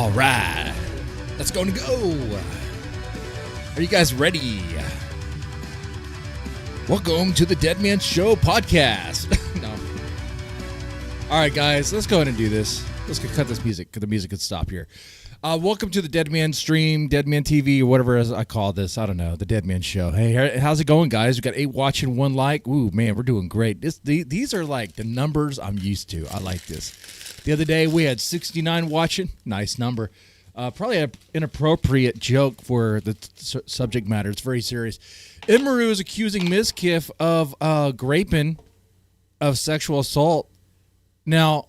All right, let's go. Are you guys ready? Welcome to the Dead Man Show podcast. No. All right, guys, let's go ahead and do this. Let's cut this music because the music could stop here. Welcome to the Dead Man Stream, Dead Man TV, or whatever I call this. I don't know, the Dead Man Show. Hey, how's it going, guys? We got 8 watching, 1 like. Ooh, man, we're doing great. These are like the numbers I'm used to. I like this. The other day we had 69 watching. Nice number. Probably an inappropriate joke for the subject matter. It's very serious. EMIRU is accusing MiZKIF of graping, of sexual assault. Now,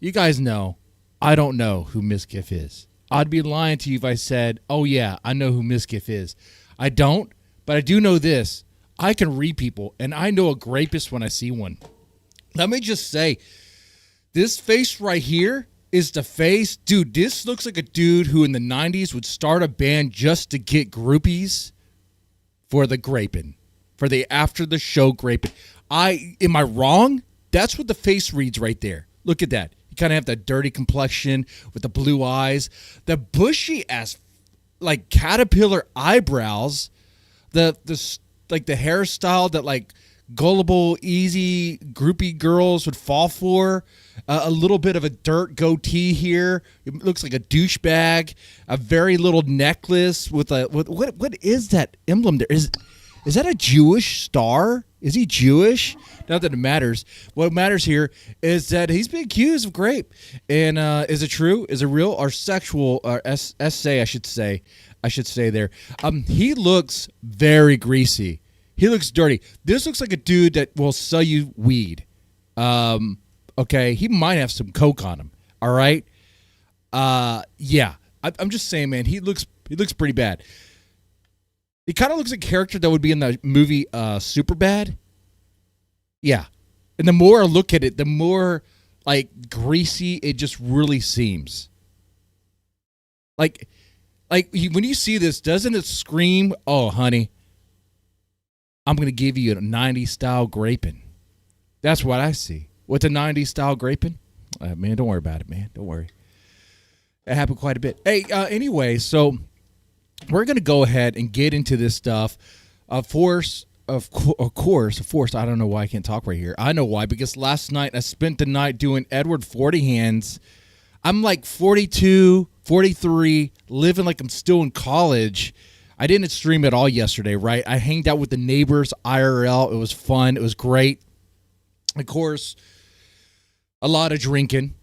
you guys know, I don't know who MiZKIF is. I'd be lying to you if I said, oh yeah, I know who MiZKIF is. I don't, but I do know this. I can read people, and I know a grapist when I see one. Let me just say, this face right here is the face. Dude, this looks like a dude who in the 90s would start a band just to get groupies for the graping, for the after the show graping. Am I wrong? That's what the face reads right there. Look at that. You kind of have that dirty complexion with the blue eyes, the bushy ass, like caterpillar eyebrows, the hairstyle that like gullible, easy groupie girls would fall for. A little bit of a dirt goatee here. It looks like a douchebag. A very little necklace with what is that emblem there? Is that a Jewish star? Is he Jewish? Not that it matters. What matters here is that he's been accused of grape. And is it true? Is it real or sexual? Or essay, I should say there. He looks very greasy. He looks dirty. This looks like a dude that will sell you weed. Okay, he might have some coke on him. All right. Yeah. I'm just saying, man. He looks pretty bad. He kind of looks like a character that would be in the movie Superbad. Yeah. And the more I look at it, the more like greasy it just really seems. Like when you see this, doesn't it scream, "Oh, honey, I'm going to give you a 90s style graping"? That's what I see. What's a 90s style graping? Man, don't worry about it, man. Don't worry. It happened quite a bit. Hey, anyway, so we're going to go ahead and get into this stuff. Of course, I don't know why I can't talk right here. I know why, because last night I spent the night doing Edward 40 hands. I'm like 42, 43, living like I'm still in college. I didn't stream at all yesterday, right? I hanged out with the neighbors, IRL. It was fun. It was great. Of course, a lot of drinking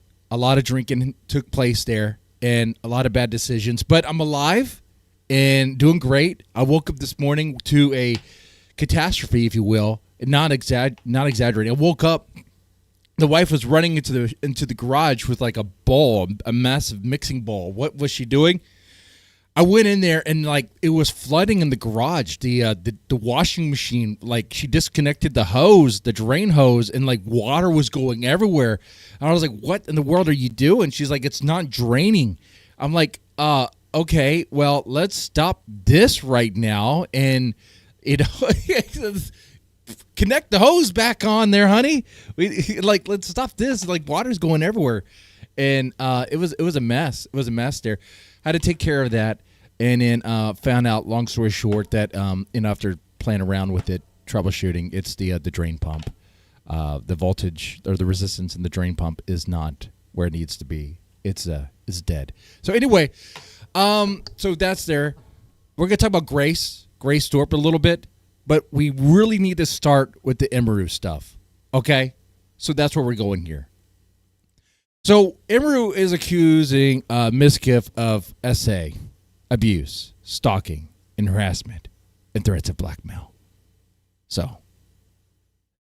took place there, and a lot of bad decisions. But I'm alive and doing great. I woke up this morning to a catastrophe, if you will, not exaggerating. I woke up. The wife was running into the garage with like a bowl, a massive mixing bowl. What was she doing? I went in there and like it was flooding in the garage. The washing machine, like she disconnected the hose, the drain hose, and like water was going everywhere. And I was like, "What in the world are you doing?" She's like, "It's not draining." I'm like, okay, well, let's stop this right now and connect the hose back on there, honey. Let's stop this. Like water's going everywhere, and it was a mess. It was a mess there. Had to take care of that, and then found out, long story short, that after playing around with it, troubleshooting, it's the drain pump. The voltage or the resistance in the drain pump is not where it needs to be. It's dead. So anyway, so that's there. We're gonna talk about Grace Thorp a little bit, but we really need to start with the EMIRU stuff. Okay, so that's where we're going here. So EMIRU is accusing MiZKIF of SA, abuse, stalking, and harassment, and threats of blackmail. So,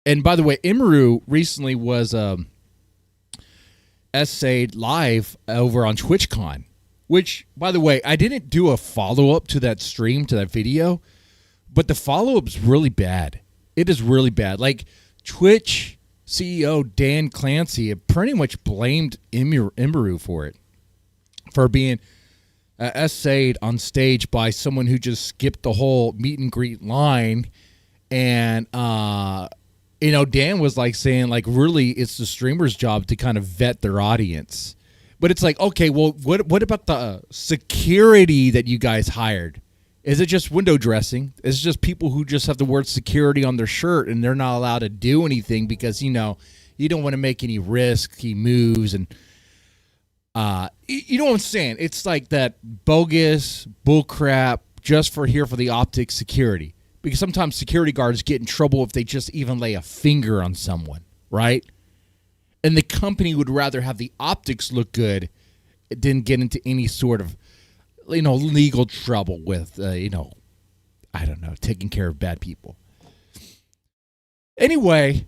and by the way, EMIRU recently was essayed live over on TwitchCon, which, by the way, I didn't do a follow-up to that stream, to that video, but the follow-up's really bad. It is really bad. Like, Twitch CEO Dan Clancy had pretty much blamed EMIRU for it, for being essayed on stage by someone who just skipped the whole meet and greet line. And, Dan was like saying, like, really, it's the streamer's job to kind of vet their audience. But it's like, okay, well, what about the security that you guys hired? Is it just window dressing? Is it just people who just have the word security on their shirt and they're not allowed to do anything because, you know, you don't want to make any risky moves? And you know what I'm saying? It's like that bogus bullcrap just for the optics security. Because sometimes security guards get in trouble if they just even lay a finger on someone, right? And the company would rather have the optics look good than get into any sort of, you know, legal trouble with, you know, I don't know, taking care of bad people. Anyway,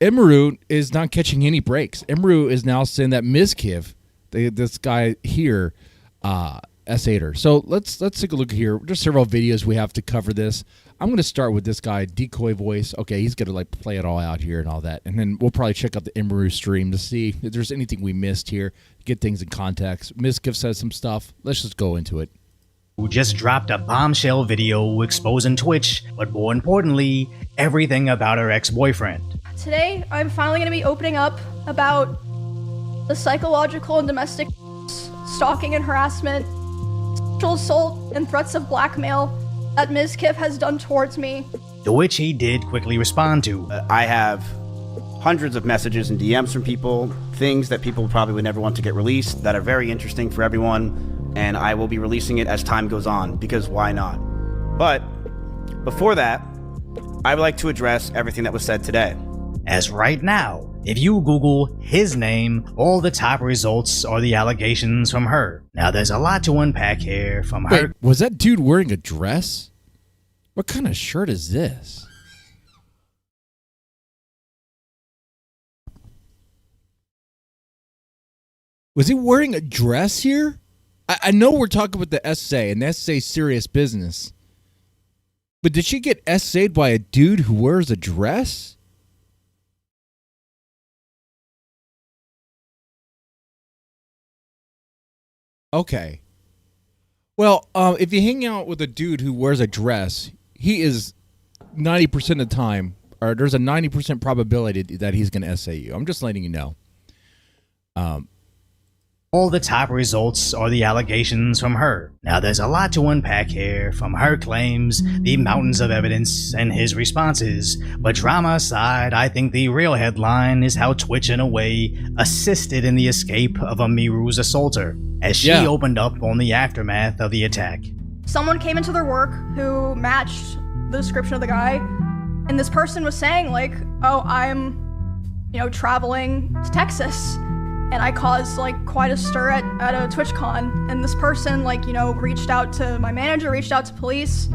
EMIRU is not catching any breaks. EMIRU is now saying that MiZKIF, this guy here, S8 her. So let's take a look here. There's several videos we have to cover this. I'm going to start with this guy, Decoy Voice. Okay, he's going to like play it all out here and all that. And then we'll probably check out the EMIRU stream to see if there's anything we missed here, get things in context. MiZKIF says some stuff. Let's just go into it. Who just dropped a bombshell video exposing Twitch, but more importantly, everything about her ex-boyfriend. Today, I'm finally going to be opening up about the psychological and domestic stalking and harassment, sexual assault, and threats of blackmail that MiZKIF has done towards me. To which he did quickly respond to. I have hundreds of messages and DMs from people, things that people probably would never want to get released that are very interesting for everyone, and I will be releasing it as time goes on, because why not? But before that, I would like to address everything that was said today. As right now, if you Google his name, all the top results are the allegations from her. Now there's a lot to unpack here from her. Wait, was that dude wearing a dress? What kind of shirt is this? Was he wearing a dress here? I know we're talking about the essay, and the essay's serious business. But did she get essayed by a dude who wears a dress? Okay. Well, if you hang out with a dude who wears a dress, he is 90% of the time, or there's a 90% probability that he's going to essay you. I'm just letting you know. All the top results are the allegations from her. Now there's a lot to unpack here, from her claims, the mountains of evidence, and his responses. But drama aside, I think the real headline is how Twitch in a way assisted in the escape of EMIRU's assaulter, as she opened up on the aftermath of the attack. Someone came into their work who matched the description of the guy, and this person was saying like, oh, I'm, you know, traveling to Texas. And I caused like quite a stir at a TwitchCon, and this person like, you know, reached out to my manager, reached out to police,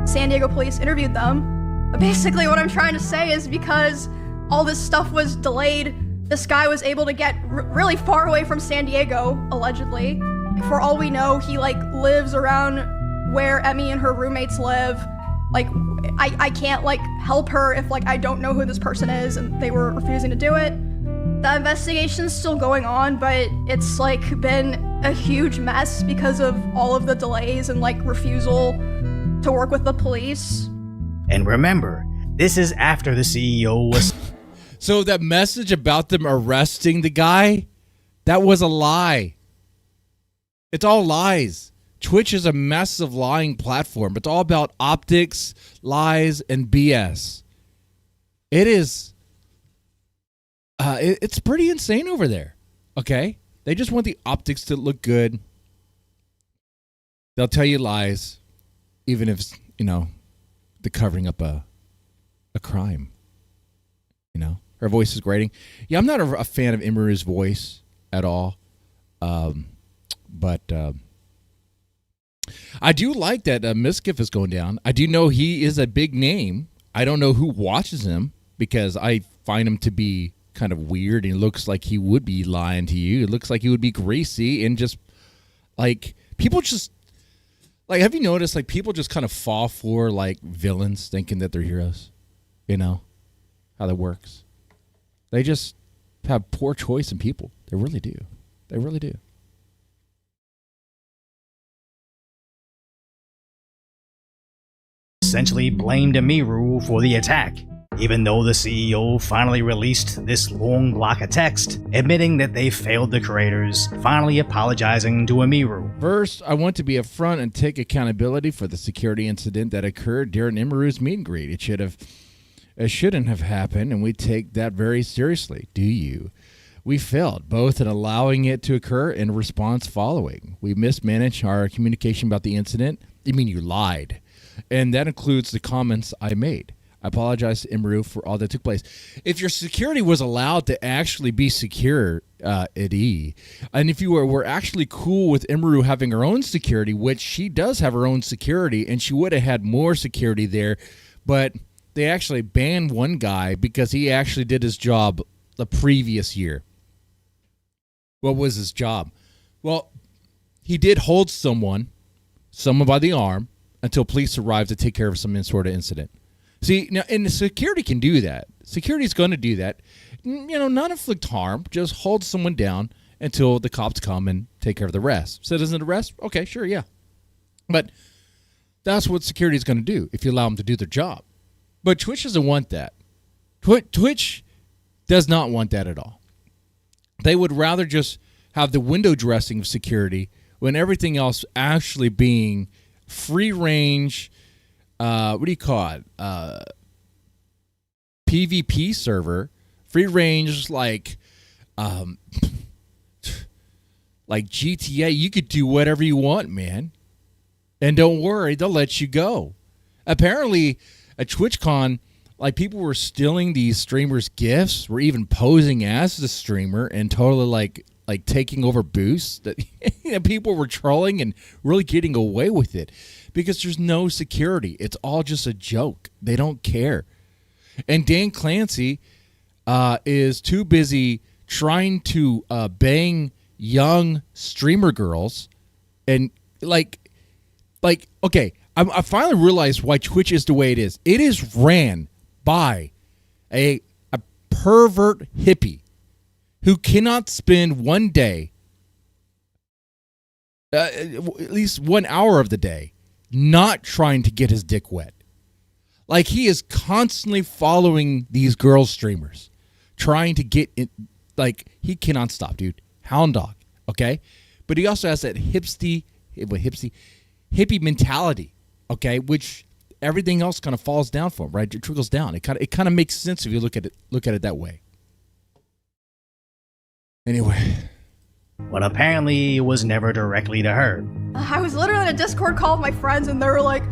San Diego police, interviewed them. But basically what I'm trying to say is because all this stuff was delayed, this guy was able to get really far away from San Diego, allegedly. For all we know, he like lives around where Emmy and her roommates live. Like, I can't like help her if like I don't know who this person is, and they were refusing to do it. The investigation's still going on, but it's like been a huge mess because of all of the delays and like refusal to work with the police. And remember, this is after the CEO was... So that message about them arresting the guy, that was a lie. It's all lies. Twitch is a massive lying platform. It's all about optics, lies, and BS. It is... it's pretty insane over there, okay? They just want the optics to look good. They'll tell you lies, even if it's, you know, they're covering up a crime. You know, her voice is grating. Yeah, I'm not a fan of EMIRU's voice at all, but I do like that MiZKIF is going down. I do know he is a big name. I don't know who watches him because I find him to be kind of weird, and he looks like he would be lying to you. It looks like he would be greasy, and just like people just like, have you noticed like people just kind of fall for like villains thinking that they're heroes? You know how that works. They just have poor choice in people. They really do. They really do. essentially blamed EMIRU for the attack. even though the CEO finally released this long block of text admitting that they failed the creators, finally apologizing to EMIRU. First, I want to be upfront and take accountability for the security incident that occurred during EMIRU's meet and greet. It shouldn't have happened, and we take that very seriously. Do you? We failed, both in allowing it to occur and response following. We mismanaged our communication about the incident. You mean you lied? And that includes the comments I made. I apologize to EMIRU for all that took place. If your security was allowed to actually be secure, and if you were actually cool with EMIRU having her own security, which she does have her own security, and she would have had more security there, but they actually banned one guy because he actually did his job the previous year. What was his job? Well, he did hold someone by the arm, until police arrived to take care of some sort of incident. See, now, and the security can do that. Security is going to do that. Not inflict harm, just hold someone down until the cops come and take care of the rest. Citizen arrest? Okay, sure, yeah. But that's what security is going to do if you allow them to do their job. But Twitch doesn't want that. Twitch does not want that at all. They would rather just have the window dressing of security when everything else actually being free range, what do you call it? PvP server, free range like GTA. You could do whatever you want, man. And don't worry, they'll let you go. Apparently, at TwitchCon, like people were stealing these streamers' gifts, were even posing as the streamer and totally like taking over boosts that people were trolling and really getting away with it because there's no security. It's all just a joke. They don't care. And Dan Clancy is too busy trying to bang young streamer girls and okay, I finally realized why Twitch is the way it is. It is ran by a pervert hippie who cannot spend one day, at least 1 hour of the day, not trying to get his dick wet. Like, he is constantly following these girl streamers, trying to get in. Like, he cannot stop, dude. Hound dog, okay? But he also has that hippie mentality, okay, which everything else kind of falls down for him, right? It trickles down. It kind of makes sense if you look at it that way. Anyway. But apparently it was never directly to her. I was literally in a Discord call with my friends and they were like,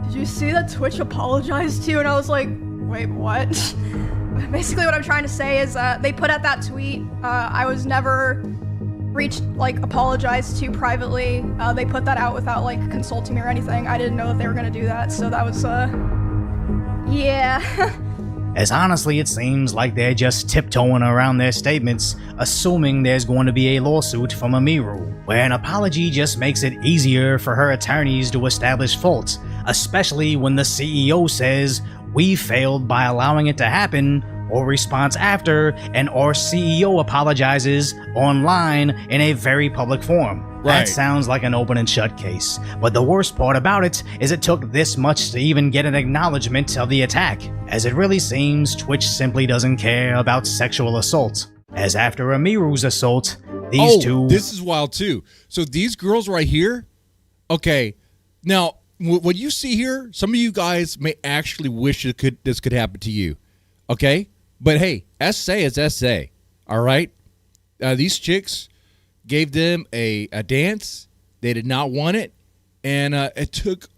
did you see that Twitch apologized to you? And I was like, wait, what? Basically what I'm trying to say is they put out that tweet. I was never apologized to privately. They put that out without consulting me or anything. I didn't know that they were gonna do that, so that was yeah. As honestly, it seems like they're just tiptoeing around their statements, assuming there's going to be a lawsuit from EMIRU, where an apology just makes it easier for her attorneys to establish fault, especially when the CEO says, "We failed by allowing it to happen," or response after, and our CEO apologizes online in a very public forum. Right. That sounds like an open and shut case. But the worst part about it is it took this much to even get an acknowledgement of the attack, as it really seems Twitch simply doesn't care about sexual assault. As after EMIRU's assault, these two... This is wild too. So these girls right here, okay, now what you see here, some of you guys may actually wish this could happen to you, okay? But hey, SA is SA, all right? These chicks gave them a dance. They did not want it. And it took...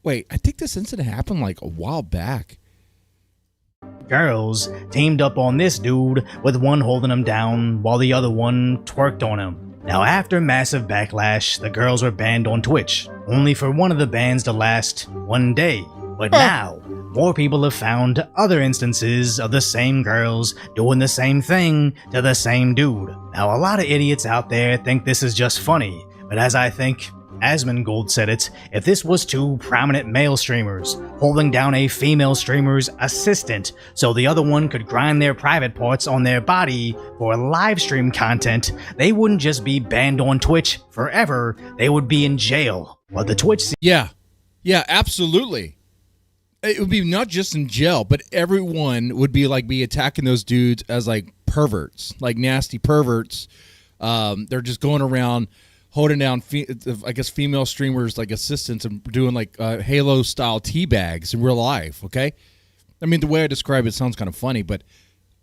Wait, I think this incident happened a while back. Girls teamed up on this dude, with one holding him down while the other one twerked on him. Now, after massive backlash, the girls were banned on Twitch, only for one of the bans to last 1 day. But now, more people have found other instances of the same girls doing the same thing to the same dude. Now, a lot of idiots out there think this is just funny, but as I think Asmongold said it, if this was two prominent male streamers holding down a female streamer's assistant so the other one could grind their private parts on their body for live stream content, they wouldn't just be banned on Twitch forever, they would be in jail. But the Twitch... Yeah, absolutely. it would be not just in jail, but everyone would be attacking those dudes as like perverts, like nasty perverts. They're just going around holding down, I guess, female streamers like assistants and doing like Halo style tea bags in real life. Okay, I mean the way I describe it sounds kind of funny, but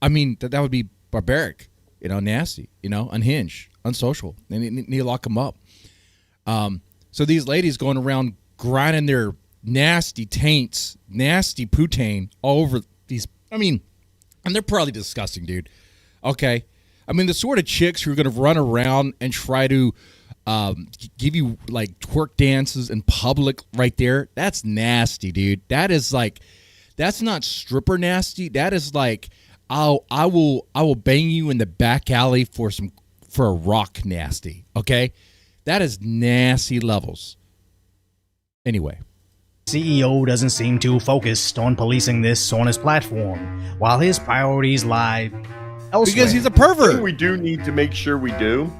I mean that would be barbaric, nasty, unhinged, unsocial. They need to lock them up. So these ladies going around grinding their nasty taints, nasty poutine all over these. I mean, and they're probably disgusting, dude. Okay. I mean, the sort of chicks who are going to run around and try to give you like twerk dances in public right there. That's nasty, dude. That is like, that's not stripper nasty. That is like, I will bang you in the back alley for a rock nasty. Okay. That is nasty levels. Anyway. CEO doesn't seem too focused on policing this on his platform, while his priorities lie elsewhere. Because he's a The thing pervert. we do need to make sure we do,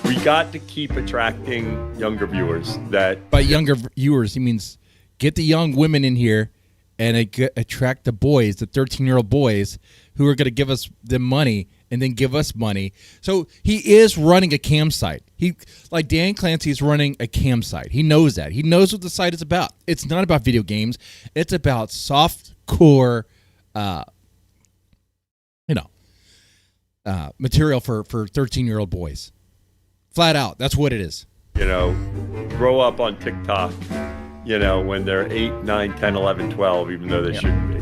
we got to keep attracting younger viewers. That By younger viewers, he means get the young women in here and attract the boys, the 13-year-old boys who are going to give us the money and then give us money. So he is running a cam site. Like Dan Clancy's running a cam site. He knows that. He knows what the site is about. It's not about video games. It's about soft core, material for 13-year-old boys. Flat out. That's what it is. grow up on TikTok, when they're 8, 9, 10, 11, 12, even though they shouldn't be.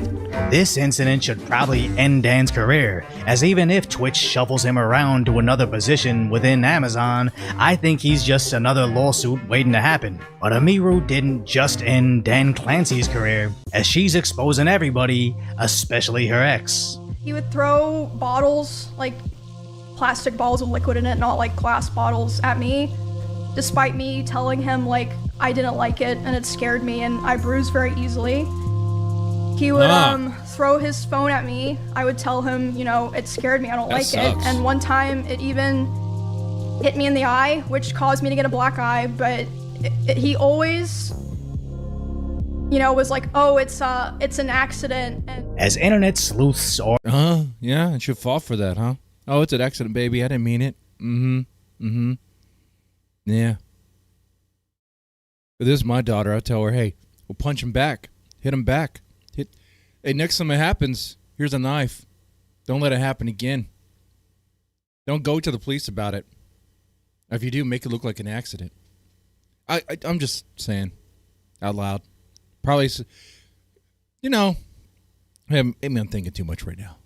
This incident should probably end Dan's career, as even if Twitch shuffles him around to another position within Amazon, I think he's just another lawsuit waiting to happen. But EMIRU didn't just end Dan Clancy's career, as she's exposing everybody, especially her ex. He would throw bottles, like plastic bottles with liquid in it, not like glass bottles, at me, despite me telling him like I didn't like it and it scared me and I bruise very easily. He would throw his phone at me. I would tell him, it scared me, I don't like it. And one time it even hit me in the eye, which caused me to get a black eye, but he always was like, oh, it's an accident. And As internet sleuths are Yeah, and she'll fall for that, huh? Oh, it's an accident, baby. I didn't mean it. Yeah. But this is my daughter. I tell her, hey, we'll punch him back. Hit him back. Hey, next time it happens, here's a knife. Don't let it happen again. Don't go to the police about it. If you do, make it look like an accident. I'm just saying out loud. Probably, maybe I'm thinking too much right now.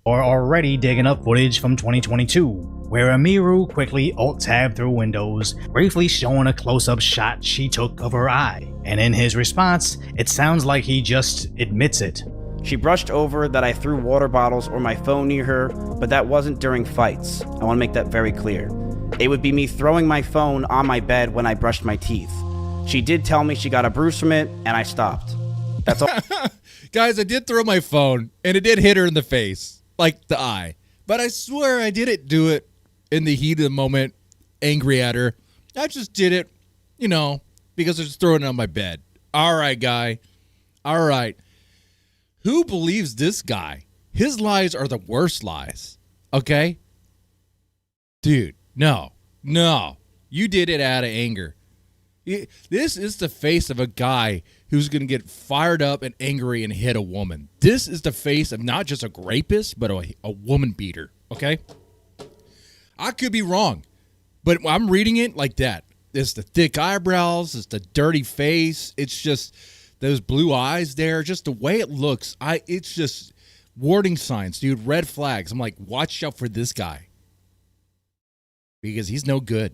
are already digging up footage from 2022, where EMIRU quickly alt-tabbed through Windows, briefly showing a close-up shot she took of her eye. And in his response, it sounds like he just admits it. She brushed over that I threw water bottles or my phone near her, but that wasn't during fights. I want to make that very clear. It would be me throwing my phone on my bed when I brushed my teeth. She did tell me she got a bruise from it, and I stopped. That's all. Guys, I did throw my phone, and it did hit her in the face, like the eye. But I swear I didn't do it in the heat of the moment, angry at her. I just did it, because I was throwing it on my bed. All right, guy. All right. Who believes this guy? His lies are the worst lies. Okay? Dude, no. You did it out of anger. This is the face of a guy who's going to get fired up and angry and hit a woman. This is the face of not just a rapist, but a woman beater. Okay? I could be wrong, but I'm reading it like that. It's the thick eyebrows. It's the dirty face. It's just those blue eyes there. Just the way it looks. It's just warning signs, dude. Red flags. I'm like, watch out for this guy. Because he's no good.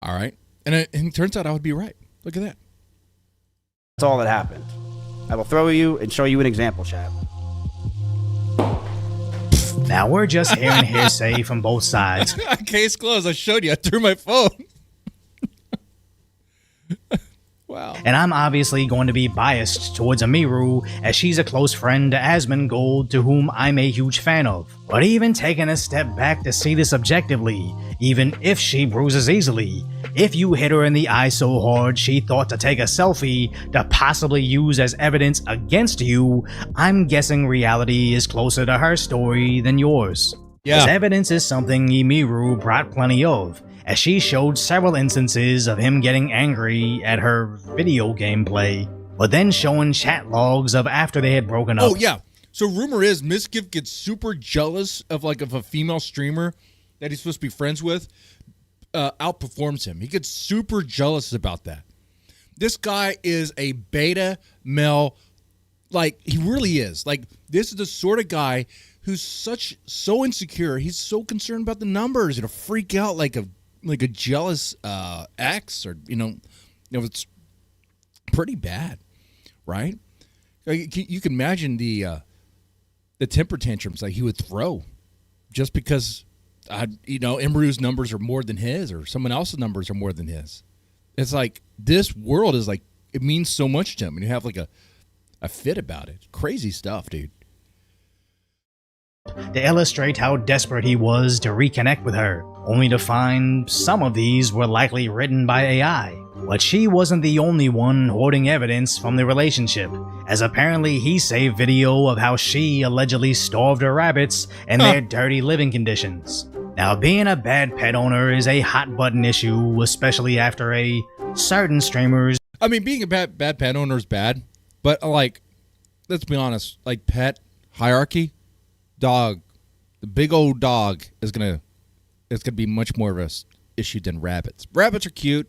All right. And it turns out I would be right. Look at that. That's all that happened. I will throw you and show you an example, chat. Now we're just hearing hearsay from both sides. Case closed. I showed you. I threw my phone. Wow. And I'm obviously going to be biased towards EMIRU, as she's a close friend to Asmongold, to whom I'm a huge fan of. But even taking a step back to see this objectively, even if she bruises easily, if you hit her in the eye so hard she thought to take a selfie to possibly use as evidence against you, I'm guessing reality is closer to her story than yours. Yeah. As evidence is something EMIRU brought plenty of, as she showed several instances of him getting angry at her video gameplay, but then showing chat logs of after they had broken up. Oh, yeah. So rumor is MiZKIF gets super jealous of a female streamer that he's supposed to be friends with, outperforms him. He gets super jealous about that. This guy is a beta male. Like, he really is. Like, this is the sort of guy who's so insecure. He's so concerned about the numbers. It'll freak out like a jealous ex, or it's pretty bad, right? You can imagine the temper tantrums like he would throw just because EMIRU's numbers are more than his, or someone else's numbers are more than his. It's like this world is like, it means so much to him, and you have like a fit about it. Crazy stuff, dude. To illustrate how desperate he was to reconnect with her, only to find some of these were likely written by AI. But she wasn't the only one hoarding evidence from the relationship, as apparently he saved video of how she allegedly starved her rabbits and their dirty living conditions. Now, being a bad pet owner is a hot button issue, especially after a certain streamers. I mean, being a bad pet owner is bad, but like, let's be honest, like pet hierarchy, dog, the big old dog it's gonna be much more of a issue than rabbits. Rabbits are cute,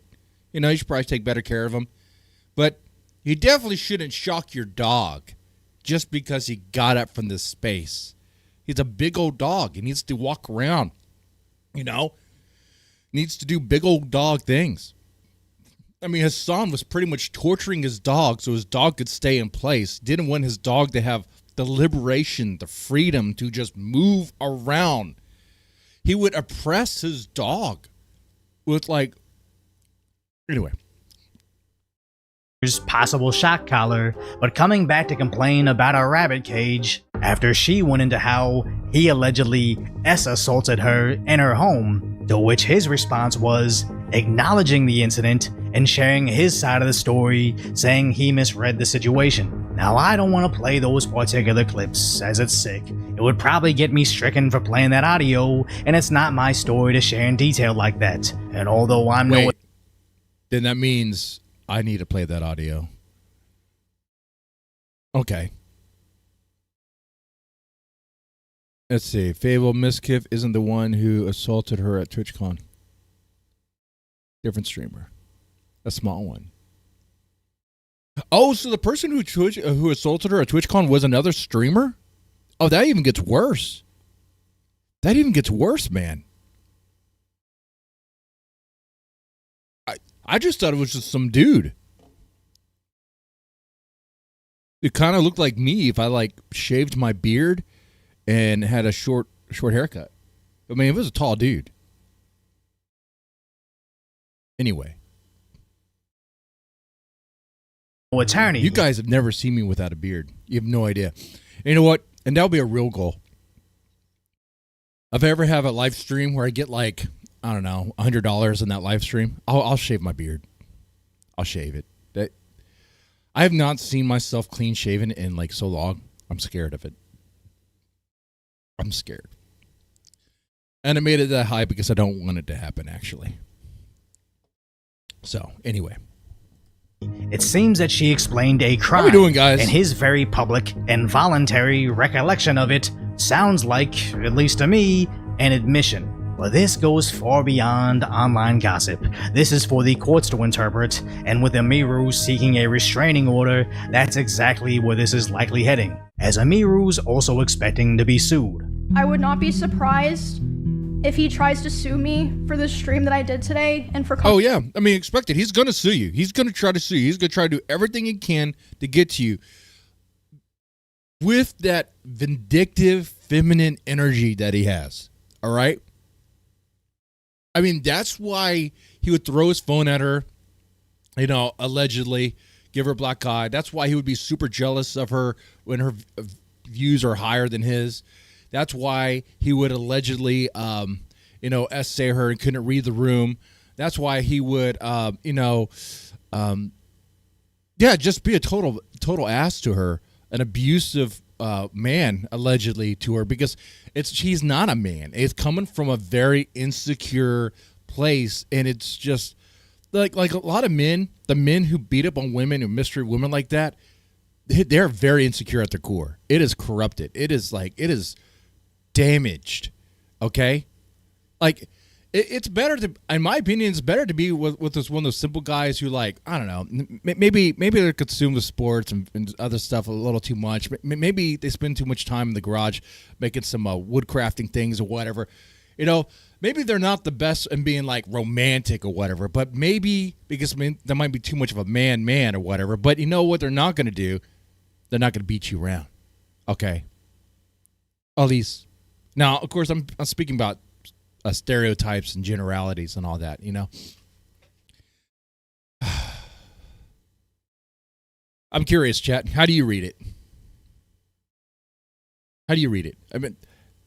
you should probably take better care of them, but you definitely shouldn't shock your dog just because he got up from this space. He's a big old dog. He needs to walk around, needs to do big old dog things. I mean, Hassan was pretty much torturing his dog so his dog could stay in place. Didn't want his dog to have the liberation, the freedom to just move around. He would oppress his dog with anyway. Possible shock collar, but coming back to complain about a rabbit cage after she went into how he allegedly assaulted her in her home, to which his response was acknowledging the incident and sharing his side of the story, saying he misread the situation. Now, I don't want to play those particular clips, as it's sick. It would probably get me stricken for playing that audio, and it's not my story to share in detail like that. And although I'm no... Then that means I need to play that audio. Okay. Let's see. Fable MiZKIF isn't the one who assaulted her at TwitchCon. Different streamer. A small one. Oh, so the person who assaulted her at TwitchCon was another streamer? Oh, that even gets worse. That even gets worse, man. I just thought it was just some dude. It kind of looked like me if I shaved my beard and had a short haircut. I mean, it was a tall dude. Anyway. Attorney. You guys have never seen me without a beard. You have no idea. And you know what? And that'll be a real goal. If I ever have a live stream where I get I don't know, $100 in that live stream, I'll shave my beard. I'll shave it. I have not seen myself clean shaven in so long. I'm scared of it. I'm scared. And I made it that high because I don't want it to happen, actually. So, anyway. It seems that she explained a crime. How we doing, guys? And his very public and voluntary recollection of it sounds like, at least to me, an admission. But this goes far beyond online gossip. This is for the courts to interpret, and with EMIRU seeking a restraining order, that's exactly where this is likely heading, as EMIRU's also expecting to be sued. I would not be surprised if he tries to sue me for the stream that I did today and for... Oh, yeah. I mean, expect it. He's going to sue you. He's going to try to sue you. He's going to try to do everything he can to get to you with that vindictive, feminine energy that he has. All right? I mean, that's why he would throw his phone at her allegedly give her a black eye. That's why he would be super jealous of her when her views are higher than his. That's why he would allegedly, essay her and couldn't read the room. That's why he would, just be a total ass to her, an abusive man allegedly to her, because she's not a man. It's coming from a very insecure place, and it's just like a lot of men, the men who beat up on women and mistreat women like that, they're very insecure at their core. It is corrupted. It is damaged. Okay, it's better to, in my opinion, it's better to be with this one of those simple guys who, like, I don't know, maybe they're consumed with sports and other stuff a little too much. Maybe they spend too much time in the garage making some woodcrafting things or whatever. Maybe they're not the best in being like romantic or whatever, but maybe because that might be too much of a man or whatever. But you know what they're not going to do? They're not going to beat you around. Okay. At least. Now, of course, I'm speaking about stereotypes and generalities and all that, I'm curious, chat. How do you read it? How do you read it? I mean,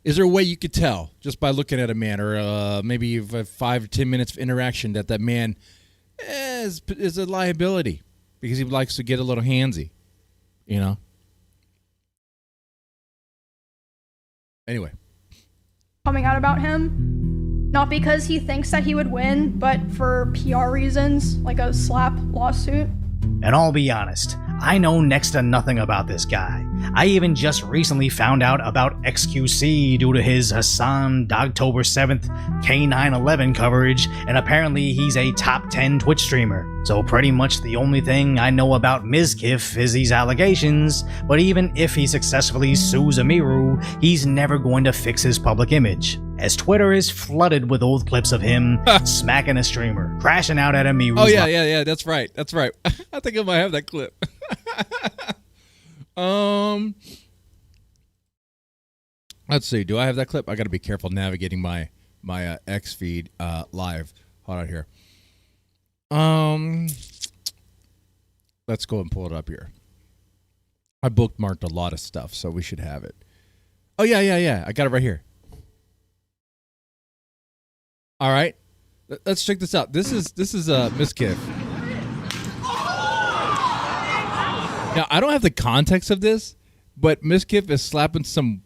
is there a way you could tell just by looking at a man, or maybe you've 5 or 10 minutes of interaction that man is a liability because he likes to get a little handsy, Anyway. Coming out about him, not because he thinks that he would win, but for PR reasons, like a slap lawsuit. And I'll be honest, I know next to nothing about this guy. I even just recently found out about XQC due to his Hassan Dogtober 7th K911 coverage, and apparently he's a top 10 Twitch streamer. So pretty much the only thing I know about MiZKIF is these allegations, but even if he successfully sues EMIRU, he's never going to fix his public image, as Twitter is flooded with old clips of him smacking a streamer, crashing out at EMIRU. Oh yeah, that's right. I think I might have that clip. Let's see. Do I have that clip? I got to be careful navigating my X feed live. Hold on here. Let's go and pull it up here. I bookmarked a lot of stuff, so we should have it. Oh yeah. I got it right here. All right. Let's check this out. This is MiZKIF. Now, I don't have the context of this, but MiZKIF is slapping some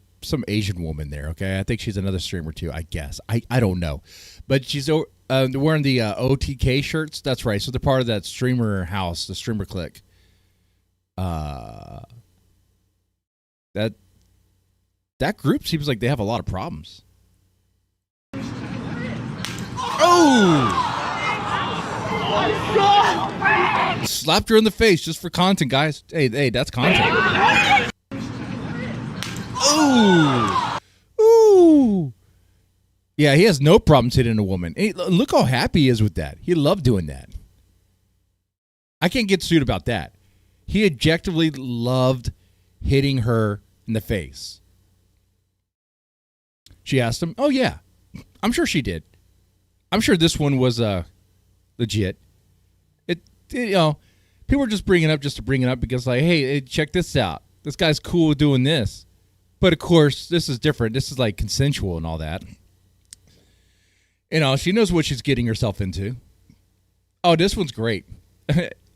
Asian woman there, okay? I think she's another streamer too, I guess. I don't know. But she's wearing the OTK shirts. That's right. So they're part of that streamer house, the streamer clique. That group seems like they have a lot of problems. Oh! Slapped her in the face just for content, guys. Hey, that's content. Ooh. Yeah, he has no problems hitting a woman. Hey, look how happy he is with that. He loved doing that. I can't get sued about that. He objectively loved hitting her in the face. She asked him, oh, yeah. I'm sure she did. I'm sure this one was legit. People are just bringing it up just to bring it up because, like, hey, check this out. This guy's cool doing this. But, of course, this is different. This is, like, consensual and all that. She knows what she's getting herself into. Oh, this one's great.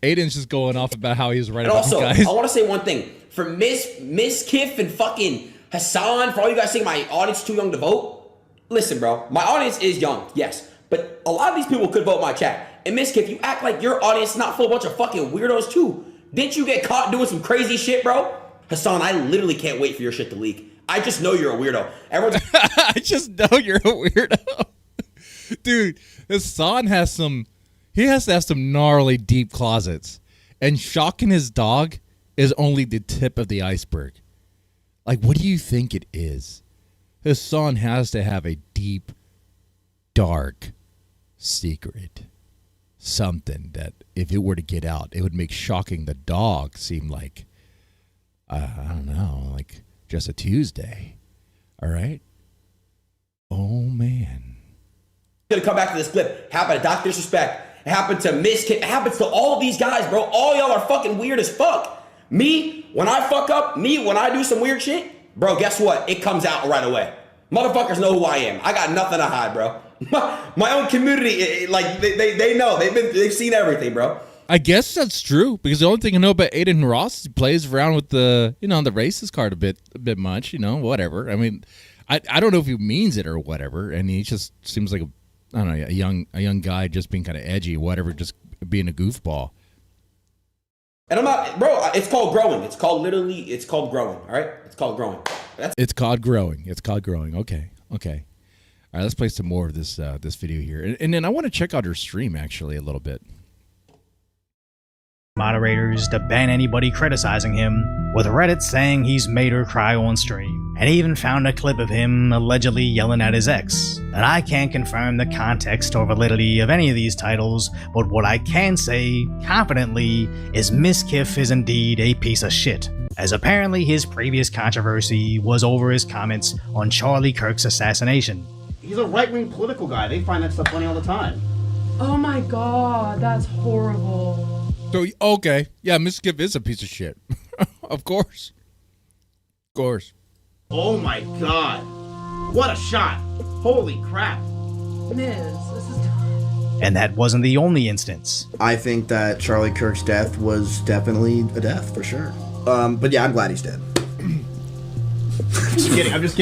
Aiden's just going off about how he's right about also, these guys. I want to say one thing. For MiZKIF and fucking Hassan, for all you guys saying my audience is too young to vote, listen, bro. My audience is young, yes. But a lot of these people could vote my chat. And MiZKIF, you act like your audience is not full of a bunch of fucking weirdos too. Didn't you get caught doing some crazy shit, bro? Hassan, I literally can't wait for your shit to leak. I just know you're a weirdo. Everyone's I just know you're a weirdo. Dude, Hassan has to have some gnarly deep closets. And shocking his dog is only the tip of the iceberg. Like, what do you think it is? Hassan has to have a deep, dark secret. Something that if it were to get out, it would make shocking the dog seem like, I don't know, like just a Tuesday. All right? Oh, man. gonna come back to this clip. How about a Dr. Disrespect It happened to MiZKIF. It happens to all of these guys, bro. All y'all are fucking weird as fuck. Me, when I fuck up, when I do some weird shit, bro, guess what? It comes out right away. Motherfuckers know who I am. I got nothing to hide, bro. My own community, like, they know. They've seen everything, bro. I guess that's true, because the only thing I know about Aiden Ross is he plays around with the, the racist card a bit much, whatever. I mean, I don't know if he means it or whatever, and he just seems like a young guy just being kind of edgy, whatever, just being a goofball. And I'm not, bro. It's called growing. It's called growing. All right, it's called growing. It's called growing. Okay. All right, let's play some more of this video here, and then I want to check out her stream actually a little bit. Moderators to ban anybody criticizing him, with Reddit saying he's made her cry on stream, and even found a clip of him allegedly yelling at his ex. And I can't confirm the context or validity of any of these titles, but what I can say confidently is MiZKIF is indeed a piece of shit, as apparently his previous controversy was over his comments on Charlie Kirk's assassination. He's a right-wing political guy. They find that stuff funny all the time. Oh my god, that's horrible. So, okay. Yeah, MiZKIF is a piece of shit. Of course. Oh my god. What a shot. Holy crap. Miz, this is... And that wasn't the only instance. I think that Charlie Kirk's death was definitely a death, for sure. But yeah, I'm glad he's dead. I'm just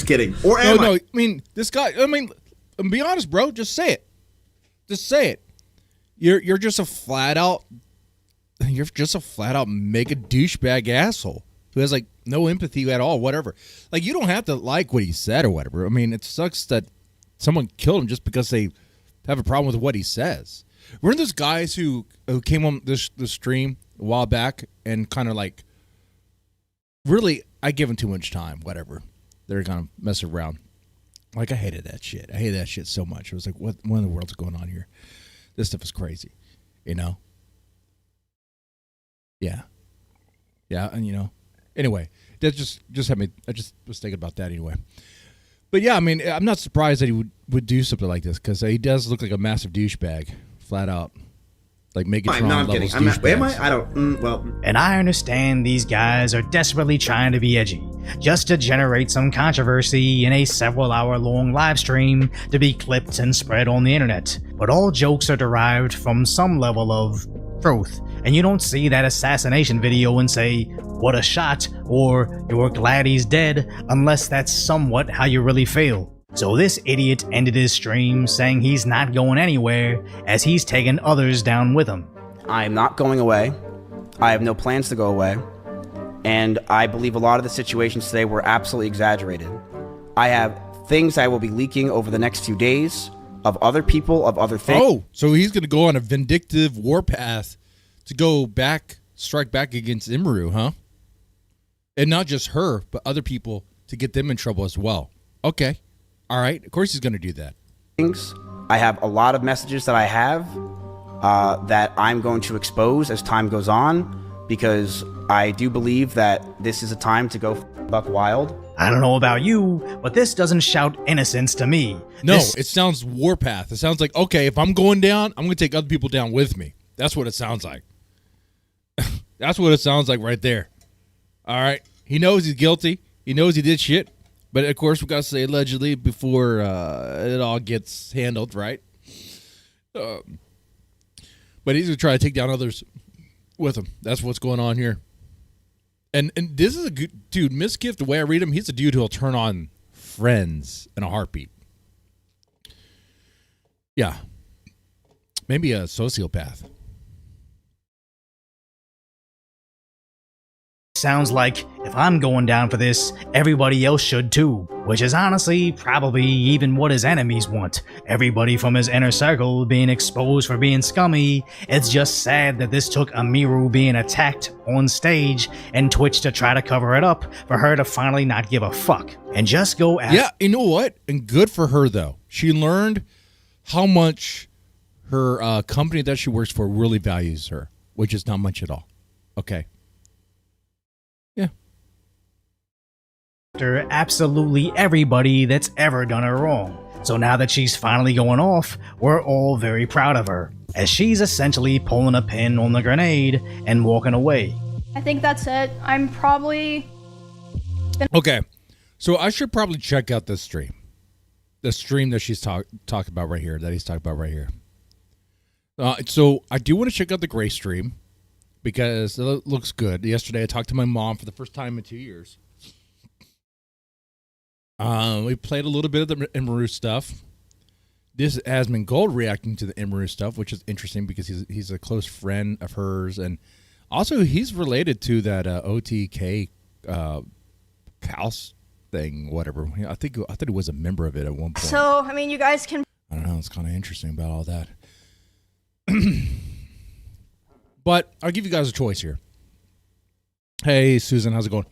kidding. Or am I? I mean, this guy, be honest, bro. Just say it. You're just a flat out mega douchebag asshole who has like no empathy at all, whatever. Like, you don't have to like what he said or whatever. I mean, it sucks that someone killed him just because they have a problem with what he says. Weren't those guys who came on the stream a while back and kind of like, really, I give them too much time, whatever. They're gonna mess around. Like, I hated that shit. I hated that shit so much. It was like, what in the world's going on here? This stuff is crazy, Yeah. And anyway, that just had me. I just was thinking about that anyway. But yeah, I mean, I'm not surprised that he would do something like this, because he does look like a massive douchebag, flat out, like Megatron I'm levels kidding. Am I? douchebags. I don't. Well, And I understand these guys are desperately trying to be edgy, just to generate some controversy in a several-hour-long live stream to be clipped and spread on the internet. But all jokes are derived from some level of truth, and you don't see that assassination video and say, "What a shot," or "You're glad he's dead," unless that's somewhat how you really feel. So this idiot ended his stream saying he's not going anywhere, as he's taken others down with him. I am not going away. I have no plans to go away. And I believe a lot of the situations today were absolutely exaggerated. I have things I will be leaking over the next few days of other people, of other things. Oh, so he's going to go on a vindictive warpath to go strike back against EMIRU, huh? And not just her, but other people, to get them in trouble as well. Okay. All right. Of course he's going to do that. I have a lot of messages that I have that I'm going to expose as time goes on, because I do believe that this is a time to go buck wild. I don't know about you, but this doesn't shout innocence to me. No, it sounds warpath. It sounds like, okay, if I'm going down, I'm going to take other people down with me. That's what it sounds like. That's what it sounds like right there. All right. He knows he's guilty. He knows he did shit. But, of course, we got to say allegedly before it all gets handled, right? But he's going to try to take down others with him. That's what's going on here. And this is a good dude. MiZKIF, the way I read him, he's a dude who'll turn on friends in a heartbeat. Yeah. Maybe a sociopath. Sounds like if I'm going down for this, everybody else should too, which is honestly probably even what his enemies want. Everybody from his inner circle being exposed for being scummy. It's just sad that this took EMIRU being attacked on stage and Twitch to try to cover it up for her to finally not give a fuck and just go after. Yeah, you know what? And good for her, though. She learned how much her company that she works for really values her, which is not much at all. Okay. Yeah. Absolutely everybody that's ever done her wrong. So now that she's finally going off, we're all very proud of her, as she's essentially pulling a pin on the grenade and walking away. I think that's it. I'm probably... Okay, so I should probably check out this stream. The stream that she's talking about right here, that he's talking about right here. So I do want to check out the Gray stream because it looks good. Yesterday I talked to my mom for the first time in 2 years. We played a little bit of the EMIRU stuff. This has been Gold reacting to the EMIRU stuff, which is interesting because he's a close friend of hers, and also he's related to that OTK House thing, whatever. I thought he was a member of it at one point. So, I mean, you guys can... I don't know. It's kind of interesting about all that. But I'll give you guys a choice here. Hey, Susan, how's it going?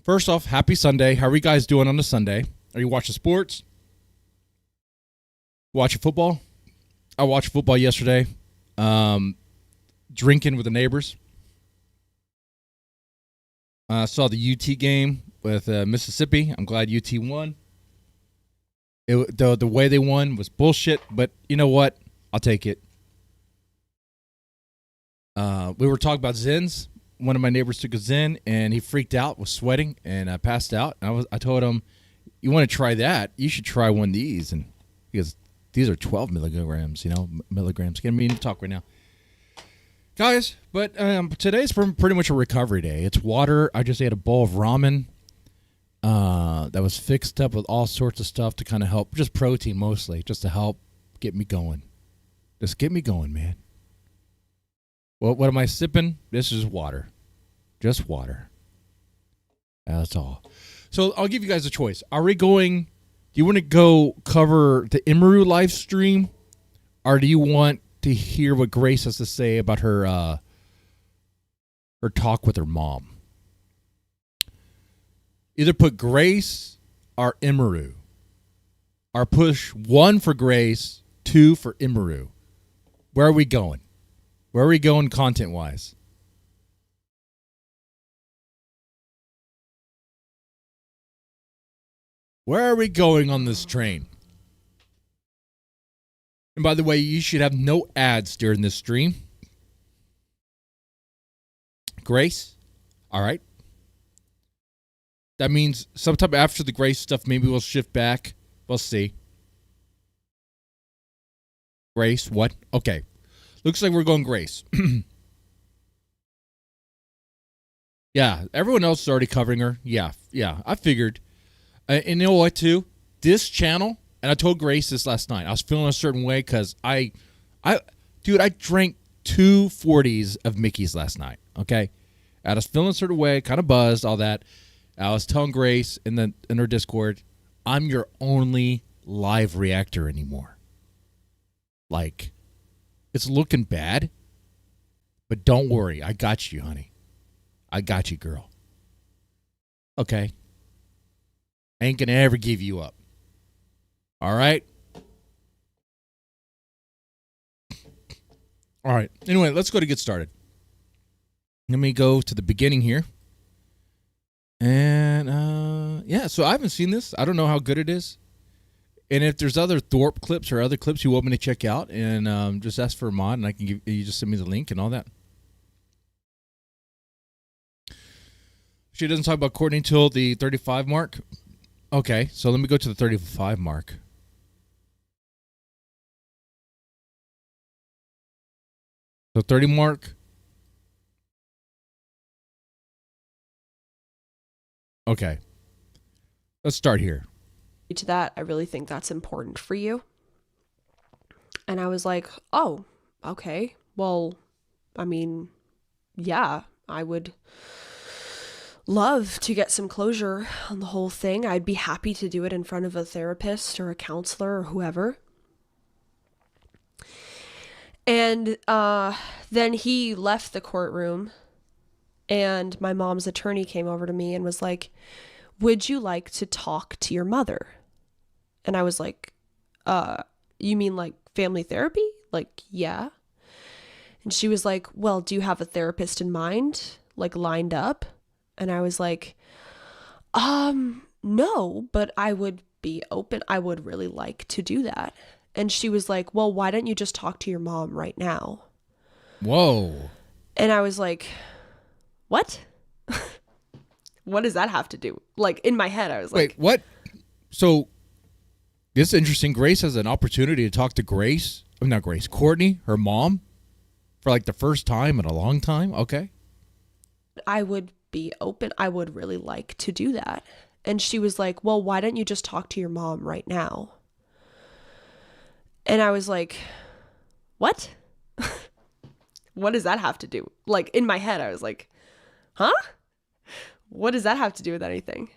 First off, happy Sunday. How are you guys doing on a Sunday? Are you watching sports? Watching football? I watched football yesterday. Drinking with the neighbors. Saw the UT game with Mississippi. I'm glad UT won. The way they won was bullshit, but you know what? I'll take it. We were talking about Zins. One of my neighbors took a Zen, and he freaked out, was sweating, and passed out. And I told him, you want to try that? You should try one of these. And because these are 12 milligrams, milligrams. Getting me to talk right now. Guys, but today's pretty much a recovery day. It's water. I just ate a bowl of ramen that was fixed up with all sorts of stuff to kind of help, just protein mostly, just to help get me going. Just get me going, man. Well, what am I sipping? This is water. Just water. That's all. So I'll give you guys a choice. Are we going, do you want to go cover the EMIRU live stream? Or do you want to hear what Grace has to say about her talk with her mom? Either put Grace or EMIRU. Or push 1 for Grace, 2 for EMIRU. Where are we going? Where are we going content-wise? Where are we going on this train? And by the way, you should have no ads during this stream. Grace? All right. That means sometime after the Grace stuff, maybe we'll shift back. We'll see. Grace, what? Okay. Looks like we're going Grace. Yeah, everyone else is already covering her. Yeah, I figured. And you know what, too? This channel, and I told Grace this last night, I was feeling a certain way because I drank 2 40s of Mickey's last night, okay? I was feeling a certain way, kind of buzzed, all that. I was telling Grace in her Discord, I'm your only live reactor anymore. Like, it's looking bad, but don't worry. I got you, honey. I got you, girl. Okay? I ain't gonna ever give you up. All right? All right. Anyway, let's go to get started. Let me go to the beginning here. And, yeah, so I haven't seen this. I don't know how good it is. And if there's other Thorp clips or other clips you want me to check out, and just ask for a mod, and I can give you, just send me the link and all that. She doesn't talk about Courtney until the 35 mark. Okay, so let me go to the 35 mark. So 30 mark. Okay. Let's start here. To that, I really think that's important for you. And I was like, oh, okay. Well, I mean, yeah, I would love to get some closure on the whole thing. I'd be happy to do it in front of a therapist or a counselor or whoever. And then he left the courtroom, and my mom's attorney came over to me and was like, would you like to talk to your mother? And I was like, you mean like family therapy? Like, yeah. And she was like, well, do you have a therapist in mind, like lined up? And I was like, no, but I would be open. I would really like to do that. And she was like, well, why don't you just talk to your mom right now? Whoa. And I was like, what? What does that have to do? Like, in my head, I was like, wait, what? So this is interesting. Grace has an opportunity to talk to Courtney, her mom, for like the first time in a long time. Okay. I would be open. I would really like to do that. And she was like, well, why don't you just talk to your mom right now? And I was like, what? What does that have to do? Like, in my head, I was like, huh? What does that have to do with anything?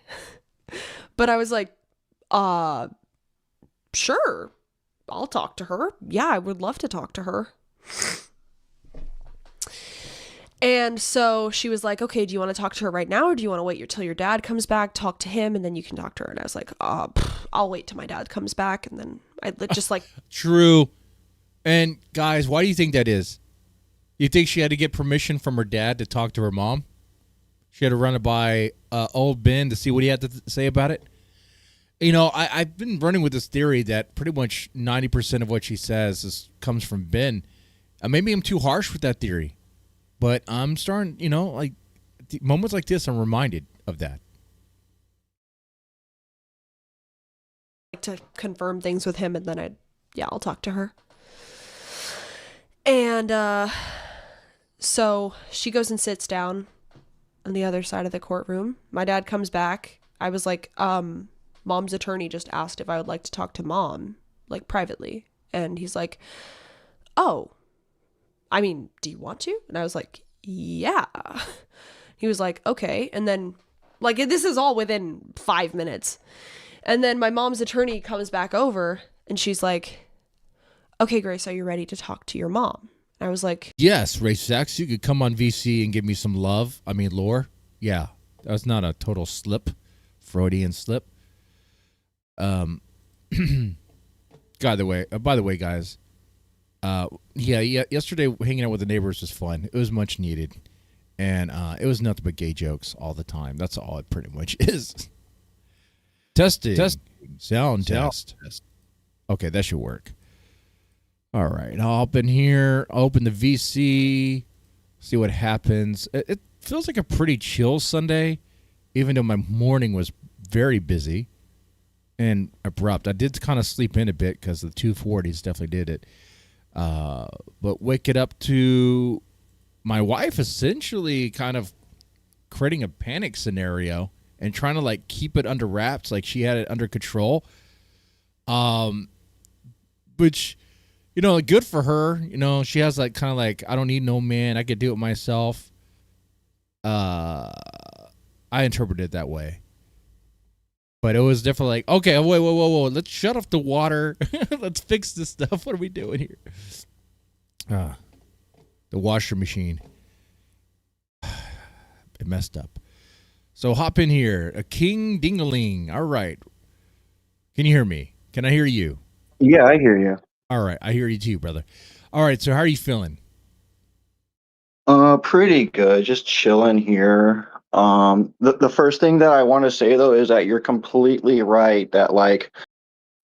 But I was like, sure, I'll talk to her. Yeah, I would love to talk to her. And so she was like, okay, do you want to talk to her right now, or do you want to wait till your dad comes back, talk to him, and then you can talk to her? And I was like, I'll wait till my dad comes back. And then I just like... True. And guys, why do you think that is? You think she had to get permission from her dad to talk to her mom? She had to run it by old Ben to see what he had to say about it? You know, I've been running with this theory that pretty much 90% of what she says comes from Ben. Maybe I'm too harsh with that theory. But I'm starting, you know, like moments like this, I'm reminded of that. Like to confirm things with him, and then I'll talk to her. And so she goes and sits down on the other side of the courtroom. My dad comes back. I was like, mom's attorney just asked if I would like to talk to mom, like privately. And he's like, oh, I mean, do you want to? And I was like, yeah. He was like, okay. And then, like, this is all within 5 minutes. And then my mom's attorney comes back over and she's like, okay, Grace, are you ready to talk to your mom? And I was like, yes, Ray Sachs, you could come on VC and give me some lore. Yeah, that was not a total slip, Freudian slip. By the way, guys, yesterday hanging out with the neighbors was fun. It was much needed. And it was nothing but gay jokes all the time. That's all it pretty much is. Testing. Sound test. Okay, that should work. All right. I'll hop in here. I'll open the VC. See what happens. It feels like a pretty chill Sunday, even though my morning was very busy and abrupt. I did kind of sleep in a bit because the 240s definitely did it. But wake it up to my wife essentially kind of creating a panic scenario and trying to like keep it under wraps, like she had it under control. Which, you know, good for her. You know, she has like kind of like, I don't need no man. I could do it myself. I interpreted it that way. But it was definitely like, okay, whoa. Let's shut off the water. Let's fix this stuff. What are we doing here? The washer machine. It messed up. So hop in here. A king ding-a-ling. All right. Can you hear me? Can I hear you? Yeah, I hear you. All right. I hear you too, brother. All right. So how are you feeling? Pretty good. Just chilling here. The first thing that I want to say though is that you're completely right that like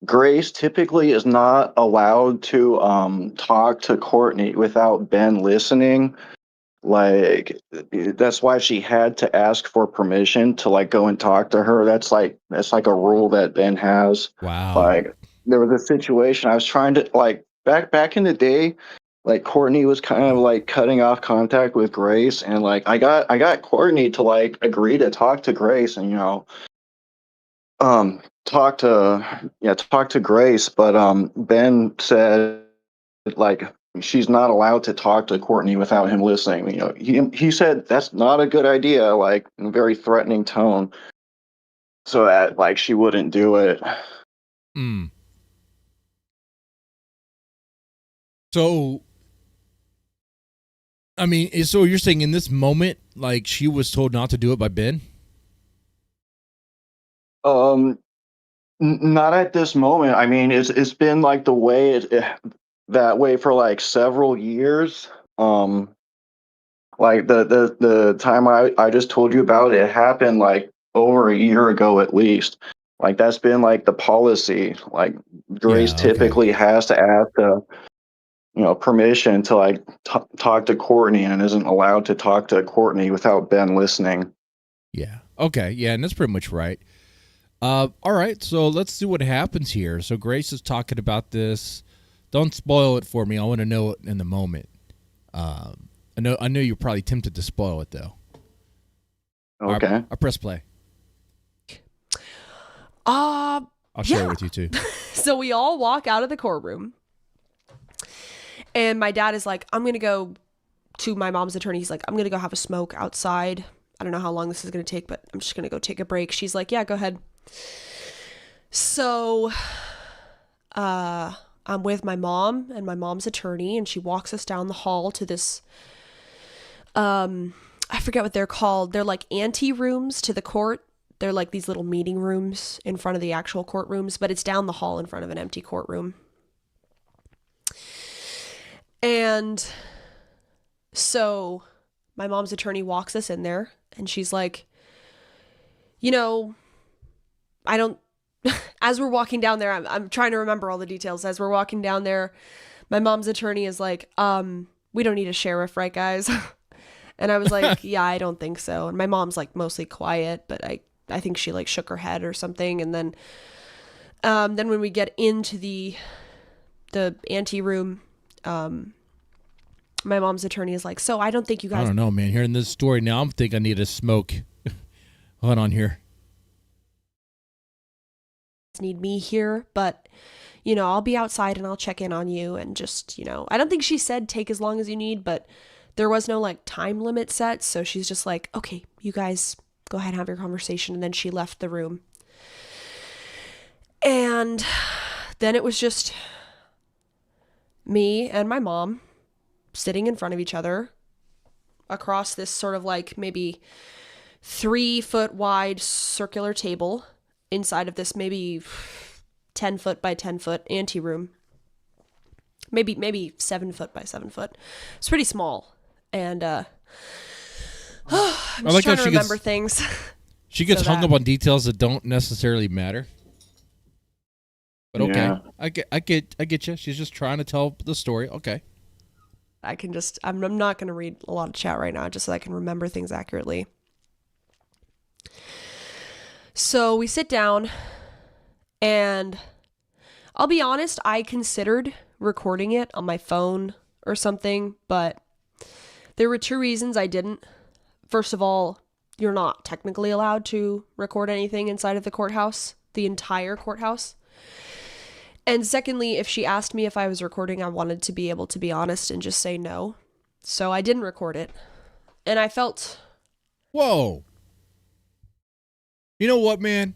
Grace typically is not allowed to talk to Courtney without Ben listening. Like that's why she had to ask for permission to like go and talk to her. That's like a rule that Ben has. Wow. Like there was a situation I was trying to like back in the day, like Courtney was kind of like cutting off contact with Grace, and like I got Courtney to like agree to talk to Grace and talk to Grace, but Ben said like she's not allowed to talk to Courtney without him listening. You know, he said that's not a good idea, like in a very threatening tone, so that like she wouldn't do it. So I mean, so you're saying in this moment, like she was told not to do it by Ben? Not at this moment. I mean, it's been like the way that way for like several years. Like the time I just told you about, it happened like over a year ago at least. Like that's been like the policy. Like Grace typically has to ask permission to like talk to Courtney and isn't allowed to talk to Courtney without Ben listening. Yeah. Okay. Yeah, and that's pretty much right. All right, so let's see what happens here. So Grace is talking about this. Don't spoil it for me. I want to know it in the moment. I know you're probably tempted to spoil it though. Okay. I press play. I'll share it with you too. So we all walk out of the courtroom, and my dad is like, I'm going to go to my mom's attorney. He's like, I'm going to go have a smoke outside. I don't know how long this is going to take, but I'm just going to go take a break. She's like, yeah, go ahead. So I'm with my mom and my mom's attorney, and she walks us down the hall to this, I forget what they're called. They're like ante rooms to the court. They're like these little meeting rooms in front of the actual courtrooms, but it's down the hall in front of an empty courtroom. And so my mom's attorney walks us in there, and she's like, as we're walking down there, I'm trying to remember all the details. As we're walking down there, my mom's attorney is like, we don't need a sheriff, right, guys? And I was like, yeah, I don't think so. And my mom's like mostly quiet, but I think she like shook her head or something. And then when we get into the ante room, my mom's attorney is like, so I don't think you guys. I don't know, man. Hearing this story now, I'm think I need a smoke. Hold on here. Need me here, but I'll be outside and I'll check in on you, and just I don't think she said take as long as you need, but there was no like time limit set, so she's just like, okay, you guys go ahead and have your conversation. And then she left the room, and then it was just me and my mom sitting in front of each other across this sort of like maybe 3-foot wide circular table inside of this maybe 10 foot by 10 foot ante room, maybe 7 foot by 7 foot. It's pretty small, and I'm just trying to remember things. She gets hung up on details that don't necessarily matter. But okay, yeah. I get you. She's just trying to tell the story. Okay. I'm not going to read a lot of chat right now, just so I can remember things accurately. So we sit down, and I'll be honest, I considered recording it on my phone or something, but there were 2 reasons I didn't. First of all, you're not technically allowed to record anything inside of the courthouse, the entire courthouse. And secondly, if she asked me if I was recording, I wanted to be able to be honest and just say no. So I didn't record it. And I felt... Whoa. You know what, man?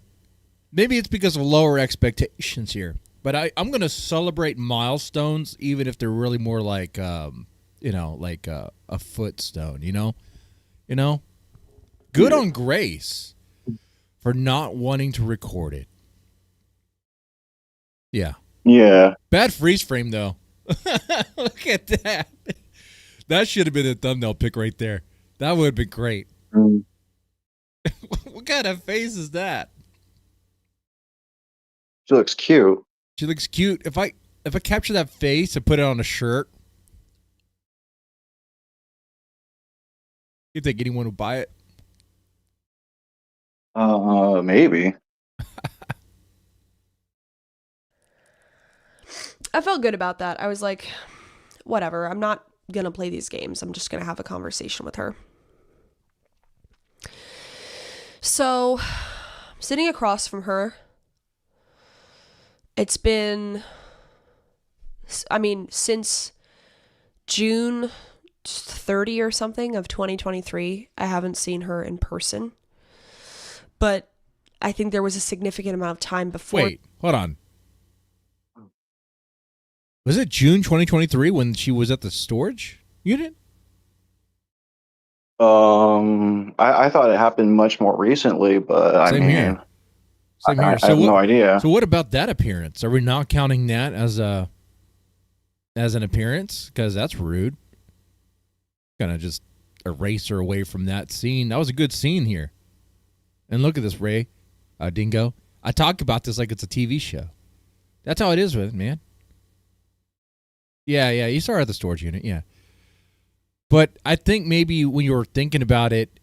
Maybe it's because of lower expectations here. But I'm going to celebrate milestones, even if they're really more like, like a footstone, you know? Good on Grace for not wanting to record it. Yeah. Yeah. Bad freeze frame, though. Look at that. That should have been a thumbnail pic right there. That would have been great. Mm. What kind of face is that? She looks cute. She looks cute. If I capture that face and put it on a shirt, you think anyone would buy it? Maybe. I felt good about that. I was like, whatever. I'm not going to play these games. I'm just going to have a conversation with her. So, I'm sitting across from her. It's been, since June 30 or something of 2023, I haven't seen her in person. But I think there was a significant amount of time before. Wait, hold on. Was it June 2023 when she was at the storage unit? I thought it happened much more recently, but Same here. Same here. I have no idea. So what about that appearance? Are we not counting that as an appearance? Because that's rude. Gonna just erase her away from that scene. That was a good scene here. And look at this, Ray, Dingo. I talk about this like it's a TV show. That's how it is with it, man. Yeah. You saw her at the storage unit, yeah. But I think maybe when you were thinking about it,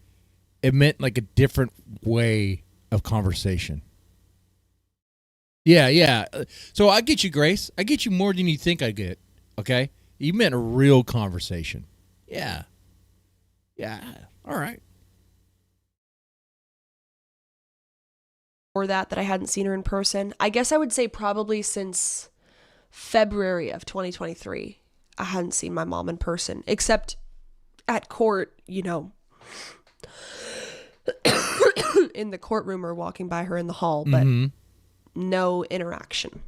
it meant like a different way of conversation. Yeah. So I get you, Grace. I get you more than you think I get, okay? You meant a real conversation. Yeah. All right. Or that I hadn't seen her in person. I guess I would say probably since February of 2023, I hadn't seen my mom in person, except at court, you know, in the courtroom or walking by her in the hall, but no interaction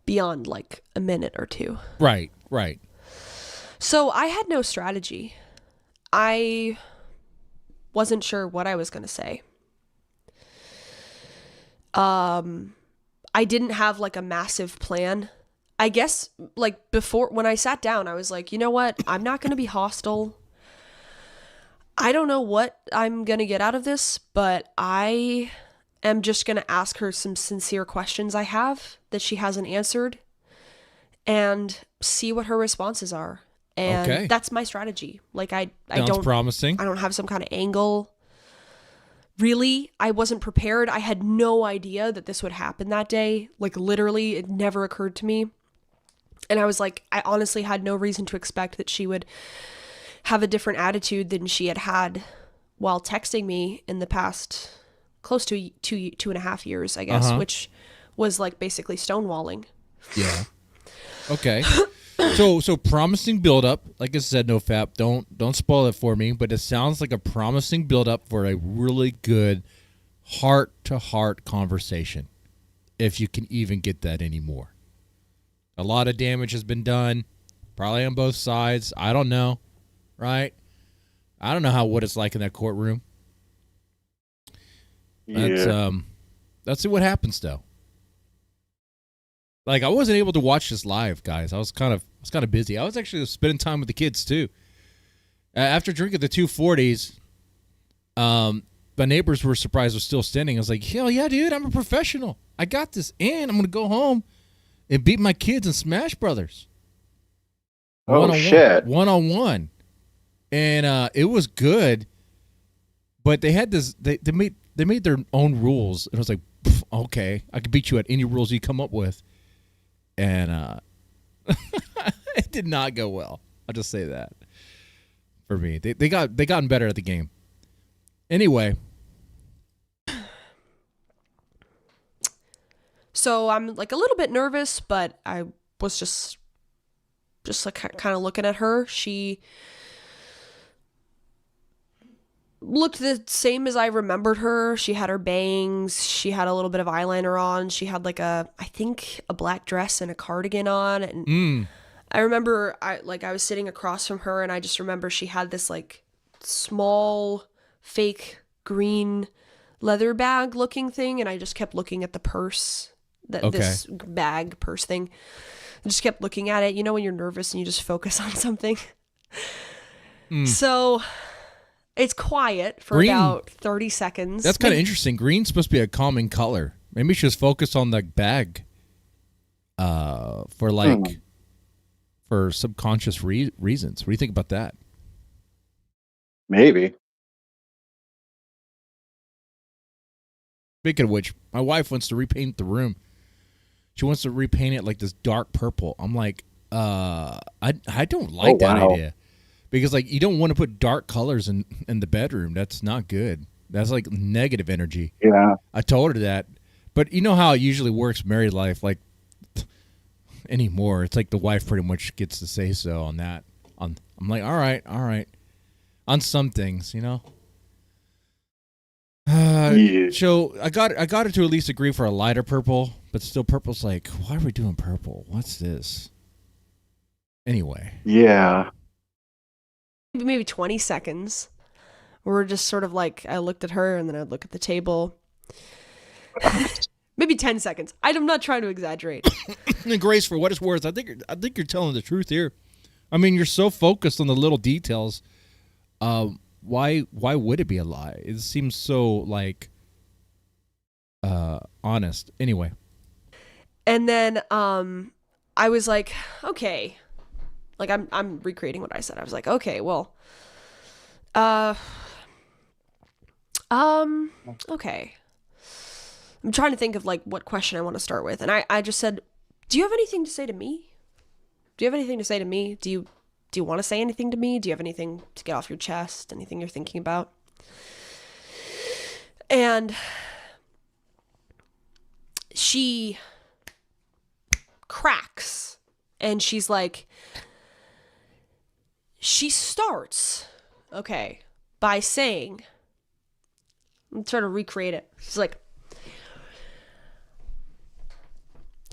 beyond like a minute or two. Right. So I had no strategy. I wasn't sure what I was going to say. I didn't have like a massive plan. I guess like before, when I sat down, I was like, you know what? I'm not going to be hostile. I don't know what I'm going to get out of this, but I am just going to ask her some sincere questions I have that she hasn't answered and see what her responses are. And that's my strategy. Like I don't promising. I don't have some kind of angle. Really, I wasn't prepared. I had no idea that this would happen that day. Like literally, it never occurred to me. And I was like, I honestly had no reason to expect that she would have a different attitude than she had while texting me in the past close to 2.5 years, I guess, which was like basically stonewalling. Yeah. Okay. So promising build up. Like I said, no fap. Don't spoil it for me. But it sounds like a promising build up for a really good heart to heart conversation, if you can even get that anymore. A lot of damage has been done, probably on both sides. I don't know, right? I don't know what it's like in that courtroom. Yeah. Let's see what happens though. Like I wasn't able to watch this live, guys. I was kind of busy. I was actually spending time with the kids too. After drinking the 240s, my neighbors were surprised I was still standing. I was like, hell yeah, dude, I'm a professional. I got this, and I'm gonna go home and beat my kids in Smash Brothers. Shit. 1-on-1. And it was good. But they had this they made their own rules. And I was like, okay, I can beat you at any rules you come up with. And it did not go well. I'll just say that. For me. They gotten better at the game. Anyway. So I'm like a little bit nervous, but I was just like kind of looking at her. She looked the same as I remembered her. She had her bangs. She had a little bit of eyeliner on. She had like I think a black dress and a cardigan on. And I remember I was sitting across from her, and I just remember she had this like small fake green leather bag looking thing. And I just kept looking at the purse. This bag purse thing. I just kept looking at it. You know when you're nervous and you just focus on something? So it's quiet for about 30 seconds. That's kind of interesting. Green's supposed to be a calming color. Maybe she was focused on the bag for subconscious reasons. What do you think about that? Maybe. Speaking of which, my wife wants to repaint the room. She wants to repaint it like this dark purple. I'm like, I don't like that idea. Because like you don't want to put dark colors in the bedroom. That's not good. That's like negative energy. Yeah. I told her that. But you know how it usually works married life, like anymore. It's like the wife pretty much gets to say so on that. I'm like, all right. On some things, you know? So I got her to at least agree for a lighter purple, but still purple's like, why are we doing purple? What's this? Anyway. Yeah. Maybe 20 seconds. We're just sort of like, I looked at her and then I'd look at the table. Maybe 10 seconds. I'm not trying to exaggerate. And Grace, for what it's worth, I think you're telling the truth here. I mean, you're so focused on the little details. Why would it be a lie? It seems so like honest. Anyway. And then I was like, okay. Like I'm recreating what I said. I was like, okay, well, okay. I'm trying to think of like what question I want to start with. And I just said, do you have anything to say to me? Do you have anything to say to me? Do you want to say anything to me? Do you have anything to get off your chest? Anything you're thinking about? And she cracks and she's like, she starts, okay, by saying, I'm trying to recreate it. She's like,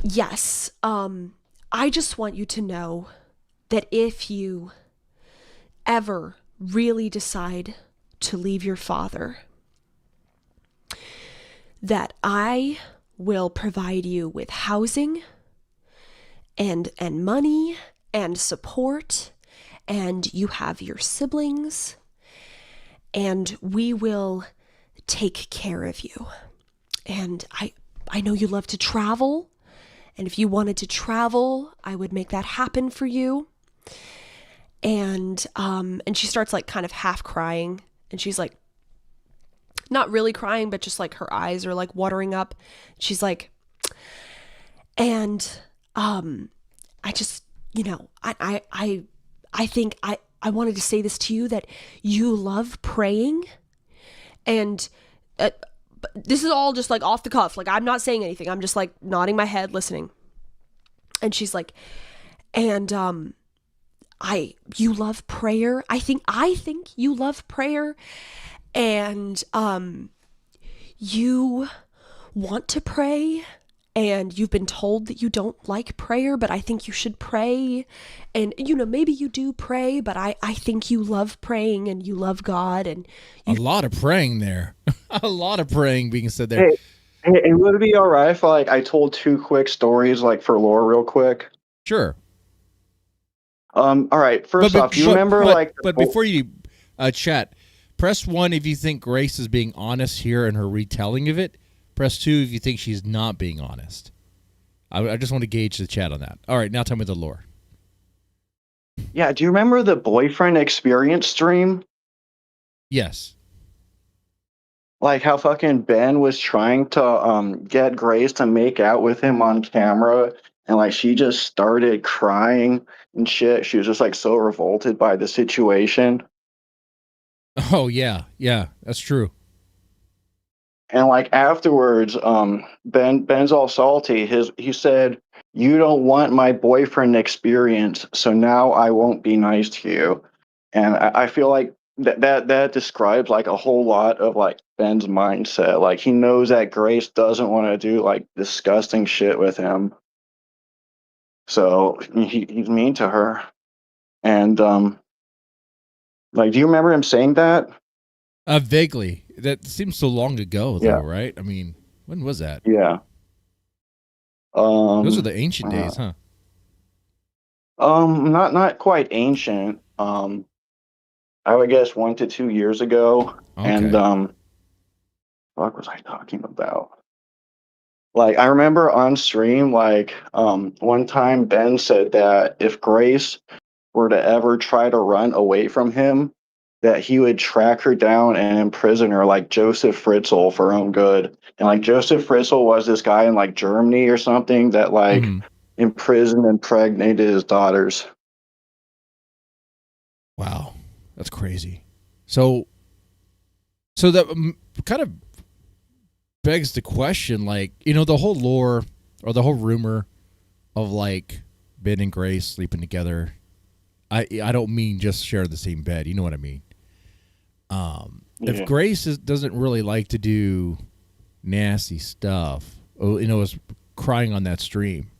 yes, I just want you to know that if you ever really decide to leave your father, that I will provide you with housing and money and support, and you have your siblings, and we will take care of you. And I know you love to travel, and if you wanted to travel, I would make that happen for you. And she starts like kind of half crying, and she's like, not really crying, but just like her eyes are like watering up. She's like, and I just, you know, I think I wanted to say this to you, that you love praying, and this is all just like off the cuff. Like, I'm not saying anything. I'm just like nodding my head, listening. And she's like, and you love prayer. I think you love prayer, and you want to pray, and you've been told that you don't like prayer, but I think you should pray. And, you know, maybe you do pray, but I think you love praying and you love God. And a lot of praying there. A lot of praying being said there. Hey, would it be all right if like I told 2 quick stories like for lore real quick? Sure. All right. First off, do you remember But before you chat, press 1 if you think Grace is being honest here in her retelling of it. Press 2 if you think she's not being honest. I just want to gauge the chat on that. All right, now tell me the lore. Yeah, do you remember the boyfriend experience stream? Yes. Like how fucking Ben was trying to get Grace to make out with him on camera, and like she just started crying and shit. She was just like so revolted by the situation. Oh yeah, that's true. And like afterwards, Ben's all salty. He said, "You don't want my boyfriend experience, so now I won't be nice to you." And I feel like that describes like a whole lot of like Ben's mindset. Like he knows that Grace doesn't want to do like disgusting shit with him, so he's mean to her. And like, do you remember him saying that? Vaguely. That seems so long ago, though, Yeah. right? I mean, when was that? Yeah. Those are the ancient days, huh? Not quite ancient. I would guess 1 to 2 years ago. Okay. And what was I talking about? Like I remember on stream, like one time Ben said that if Grace were to ever try to run away from him, that he would track her down and imprison her like Joseph Fritzl for her own good. And like Joseph Fritzl was this guy in like Germany or something that like imprisoned and impregnated his daughters. Wow, that's crazy. So that kind of begs the question, like, you know, the whole lore or the whole rumor of like Ben and Grace sleeping together. I don't mean just share the same bed. You know what I mean? If Grace doesn't really like to do nasty stuff, you know, is crying on that stream,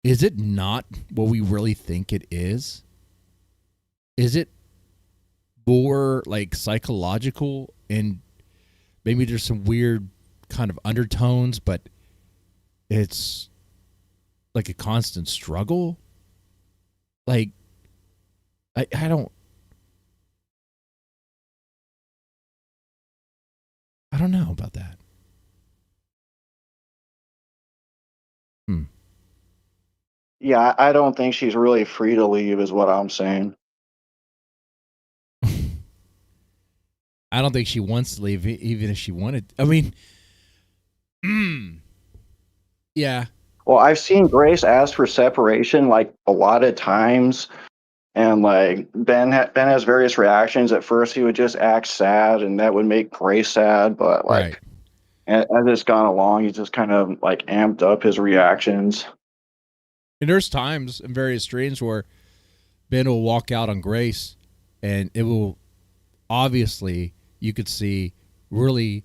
is it not what we really think it is? Is it more like psychological, and maybe there's some weird kind of undertones, but it's like a constant struggle? Like, I don't know about that. Yeah, I don't think she's really free to leave, is what I'm saying. I don't think she wants to leave, even if she wanted. I mean, yeah. Well, I've seen Grace ask for separation like a lot of times, and like Ben has various reactions. At first, he would just act sad, and that would make Grace sad. But like Right. as it's gone along, he's just kind of like amped up his reactions. And there's times in various streams where Ben will walk out on Grace, and it will obviously, you could see, really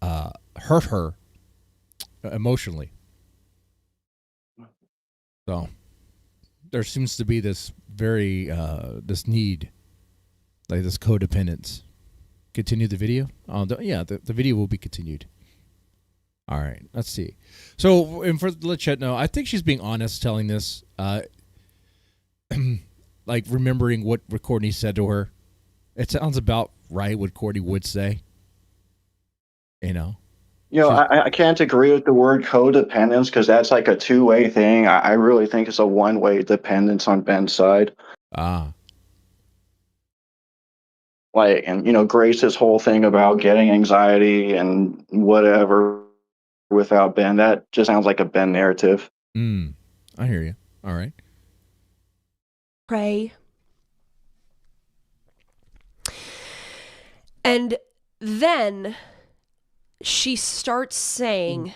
hurt her emotionally. So there seems to be this very this need, like this codependence. Continue the video. Yeah, the video will be continued. All right, let's see. So, and for let Chet know, I think she's being honest telling this, like remembering what Courtney said to her. It sounds about right what Courtney would say. You know? You know, I can't agree with the word codependence because that's like a two-way thing. I really think it's a one-way dependence on Ben's side. Ah. Like, and you know, Grace's whole thing about getting anxiety and whatever without Ben, that just sounds like a Ben narrative. I hear you. All right. Pray. And then she starts saying,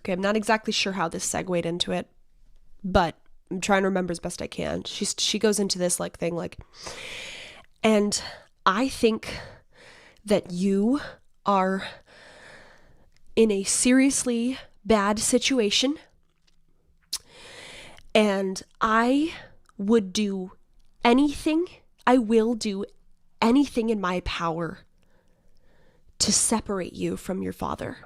okay, I'm not exactly sure how this segued into it, but I'm trying to remember as best I can. She goes into this like thing like, and I think that you are in a seriously bad situation, and I would do anything, I will do anything in my power to separate you from your father.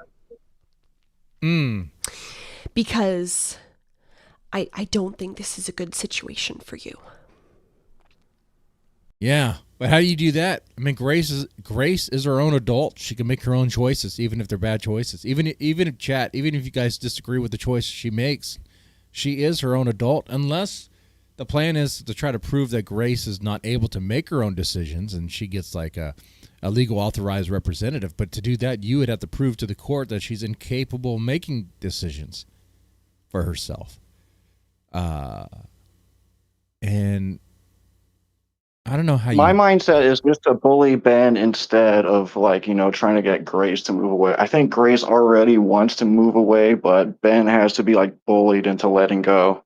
Because I don't think this is a good situation for you. Yeah, but how do you do that? I mean, Grace is her own adult. She can make her own choices, even if they're bad choices. Even if you guys disagree with the choice she makes, she is her own adult. Unless the plan is to try to prove that Grace is not able to make her own decisions, and she gets like a legal authorized representative. But to do that, you would have to prove to the court that she's incapable of making decisions for herself. And I don't know how My mindset is just to bully Ben instead of like, you know, trying to get Grace to move away. I think Grace already wants to move away, but Ben has to be like bullied into letting go.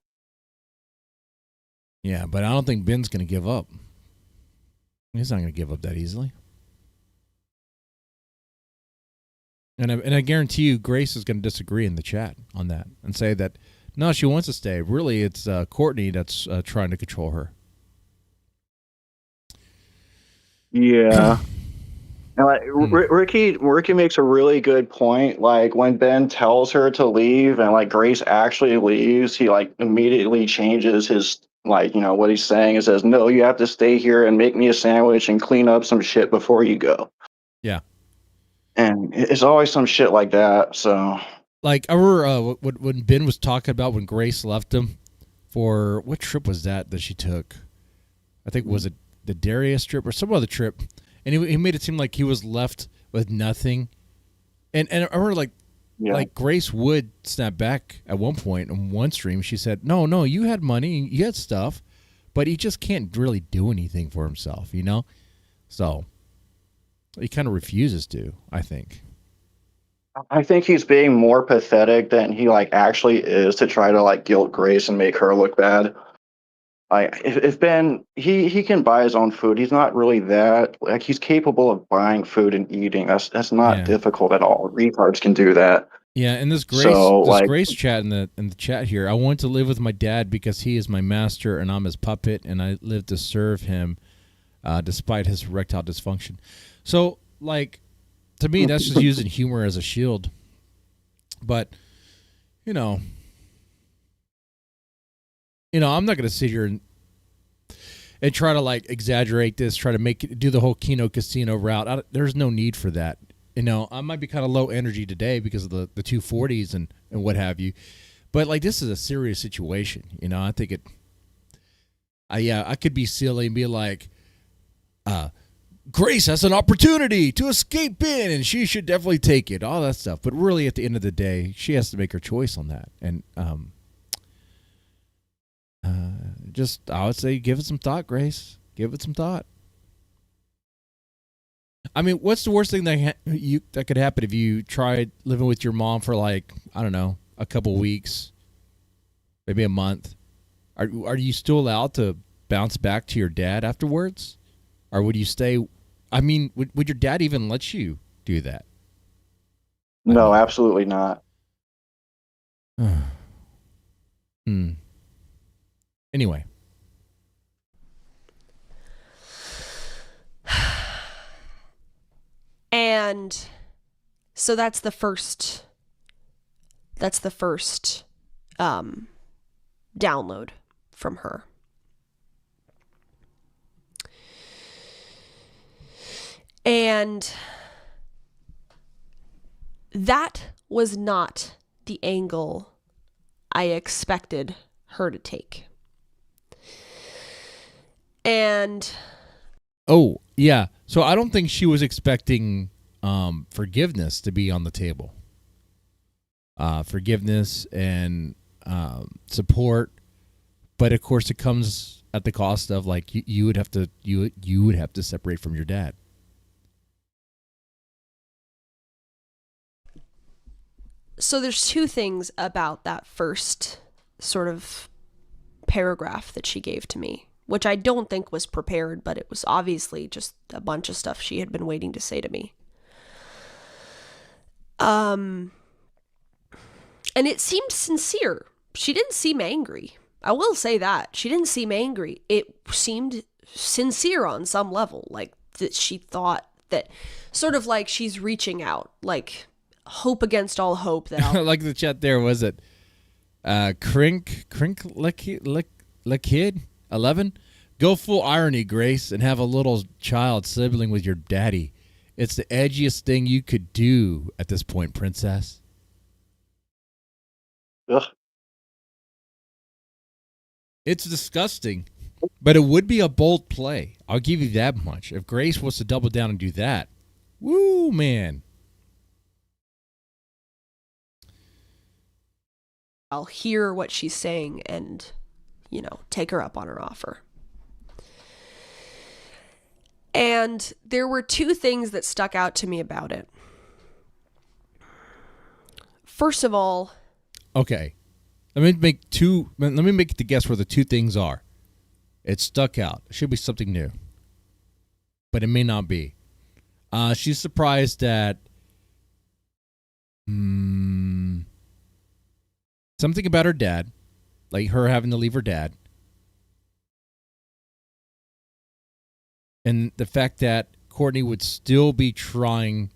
Yeah, but I don't think Ben's going to give up. He's not going to give up that easily. And I guarantee you Grace is going to disagree in the chat on that and say that, no, she wants to stay. Really, it's Courtney that's trying to control her. Yeah. And like Ricky makes a really good point. Like when Ben tells her to leave and like Grace actually leaves, he like immediately changes his like, you know, what he's saying and says, no, you have to stay here and make me a sandwich and clean up some shit before you go. Yeah. And it's always some shit like that. So like I remember when Ben was talking about when Grace left him for what trip was that she took? I think was it the Darius trip or some other trip, and he made it seem like he was left with nothing. And I remember like Grace would snap back at one point on one stream. She said, "No, you had money, you had stuff, but he just can't really do anything for himself, you know." So he kind of refuses to. I think he's being more pathetic than he like actually is to try to like guilt Grace and make her look bad. Like if Ben he can buy his own food, he's not really that like he's capable of buying food and eating. That's not difficult at all. Retards can do that. Yeah, and this Grace chat in the chat here. I want to live with my dad because he is my master and I'm his puppet, and I live to serve him, despite his erectile dysfunction. So like, to me, that's just using humor as a shield. But you know, I'm not going to sit here and try to like exaggerate this, try to do the whole Kino Casino route. There's no need for that. I might be kind of low energy today because of the 240s and what have you. But like, this is a serious situation. You know, I think I could be silly and be like, Grace has an opportunity to escape in, and she should definitely take it. All that stuff. But really, at the end of the day, she has to make her choice on that. And I would say, give it some thought, Grace. Give it some thought. I mean, what's the worst thing that could happen if you tried living with your mom for like, I don't know, a couple weeks, maybe a month? Are you still allowed to bounce back to your dad afterwards, or would you stay? I mean, would your dad even let you do that? No, absolutely not. Anyway. And so that's the first download from her. And that was not the angle I expected her to take. And oh, yeah. So I don't think she was expecting forgiveness to be on the table. Forgiveness and support, but of course it comes at the cost of like you would have to separate from your dad. So there's two things about that first sort of paragraph that she gave to me, which I don't think was prepared, but it was obviously just a bunch of stuff she had been waiting to say to me. And it seemed sincere. She didn't seem angry. I will say that. She didn't seem angry. It seemed sincere on some level, like that she thought that, sort of like she's reaching out, like hope against all hope that I'll... Like the chat there, was it Crink Kid 11? Go full irony, Grace, and have a little child sibling with your daddy. It's the edgiest thing you could do at this point, princess. Ugh. It's disgusting, but it would be a bold play. I'll give you that much. If Grace was to double down and do that, woo, man. I'll hear what she's saying and, you know, take her up on her offer. And there were two things that stuck out to me about it. First of all... Okay. Let me make the guess where the two things are. It stuck out. It should be something new. But it may not be. She's surprised that... something about her dad. Like her having to leave her dad. And the fact that Courtney would still be trying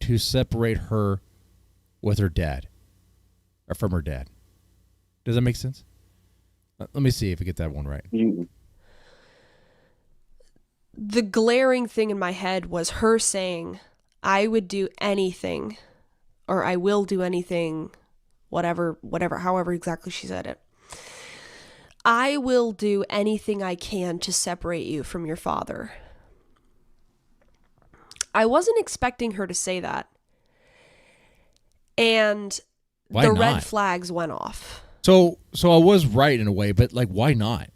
to separate her with her dad. Or from her dad. Does that make sense? Let me see if I get that one right. The glaring thing in my head was her saying, I would do anything, or I will do anything, whatever, however exactly she said it. I will do anything I can to separate you from your father. I wasn't expecting her to say that. And why the not? red flags went off. So I was right in a way, but like, why not?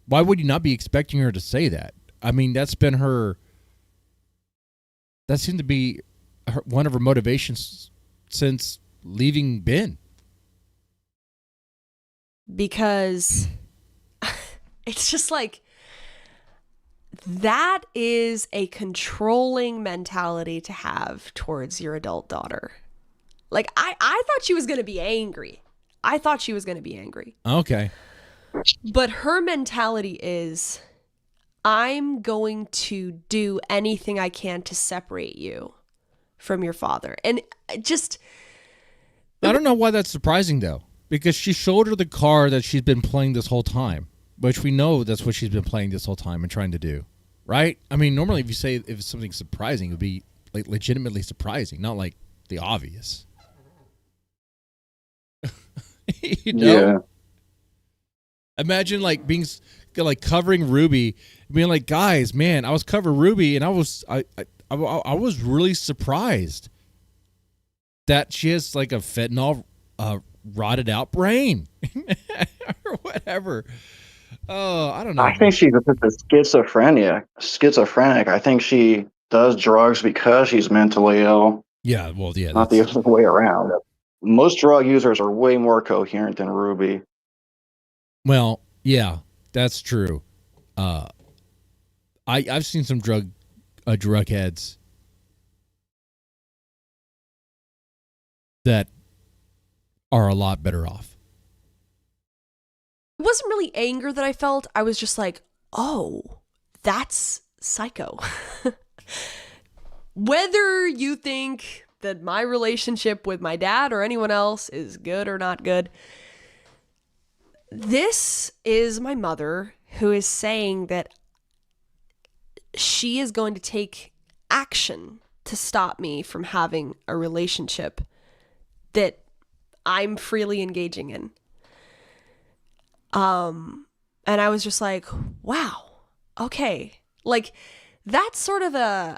Why would you not be expecting her to say that? I mean, that's been her... That seemed to be one of her motivations since leaving Ben. Because it's just like, that is a controlling mentality to have towards your adult daughter. Like, I thought she was going to be angry. Okay. But her mentality is, I'm going to do anything I can to separate you from your father. And just... I don't know why that's surprising, though. Because she showed her the card that she's been playing this whole time. Which we know that's what she's been playing this whole time and trying to do. Right? I mean, normally if you say if it's something surprising, it would be like legitimately surprising. Not like the obvious. You know? Yeah. Imagine like being like covering Ruby, being like, guys, man, I was covering Ruby, and I was really surprised that she has like a fentanyl rotted out brain or whatever. Oh, I don't know. I think she's a schizophrenic. I think she does drugs because she's mentally ill, Yeah, well, yeah, not the other way around. Most drug users are way more coherent than Ruby. well, yeah, that's true. I've seen some drug heads that are a lot better off. It wasn't really anger that I felt. I was just like, oh, that's psycho. Whether you think that my relationship with my dad or anyone else is good or not good, this is my mother who is saying that she is going to take action to stop me from having a relationship that I'm freely engaging in. And I was just like, wow, okay. Like, that's sort of a,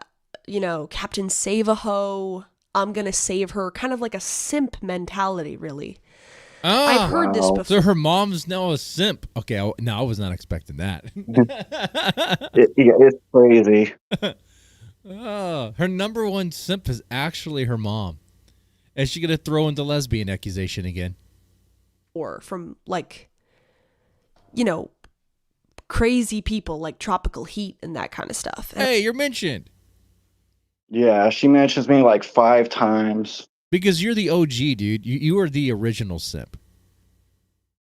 Captain Save-A-Ho, I'm going to save her, kind of like a simp mentality, really. Oh, I've heard this before. So her mom's now a simp. Okay, I was not expecting that. It's crazy. Oh, her number one simp is actually her mom. Is she going to throw in the lesbian accusation again? Or from, like, crazy people like tropical heat and that kind of stuff. Hey, you're mentioned. Yeah, she mentions me like 5 times. Because you're the OG, dude. You are the original simp.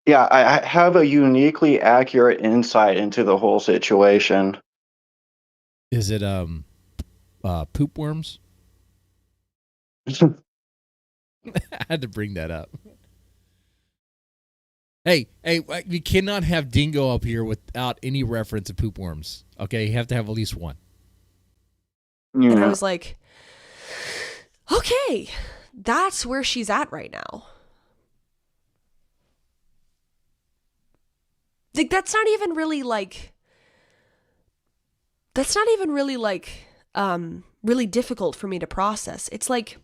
Yeah, I have a uniquely accurate insight into the whole situation. Is it poop worms? I had to bring that up. Hey, you cannot have Dingo up here without any reference to poop worms. Okay, you have to have at least one. Yeah. And I was like, okay, that's where she's at right now. Like, that's not even really really difficult for me to process. It's like,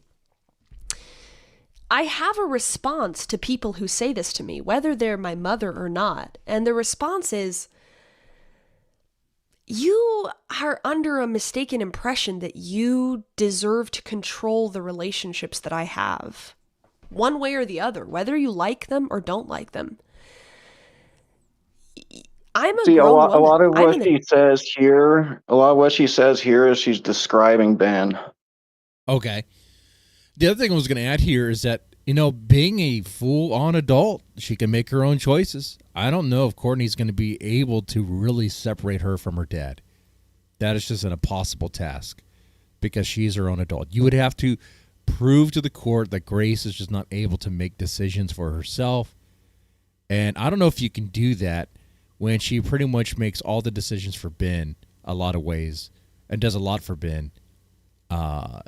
I have a response to people who say this to me, whether they're my mother or not. And the response is, you are under a mistaken impression that you deserve to control the relationships that I have, one way or the other, whether you like them or don't like them. I'm a grown woman. A lot of what she says here is she's describing Ben. Okay. The other thing I was going to add here is that, being a full-on adult, she can make her own choices. I don't know if Courtney's going to be able to really separate her from her dad. That is just an impossible task because she's her own adult. You would have to prove to the court that Grace is just not able to make decisions for herself. And I don't know if you can do that when she pretty much makes all the decisions for Ben a lot of ways and does a lot for Ben.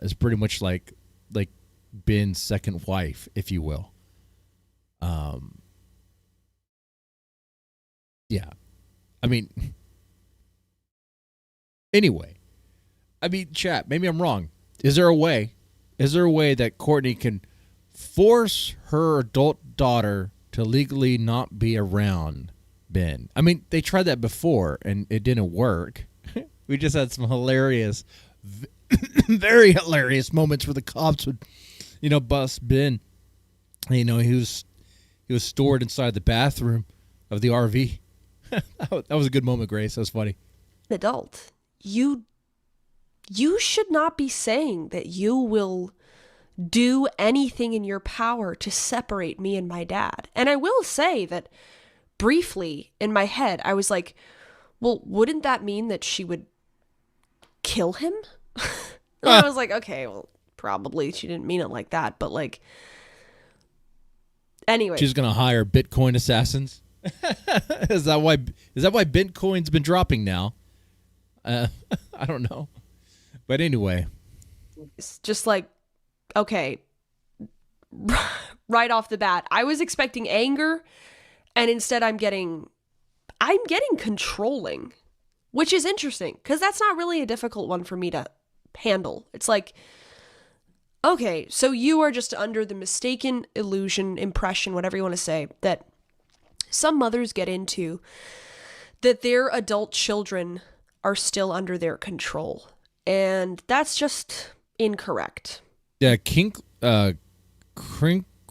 It's pretty much like Ben's second wife, if you will. Yeah. I mean, anyway. I mean, chat, maybe I'm wrong. Is there a way that Courtney can force her adult daughter to legally not be around Ben? I mean, they tried that before and it didn't work. We just had some hilarious, very hilarious moments where the cops would, bust Ben. He was stored inside the bathroom of the RV. That was a good moment, Grace. That was funny. Adult, you should not be saying that you will do anything in your power to separate me and my dad. And I will say that briefly in my head, I was like, well, wouldn't that mean that she would kill him? And I was like, okay, well, probably she didn't mean it like that, but like, anyway. She's gonna hire Bitcoin assassins. Is that why Bitcoin's been dropping now? I don't know, but anyway, it's just like, okay, right off the bat. I was expecting anger, and instead I'm getting controlling, which is interesting because that's not really a difficult one for me to handle. It's like, okay, so you are just under the mistaken illusion, impression, whatever you want to say, that some mothers get into, that their adult children are still under their control. And that's just incorrect. Yeah,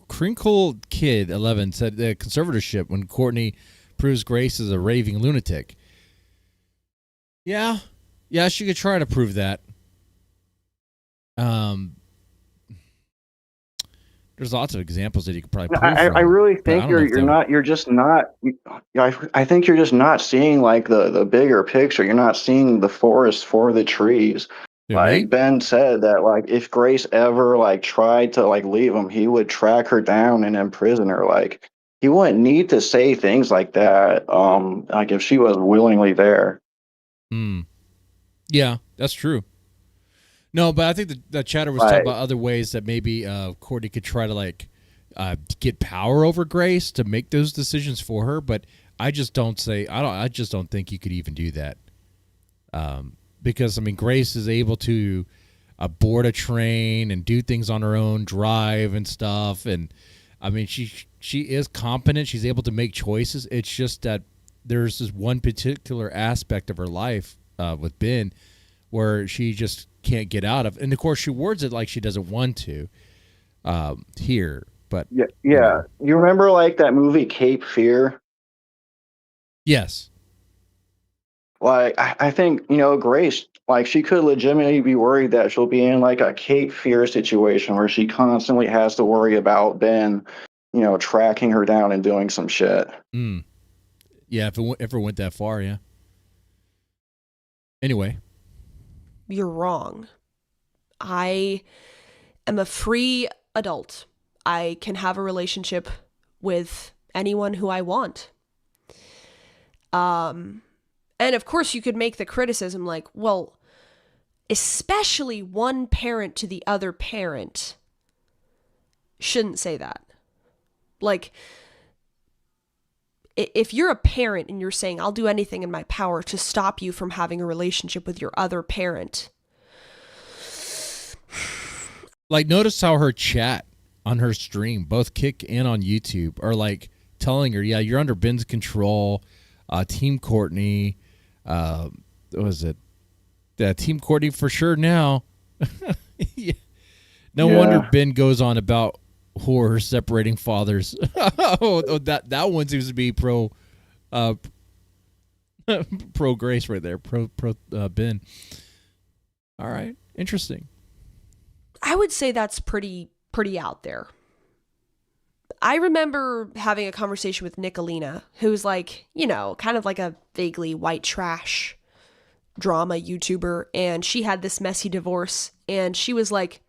Crinkle Kid 11 said the conservatorship when Courtney proves Grace is a raving lunatic. Yeah, she could try to prove that. There's lots of examples that you could probably prove. I really think you're just not. I think you're just not seeing like the bigger picture. You're not seeing the forest for the trees. Like Ben said that like if Grace ever like tried to like leave him, he would track her down and imprison her. Like he wouldn't need to say things like that. Like if she was willingly there. Yeah, that's true. No, but I think the chatter was talking about other ways that maybe Courtney could try to like get power over Grace to make those decisions for her. But I just don't think you could even do that. Because I mean, Grace is able to board a train and do things on her own, drive and stuff, and I mean, she is competent. She's able to make choices. It's just that there's this one particular aspect of her life with Ben where she just can't get out of, and of course she words it like she doesn't want to here. But yeah. You remember like that movie Cape Fear? Yes. Like, I think, Grace, like, she could legitimately be worried that she'll be in, like, a Cape Fear situation where she constantly has to worry about Ben, tracking her down and doing some shit. Yeah, if it ever went that far, yeah. Anyway. You're wrong. I am a free adult. I can have a relationship with anyone who I want. And of course you could make the criticism like, well, especially one parent to the other parent shouldn't say that. Like, if you're a parent and you're saying, I'll do anything in my power to stop you from having a relationship with your other parent. Like, notice how her chat on her stream, both Kick and on YouTube, are like telling her, yeah, you're under Ben's control, Team Courtney, what was it? Team Courtney for sure now. Yeah. No wonder Ben goes on about horror separating fathers. that one seems to be pro Grace right there. Pro Ben. All right, interesting. I would say that's pretty out there. I remember having a conversation with Nicolina, who's like, kind of like a vaguely white trash drama YouTuber, and she had this messy divorce, and she was like,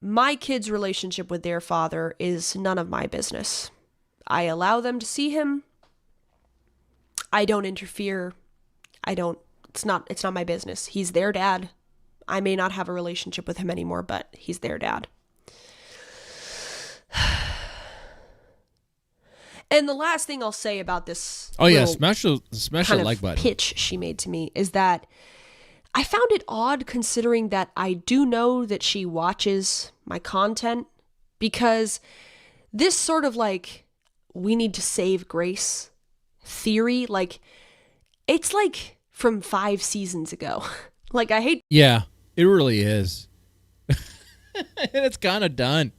my kids' relationship with their father is none of my business. I allow them to see him. I don't interfere. It's not my business. He's their dad. I may not have a relationship with him anymore, but he's their dad. And the last thing I'll say about this smash the like button pitch she made to me is that I found it odd considering that I do know that she watches my content, because this sort of like we need to save Grace theory, like it's like from 5 seasons ago. Like I hate. Yeah, it really is. It's kind of done.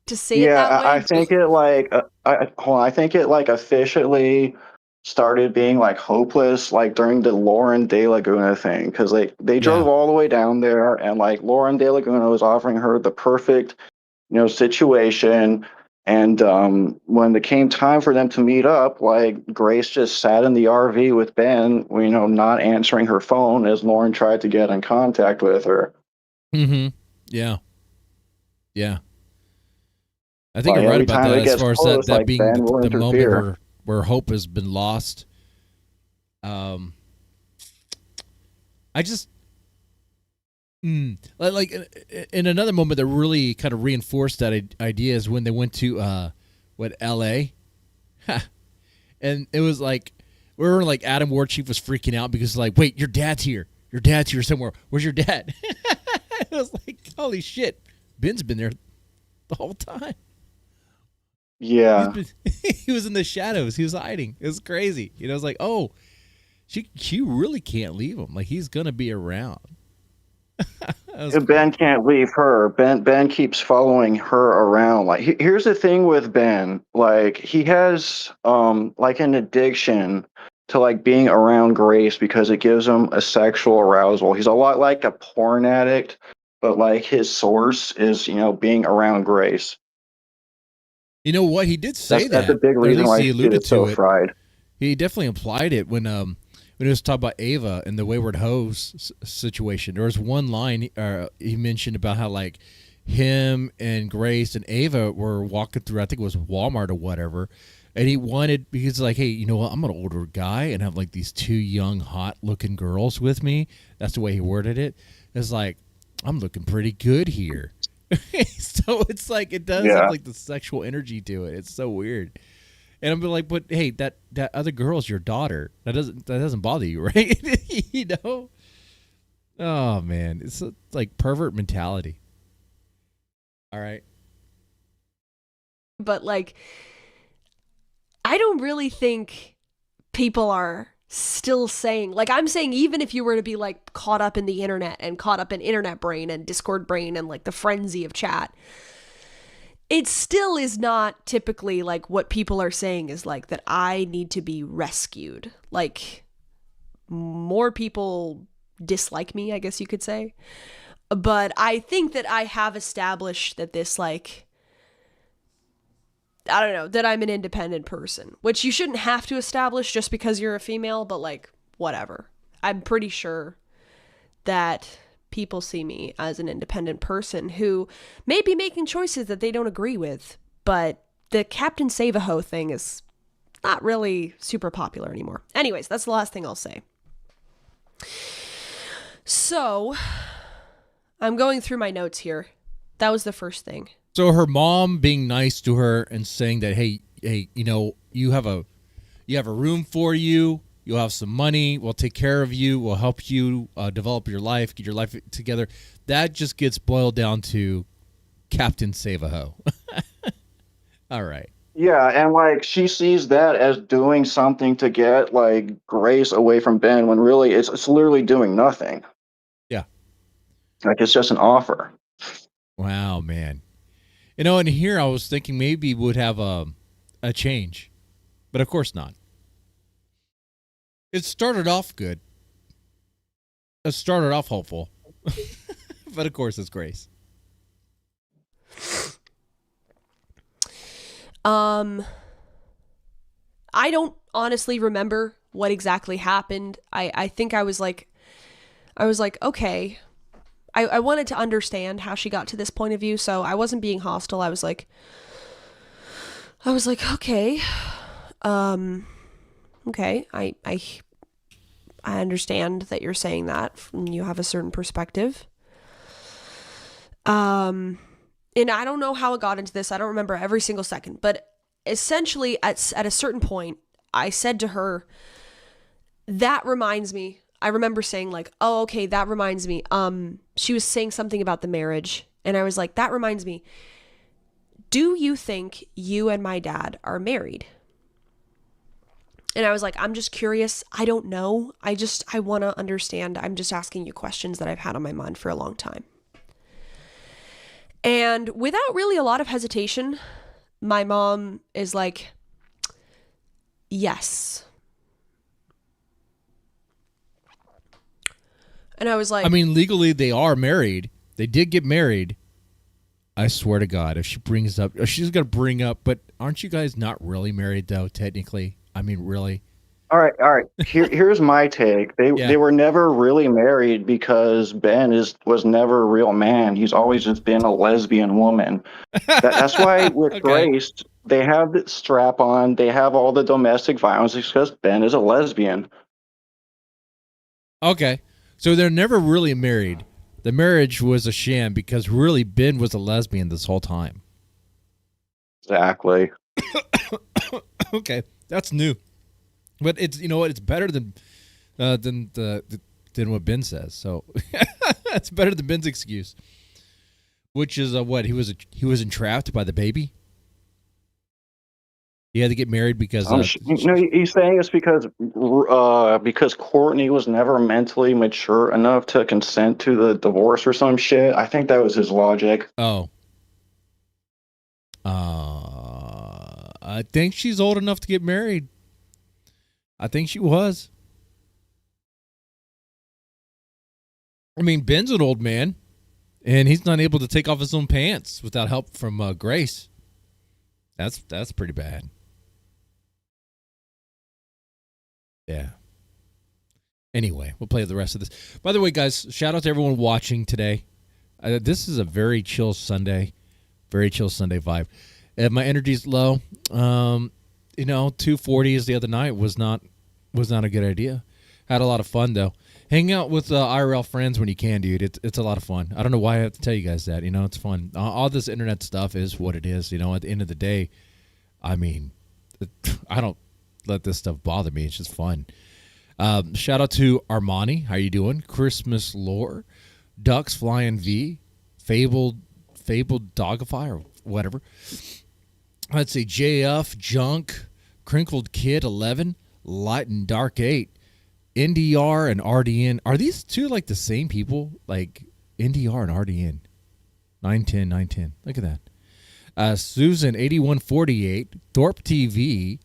To say it that way. I think it like I think it like officially started being like hopeless like during the Lauren De Laguna thing, because they drove all the way down there, and like Lauren De Laguna was offering her the perfect situation, and when it came time for them to meet up, like Grace just sat in the RV with Ben, not answering her phone as Lauren tried to get in contact with her. Yeah I think you're right about that, as far as that like being the moment where hope has been lost. I Like in another moment that really kind of reinforced that idea is when they went to L.A. And it was like we were like Adam Warchief was freaking out because like, wait, your dad's here somewhere. Where's your dad? It was like, holy shit, Ben's been there the whole time. Yeah. He was in the shadows. He was hiding. It was crazy. You know, it was like, oh, she really can't leave him. Like he's gonna be around. Ben can't leave her. Ben keeps following her around. Like here's the thing with Ben. Like he has like an addiction to like being around Grace because it gives him a sexual arousal. He's a lot like a porn addict, but like his source is, being around Grace. You know what? He did say that's a big reason why he alluded to it. Fried. He definitely implied it when he was talking about Ava and the Wayward Hose situation. There was one line he mentioned about how like him and Grace and Ava were walking through, I think it was Walmart or whatever, and he's like, hey, you know what? I'm an older guy and have like these two young, hot looking girls with me. That's the way he worded it. It's like, I'm looking pretty good here. So it's like it does have like the sexual energy to it. It's so weird. And I'm like, but hey, that other girl's your daughter. That doesn't bother you, right? You know? Oh man, it's like pervert mentality. All right. But like, I don't really think people are still saying, like I'm saying, even if you were to be like caught up in the internet and caught up in internet brain and Discord brain and like the frenzy of chat, it still is not typically like what people are saying is like that I need to be rescued. Like more people dislike me, I guess you could say. But I think that I have established that this like, I don't know, that I'm an independent person, which you shouldn't have to establish just because you're a female, but like, whatever. I'm pretty sure that people see me as an independent person who may be making choices that they don't agree with, but the Captain Save-A-Ho thing is not really super popular anymore. Anyways, that's the last thing I'll say. So, I'm going through my notes here. That was the first thing. So her mom being nice to her and saying that, hey, you have a room for you. You'll have some money. We'll take care of you. We'll help you develop your life, get your life together. That just gets boiled down to Captain Save-A-Ho. All right. Yeah, and like she sees that as doing something to get like Grace away from Ben when really it's literally doing nothing. Yeah. Like it's just an offer. Wow, man. And here I was thinking maybe would have a change, but of course not. It started off good. It started off hopeful, but of course it's Grace. I don't honestly remember what exactly happened. I think I was like, okay. I wanted to understand how she got to this point of view, so I wasn't being hostile. I was like, okay, okay, I understand that you're saying that and you have a certain perspective. And I don't know how it got into this. I don't remember every single second, but essentially at a certain point, I said to her, that reminds me. I remember saying like, oh, okay, that reminds me. She was saying something about the marriage. And I was like, that reminds me. Do you think you and my dad are married? And I was like, I'm just curious. I don't know. I want to understand. I'm just asking you questions that I've had on my mind for a long time. And without really a lot of hesitation, my mom is like, yes. And I was like, I mean, legally they are married. They did get married. I swear to God, if she brings up, if she's going to bring up, but aren't you guys not really married though, technically? I mean, really? All right. Here's my take. They were never really married because Ben was never a real man. He's always just been a lesbian woman. That's why with Okay. Grace, they have the strap on. They have all the domestic violence because Ben is a lesbian. Okay. So they're never really married, The marriage was a sham because really Ben was a lesbian this whole time. Exactly. Okay, that's new, but it's it's better than what Ben says. So it's better than Ben's excuse, which is what he was entrapped by the baby. He had to get married because he's saying it's because Courtney was never mentally mature enough to consent to the divorce or some shit. I think that was his logic. Oh. I think she's old enough to get married. I think she was. I mean, Ben's an old man, and he's not able to take off his own pants without help from Grace. That's pretty bad. Yeah. Anyway, we'll play the rest of this. By the way, guys, shout out to everyone watching today. This is a very chill Sunday. Very chill Sunday vibe. My energy's low. 240s the other night was not a good idea. Had a lot of fun though. Hang out with IRL friends when you can, dude. It's a lot of fun. I don't know why I have to tell you guys that. It's fun. All this internet stuff is what it is. At the end of the day, I mean, I don't let this stuff bother me. It's just fun. Shout out to Armani. How you doing? Christmas Lore, Ducks Flying V, Fabled Dogify or whatever. Let's see, JF, Junk, Crinkled Kid 11, Light and Dark 8, NDR and RDN. Are these two like the same people? Like NDR and RDN. 910. Look at that. Susan 8148, Thorp TV,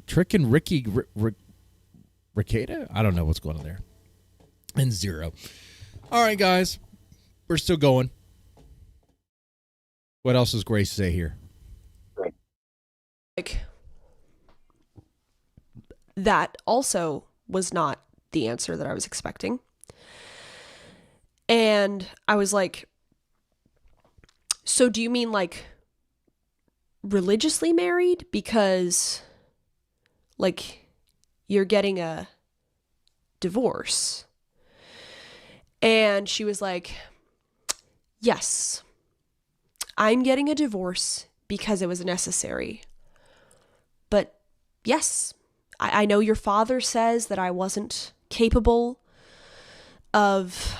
Trick and Ricky Ricada? I don't know what's going on there. And Zero. All right, guys. We're still going. What else does Grace say here? That also was not the answer that I was expecting. And I was like, so do you mean like religiously married? Because like you're getting a divorce. And she was like, yes, I'm getting a divorce because it was necessary. But yes, I know your father says that I wasn't capable of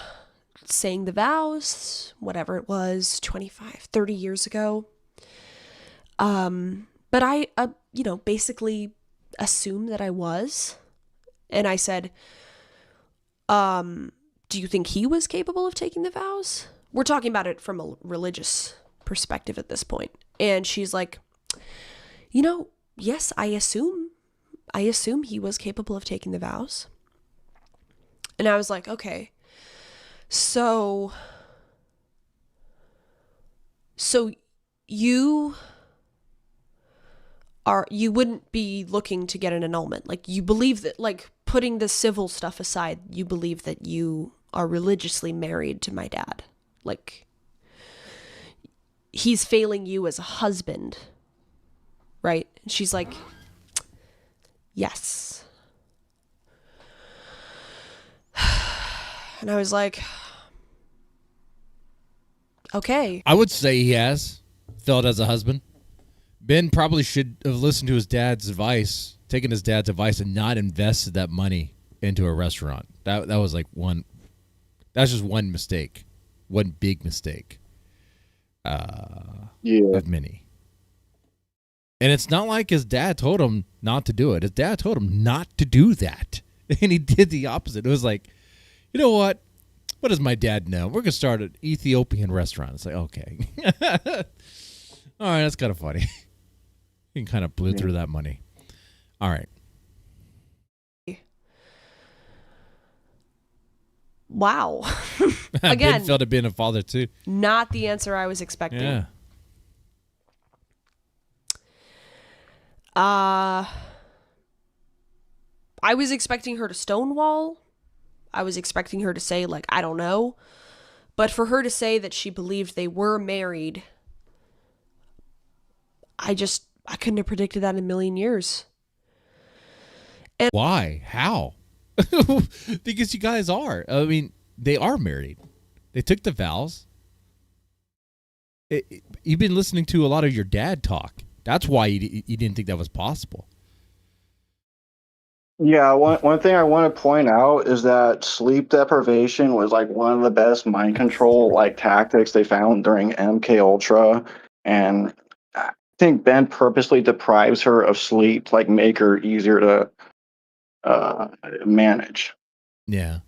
saying the vows, whatever it was, 25, 30 years ago. But I, basically assumed that I was. And I said, do you think he was capable of taking the vows? We're talking about it from a religious perspective at this point. And she's like, yes, I assume he was capable of taking the vows. And I was like, okay, so you wouldn't be looking to get an annulment. Like you believe that, like putting the civil stuff aside, you believe that you are religiously married to my dad. Like he's failing you as a husband, right? And she's like, yes. And I was like, okay. I would say he has failed as a husband. Ben probably should have listened to his dad's advice, taken his dad's advice, and not invested that money into a restaurant. That was like that's just one mistake. One big mistake. Of many. And it's not like his dad told him not to do it. His dad told him not to do that. And he did the opposite. It was like, you know what? What does my dad know? We're going to start an Ethiopian restaurant. It's like, okay. All right, that's kind of funny. You can kind of blew through that money. All right. Wow. Again, Ben felt it being a father too. Not the answer I was expecting. Yeah. I was expecting her to stonewall. I was expecting her to say, like, I don't know. But for her to say that she believed they were married, I couldn't have predicted that in a million years. And why? How? Because you guys are. I mean, they are married. They took the vows. You've been listening to a lot of your dad talk. That's why you didn't think that was possible. Yeah, one thing I want to point out is that sleep deprivation was like one of the best mind control like tactics they found during MK Ultra, and I think Ben purposely deprives her of sleep to like make her easier to manage. Yeah.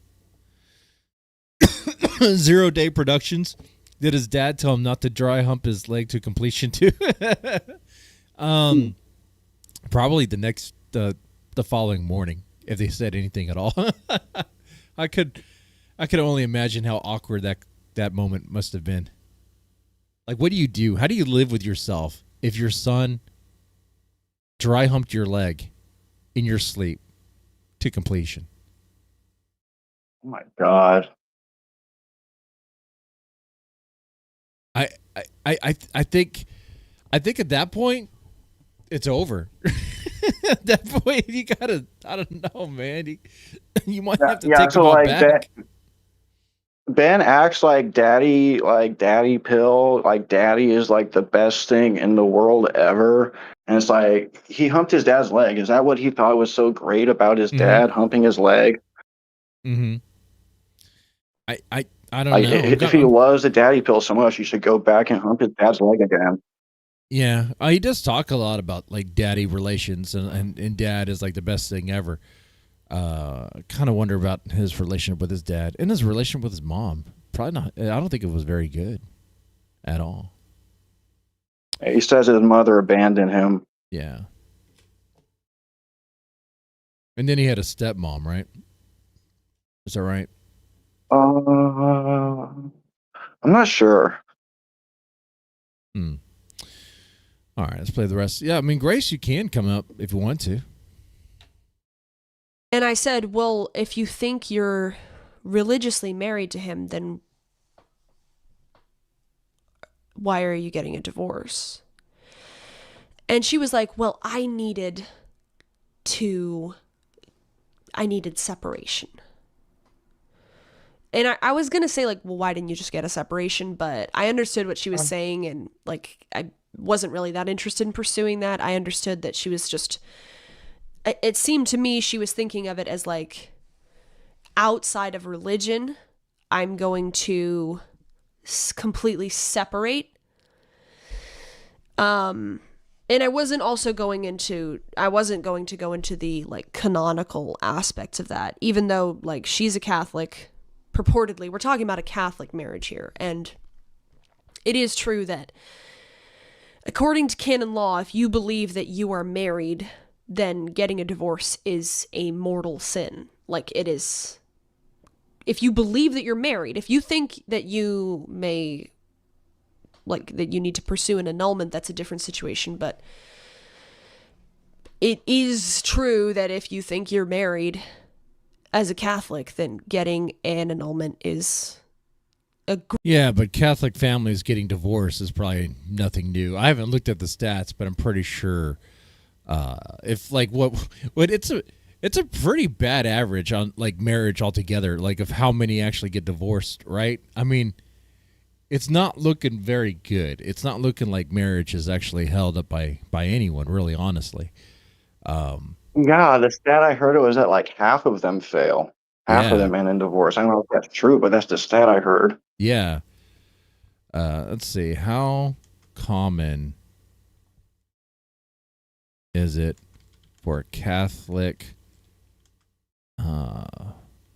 0 Day Productions. Did his dad tell him not to dry hump his leg to completion too? Probably the following morning, if they said anything at all. I could only imagine how awkward that moment must have been. Like, what do you do? How do you live with yourself if your son dry humped your leg in your sleep to completion? Oh my God. I think at that point it's over. At that point, you gotta, I don't know, man. You might have to take him out back. Ben acts like daddy pill, like daddy is like the best thing in the world ever. And it's like, he humped his dad's leg. Is that what he thought was so great about his dad humping his leg? Mm-hmm. I don't like, know. If he loves the daddy pill so much, he should go back and hump his dad's leg again. Yeah, he does talk a lot about like daddy relations, and dad is like the best thing ever. Kind of wonder about his relationship with his dad and his relationship with his mom. Probably not. I don't think it was very good at all. He says his mother abandoned him. Yeah. And then he had a stepmom, right? Is that right? I'm not sure. All right, let's play the rest. Yeah, I mean, Grace, you can come up if you want to. And I said, well, if you think you're religiously married to him, then why are you getting a divorce? And she was like, well, I needed separation. And I was going to say, like, well, why didn't you just get a separation? But I understood what she was saying, and, like, I wasn't really that interested in pursuing that. I understood that she was just... It seemed to me she was thinking of it as, like, outside of religion, I'm going to completely separate. And I wasn't going to go into the, like, canonical aspects of that, even though, like, she's a Catholic. Purportedly, we're talking about a Catholic marriage here, and it is true that according to canon law, if you believe that you are married, then getting a divorce is a mortal sin. Like, it is, if you believe that you're married, if you think that you may, like, that you need to pursue an annulment, that's a different situation, but it is true that if you think you're married as a Catholic, then getting an annulment is yeah, but Catholic families getting divorced is probably nothing new. I haven't looked at the stats, but I'm pretty sure if like what it's a pretty bad average on like marriage altogether, like of how many actually get divorced, right? I mean, it's not looking very good. It's not looking like marriage is actually held up by anyone, really, honestly. Yeah, the stat I heard was that like half of them fail. Half of them end in divorce. I don't know if that's true, but that's the stat I heard. Yeah. Let's see. How common is it for Catholic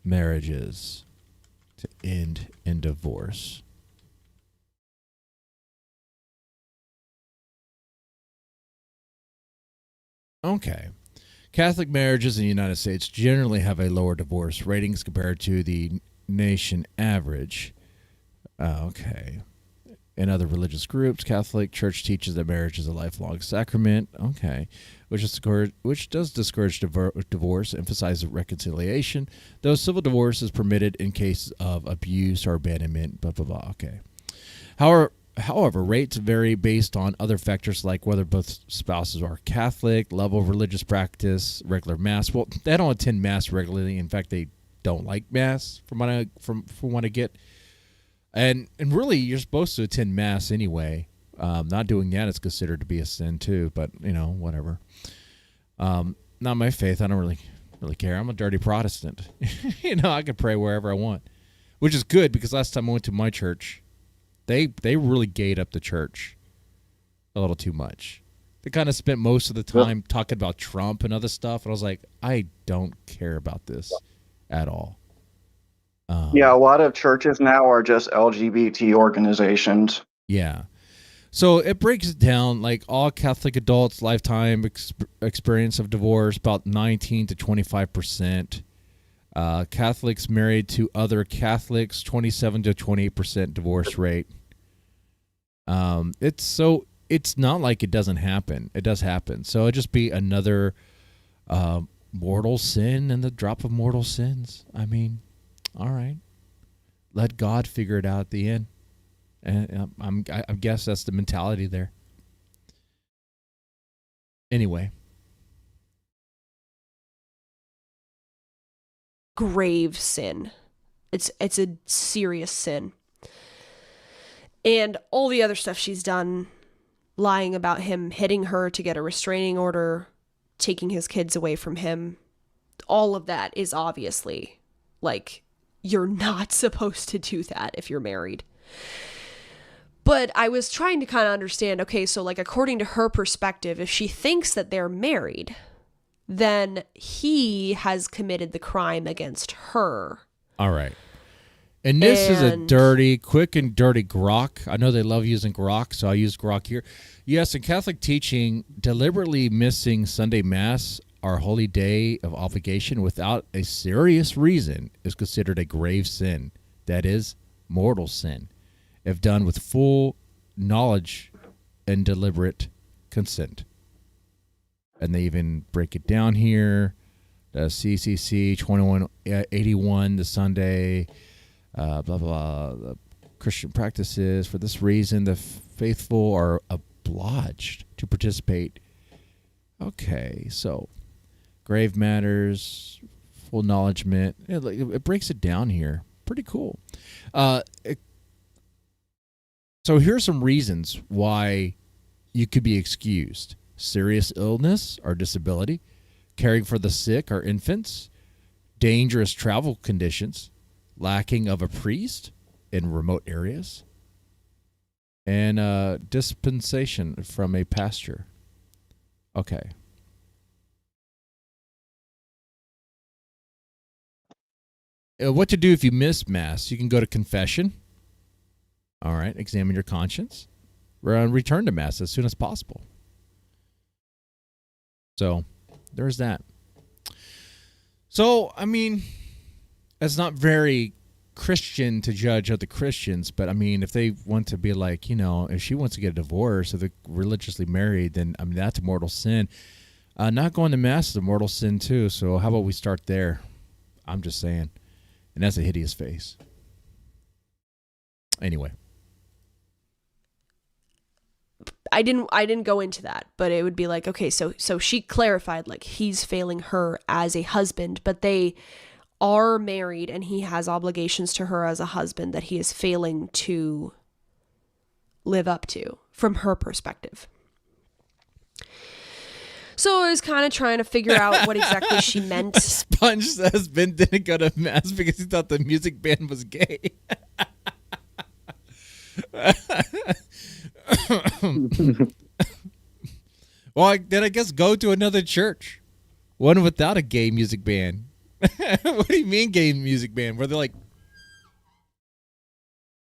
marriages to end in divorce? Okay. Catholic marriages in the United States generally have a lower divorce ratings compared to the nation average. Okay. In other religious groups, Catholic Church teaches that marriage is a lifelong sacrament. Okay. Which does discourage divorce, emphasizes reconciliation, though civil divorce is permitted in cases of abuse or abandonment, blah, blah, blah. Okay. However, rates vary based on other factors like whether both spouses are Catholic, level of religious practice, regular mass. Well, they don't attend mass regularly. In fact, they don't like mass from what I get. And really, you're supposed to attend mass anyway. Not doing that is considered to be a sin too. But whatever. Not my faith. I don't really care. I'm a dirty Protestant. I can pray wherever I want, which is good because last time I went to my church, they really gayed up the church a little too much. They kind of spent most of the time talking about Trump and other stuff, and I was like, I don't care about this at all. Yeah, a lot of churches now are just LGBT organizations. Yeah. So it breaks it down like all Catholic adults' lifetime experience of divorce, about 19 to 25%. Catholics married to other Catholics, 27 to 28% divorce rate. It's not like it doesn't happen. It does happen. So it'd just be another mortal sin and the drop of mortal sins. I mean, all right. Let God figure it out at the end. And I guess that's the mentality there. Anyway. Grave sin. It's a serious sin. And all the other stuff she's done, lying about him hitting her to get a restraining order, taking his kids away from him, all of that is obviously like, you're not supposed to do that if you're married. But I was trying to kind of understand, okay, so like according to her perspective, if she thinks that they're married, then he has committed the crime against her. All right. And this is a quick and dirty grok. I know they love using grok, so I use grok here. Yes, in Catholic teaching, deliberately missing Sunday Mass, our holy day of obligation, without a serious reason is considered a grave sin. That is, mortal sin, if done with full knowledge and deliberate consent. And they even break it down here. The CCC 2181, the Sunday, blah, blah, the Christian practices. For this reason, the faithful are obliged to participate. Okay, so grave matters, full acknowledgement. It breaks it down here. Pretty cool. So here's some reasons why you could be excused. Serious illness or disability, caring for the sick or infants, dangerous travel conditions, lacking of a priest in remote areas, and dispensation from a pastor. Okay. What to do if you miss Mass? You can go to confession. All right, examine your conscience. Return to Mass as soon as possible. So, there's that. So, I mean, it's not very Christian to judge other Christians, but I mean, if they want to be like, if she wants to get a divorce, if they're religiously married, then I mean, that's a mortal sin. Not going to Mass is a mortal sin too, so how about we start there? I'm just saying. And that's a hideous face. Anyway. I didn't go into that, but it would be like, okay, so she clarified like he's failing her as a husband, but they are married and he has obligations to her as a husband that he is failing to live up to from her perspective. So I was kind of trying to figure out what exactly she meant. Sponge says Ben didn't go to Mass because he thought the music band was gay. Well, then I guess go to another church. One without a gay music band. What do you mean gay music band? Were they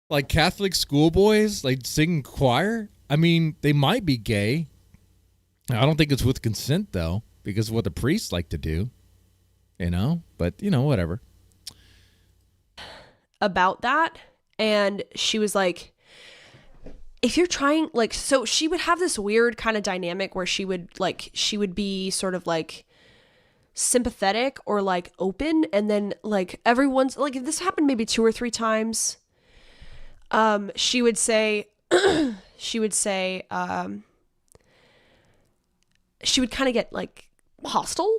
like Catholic schoolboys, like singing choir? I mean, they might be gay. I don't think it's with consent, though, because of what the priests like to do. But, whatever. About that, and she was like, if you're trying, like, so she would have this weird kind of dynamic where she would be sort of like sympathetic or like open, and then like everyone's like, if this happened maybe 2 or 3 times, she would say she would kind of get like hostile,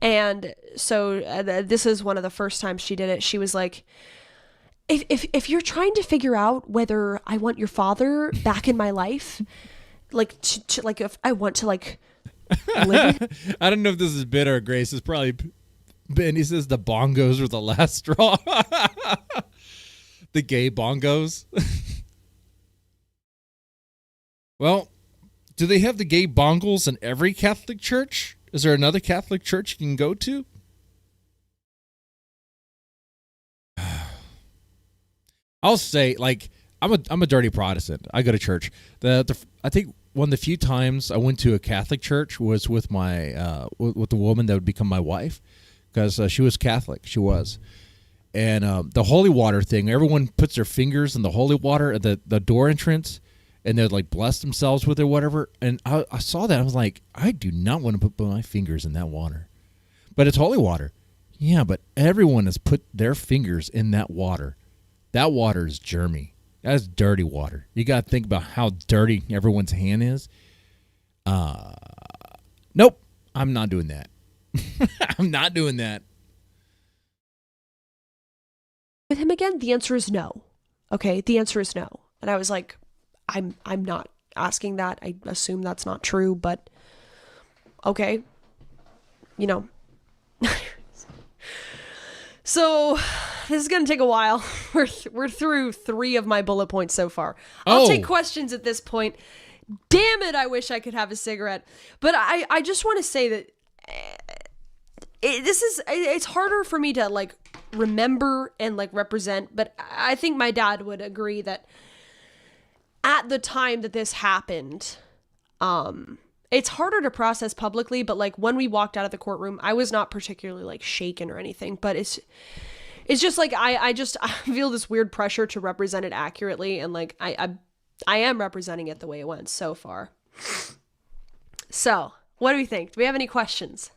And so this is one of the first times she did it. She was like, if you're trying to figure out whether I want your father back in my life, like like if I want to like live with I don't know if this is bitter or Grace. It's probably Ben. He says the bongos were the last straw. The gay bongos. Well, do they have the gay bongos in every Catholic church? Is there another Catholic church you can go to? I'll say, like, I'm a dirty Protestant. I go to church. I think one of the few times I went to a Catholic church was with my with the woman that would become my wife, because she was Catholic. She was, and the holy water thing. Everyone puts their fingers in the holy water at the door entrance, and they'd like bless themselves with it or whatever. And I saw that. I was like, I do not want to put my fingers in that water, but it's holy water. Yeah, but everyone has put their fingers in that water. That water is germy. That's dirty water. You got to think about how dirty everyone's hand is. Nope. I'm not doing that. I'm not doing that. with him again? The answer is no. Okay, the answer is no. And I was like, I'm not asking that. I assume that's not true, but okay. You know. So this is going to take a while. We're through 3 of my bullet points so far. I'll take questions at this point. Damn it, I wish I could have a cigarette. But I just want to say that it's harder for me to like remember and like represent, but I think my dad would agree that at the time that this happened, it's harder to process publicly, but like when we walked out of the courtroom, I was not particularly like shaken or anything, but it's just like I feel this weird pressure to represent it accurately, and like I am representing it the way it went so far. So, what do we think? Do we have any questions?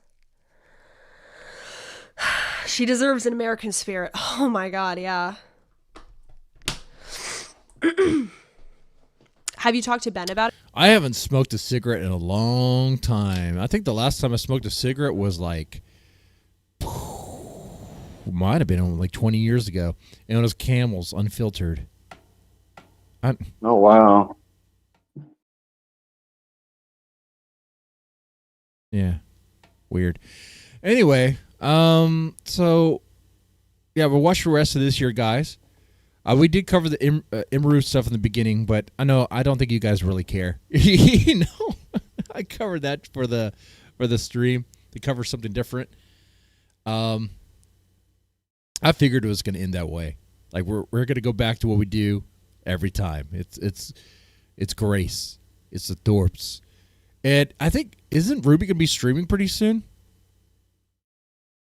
She deserves an American spirit. Oh my God, yeah. Have you talked to Ben about it? I haven't smoked a cigarette in a long time. I think the last time I smoked a cigarette was like, might have been like 20 years ago. And it was Camels, unfiltered. Oh, wow. Yeah. Weird. Anyway, so yeah, we'll watch the rest of this year, guys. We did cover the EMIRU stuff in the beginning, but I don't think you guys really care. You know, I covered that for the stream to cover something different. I figured it was going to end that way. Like we're going to go back to what we do every time. It's Grace. It's the Thorps. And I think, isn't Ruby going to be streaming pretty soon?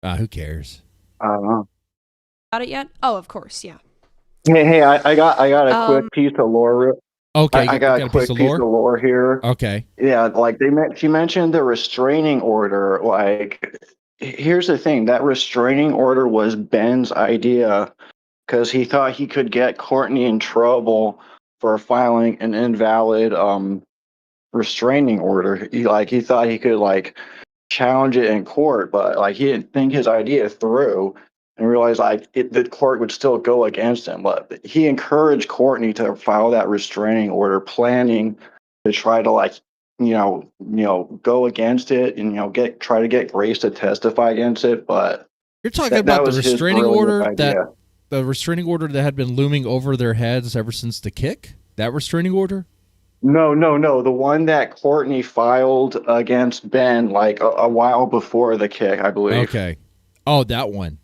Who cares? I don't know. About it yet? Oh, of course, yeah. Hey, I got a quick piece of lore. Okay, I got a quick piece of lore here. Okay. Yeah, like she mentioned the restraining order. Like, here's the thing: that restraining order was Ben's idea because he thought he could get Courtney in trouble for filing an invalid restraining order. He thought he could like challenge it in court, but like he didn't think his idea through. And realized the court would still go against him. But he encouraged Courtney to file that restraining order, planning to try to go against it and try to get Grace to testify against it. But you're talking about the restraining order the restraining order that had been looming over their heads ever since the kick. That restraining order? No. The one that Courtney filed against Ben like a while before the kick, I believe. Okay. Oh, that one.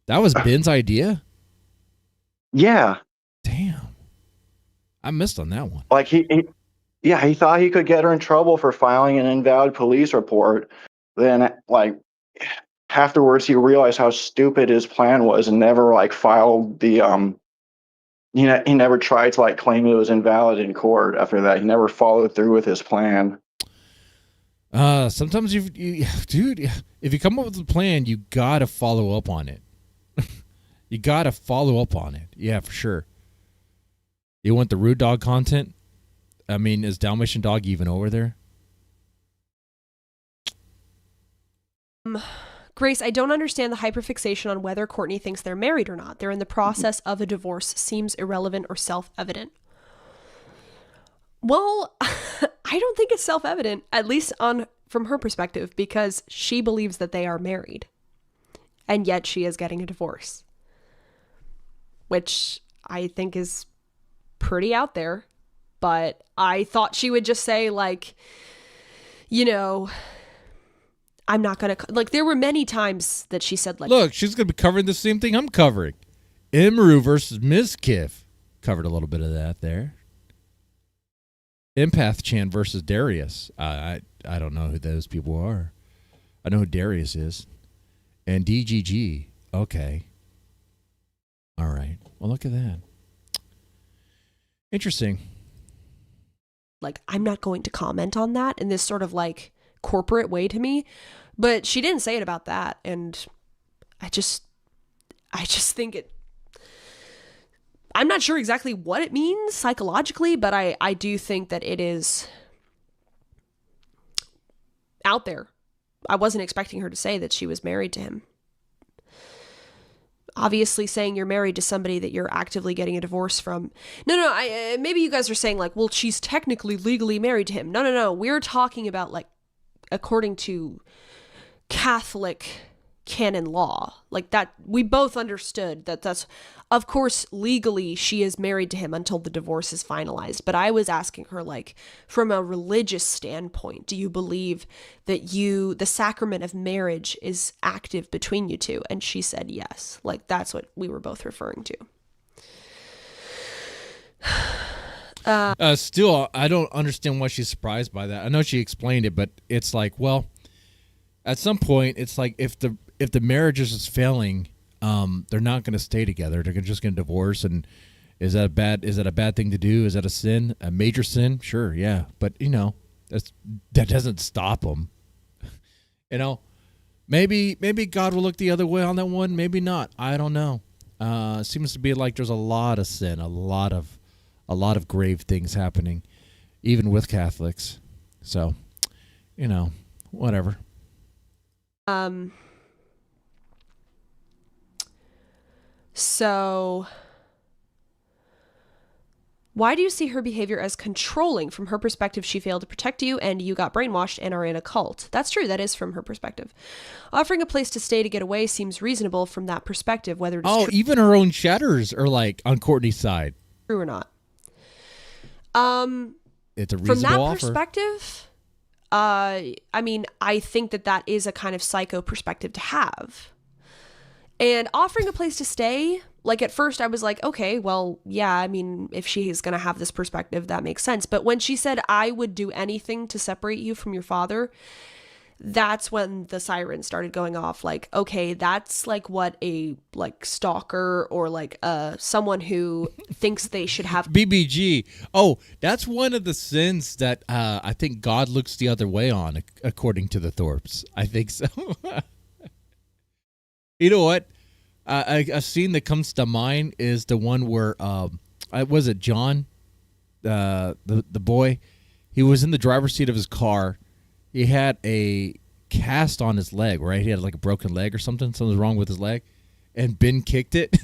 That was Ben's idea? Yeah. Damn. I missed on that one. Like he thought he could get her in trouble for filing an invalid police report. Then like afterwards he realized how stupid his plan was and never like filed the he never tried to like claim it was invalid in court after that. He never followed through with his plan. Sometimes dude, if you come up with a plan, you gotta follow up on it. You gotta follow up on it. Yeah, for sure. You want the rude dog content? I mean, is Dalmatian Dog even over there? Grace, I don't understand the hyperfixation on whether Courtney thinks they're married or not. They're in the process of a divorce. Seems irrelevant or self-evident. Well, I don't think it's self-evident, at least from her perspective, because she believes that they are married. And yet she is getting a divorce. Which I think is pretty out there. But I thought she would just say, like, you know, I'm not going to... Like, there were many times that she said, like... Look, she's going to be covering the same thing I'm covering. EMIRU versus MiZKIF. Covered a little bit of that there. Empath Chan versus Darius. I don't know who those people are. I know who Darius is. And DGG. Okay. All right. Well, look at that. Interesting. Like, I'm not going to comment on that in this sort of, like, corporate way to me. But she didn't say it about that. And I just think it... I'm not sure exactly what it means psychologically, but I do think that it is out there. I wasn't expecting her to say that she was married to him. Obviously saying you're married to somebody that you're actively getting a divorce from. No, maybe you guys are saying like, well, she's technically legally married to him. No. We're talking about like, according to Catholic canon law, like that, we both understood that that's, of course, legally she is married to him until the divorce is finalized. But I was asking her, like, from a religious standpoint, do you believe that the sacrament of marriage is active between you two? And she said yes. Like, that's what we were both referring to. Still, I don't understand why she's surprised by that. I know she explained it, but it's like, well, at some point, it's like if the marriage is failing, they're not going to stay together. They're just going to divorce. And is that a bad thing to do? Is that a sin? A major sin? Sure, yeah. But that doesn't stop them. Maybe God will look the other way on that one. Maybe not. I don't know. It seems to be like there's a lot of sin, a lot of grave things happening, even with Catholics. So, whatever. So, why do you see her behavior as controlling? From her perspective, she failed to protect you and you got brainwashed and are in a cult. That's true. That is from her perspective. Offering a place to stay to get away seems reasonable from that perspective, whether it's even her own shatters are like on Courtney's side. True or not. It's a reasonable from that offer. Perspective, I think that is a kind of psycho perspective to have. And offering a place to stay, like at first I was like, okay, well, yeah, I mean, if she is going to have this perspective, that makes sense. But when she said, I would do anything to separate you from your father, that's when the sirens started going off. Like, okay, that's like what a like stalker or like someone who thinks they should have BBG. Oh, that's one of the sins that I think God looks the other way on, according to the Thorps. I think so. You know what? A scene that comes to mind is the one where, was it John, the boy? He was in the driver's seat of his car. He had a cast on his leg, right? He had like a broken leg or something. Something was wrong with his leg. And Ben kicked it.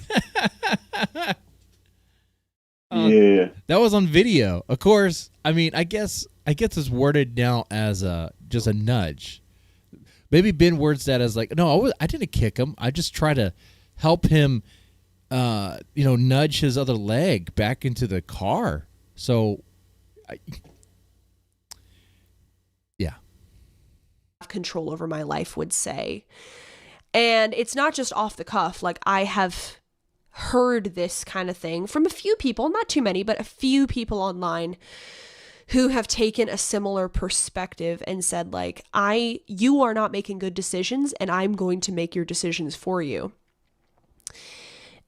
Yeah. That was on video. Of course, I mean, I guess it's worded now as just a nudge. Maybe Ben words that as like, no, I didn't kick him. I just try to help him, nudge his other leg back into the car. So, yeah. Control over my life would say. And it's not just off the cuff. Like, I have heard this kind of thing from a few people, not too many, but a few people online who have taken a similar perspective and said, like, you are not making good decisions and I'm going to make your decisions for you.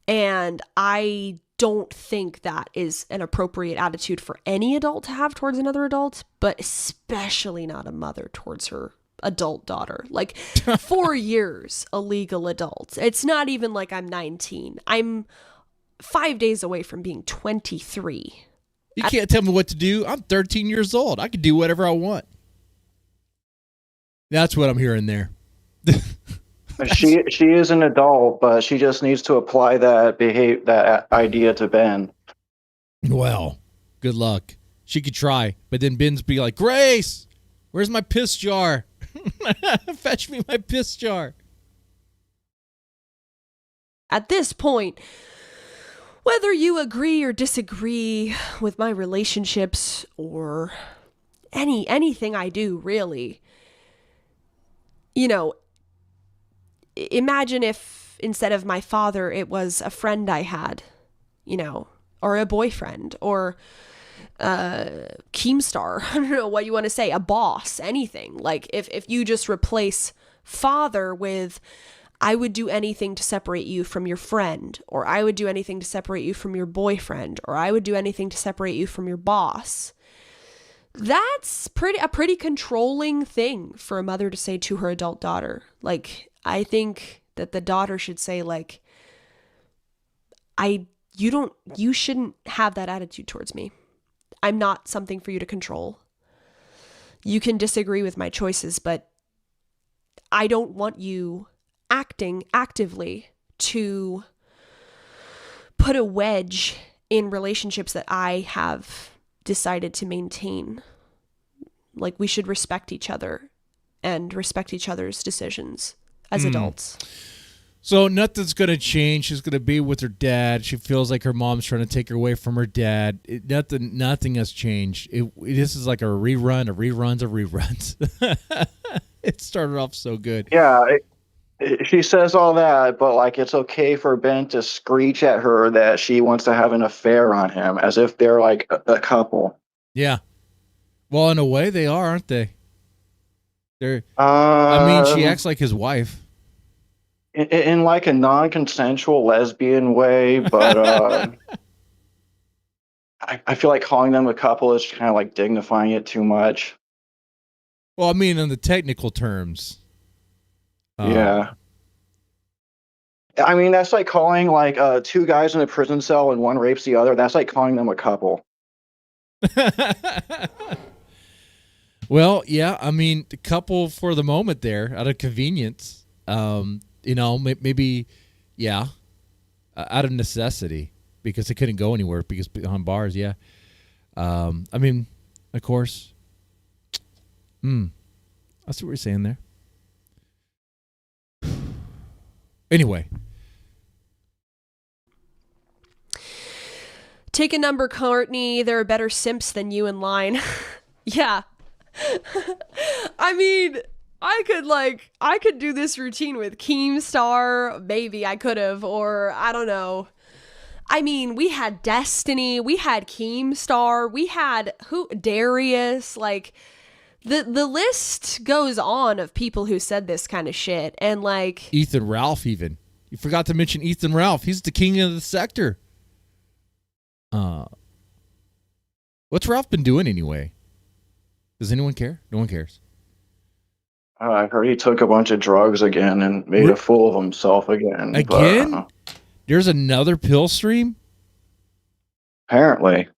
And I don't think that is an appropriate attitude for any adult to have towards another adult, but especially not a mother towards her adult daughter. Like, 4 years, a legal adult. It's not even like I'm 19. I'm 5 days away from being 23. You can't tell me what to do. I'm 13 years old. I can do whatever I want. That's what I'm hearing there. She is an adult, but she just needs to apply that idea to Ben. Well, good luck. She could try, but then Ben's be like, Grace, where's my piss jar? Fetch me my piss jar. At this point, whether you agree or disagree with my relationships or anything I do, really, you know, imagine if instead of my father, it was a friend I had, you know, or a boyfriend, or Keemstar, I don't know what you want to say, a boss, anything. Like if you just replace father with, I would do anything to separate you from your friend, or I would do anything to separate you from your boyfriend, or I would do anything to separate you from your boss. That's a pretty controlling thing for a mother to say to her adult daughter. Like, I think that the daughter should say, like, you shouldn't have that attitude towards me. I'm not something for you to control. You can disagree with my choices, but I don't want you acting actively to put a wedge in relationships that I have decided to maintain. Like, we should respect each other and respect each other's decisions as adults. So nothing's going to change. She's going to be with her dad. She feels like her mom's trying to take her away from her dad. Nothing has changed. This is like a rerun of reruns of reruns. It started off so good. Yeah, she says all that, but like it's okay for Ben to screech at her that she wants to have an affair on him, as if they're like a couple. Yeah. Well, in a way, they are, aren't they? I mean, she acts like his wife. In like a non-consensual lesbian way, but I feel like calling them a couple is kind of like dignifying it too much. Well, I mean, in the technical terms. Yeah. I mean, that's like calling like two guys in a prison cell and one rapes the other. That's like calling them a couple. Well, yeah, I mean, the couple for the moment there, out of convenience. You know, maybe, yeah, out of necessity, because they couldn't go anywhere because behind bars, yeah. I mean, of course. I see what you're saying there. Anyway. Take a number, Courtney. There are better simps than you in line. Yeah. I mean, I could do this routine with Keemstar. Maybe I could have, or I don't know. I mean, we had Destiny, we had Keemstar, we had Darius. Like, the list goes on of people who said this kind of shit, and like Ethan Ralph, even you forgot to mention Ethan Ralph. He's the king of the sector. What's Ralph been doing anyway? Does anyone care? No one cares. I heard he took a bunch of drugs again and made a fool of himself again. Again? But, there's another pill stream? Apparently.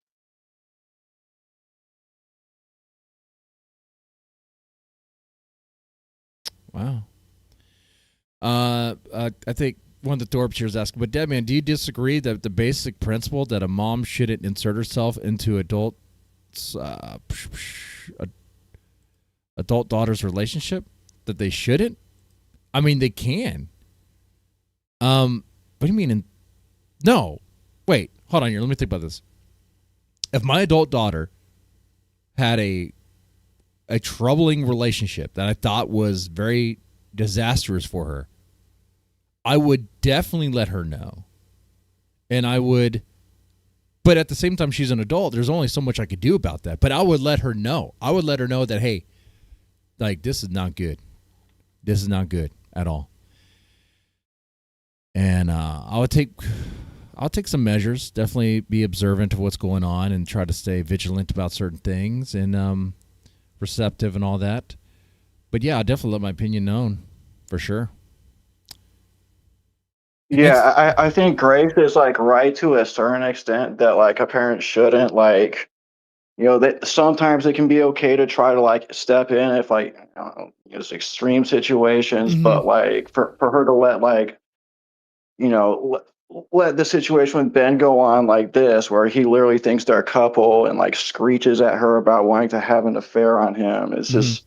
Wow. I think one of the Thorp cheers asked, but Deadman, do you disagree that the basic principle that a mom shouldn't insert herself into adult daughter's relationship? That they shouldn't? I mean, they can. What do you mean? No. Wait, hold on here. Let me think about this. If my adult daughter had a troubling relationship that I thought was very disastrous for her, I would definitely let her know. And I would, but at the same time, she's an adult. There's only so much I could do about that. But I would let her know. I would let her know that, hey, like, this is not good. This is not good at all. And I'll take some measures. Definitely be observant of what's going on and try to stay vigilant about certain things and receptive and all that. But yeah, I'll definitely let my opinion known for sure. Yeah, I think Grace is like right to a certain extent that like a parent shouldn't like you know, that sometimes it can be okay to try to like step in if like, I don't know, it's extreme situations, but like for her to let like, you know, let the situation with Ben go on like this, where he literally thinks they're a couple and like screeches at her about wanting to have an affair on him. It's just,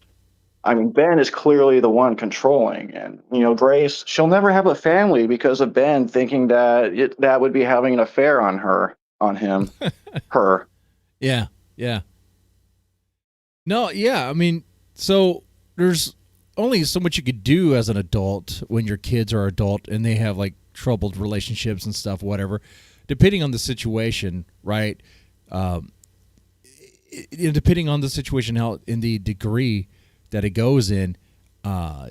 I mean, Ben is clearly the one controlling, and you know, Grace, she'll never have a family because of Ben thinking that that would be having an affair on her, on him, her. Yeah. Yeah. No, yeah. I mean, so there's only so much you could do as an adult when your kids are adult and they have like troubled relationships and stuff, whatever, depending on the situation, right? Depending on the situation, how in the degree that it goes in,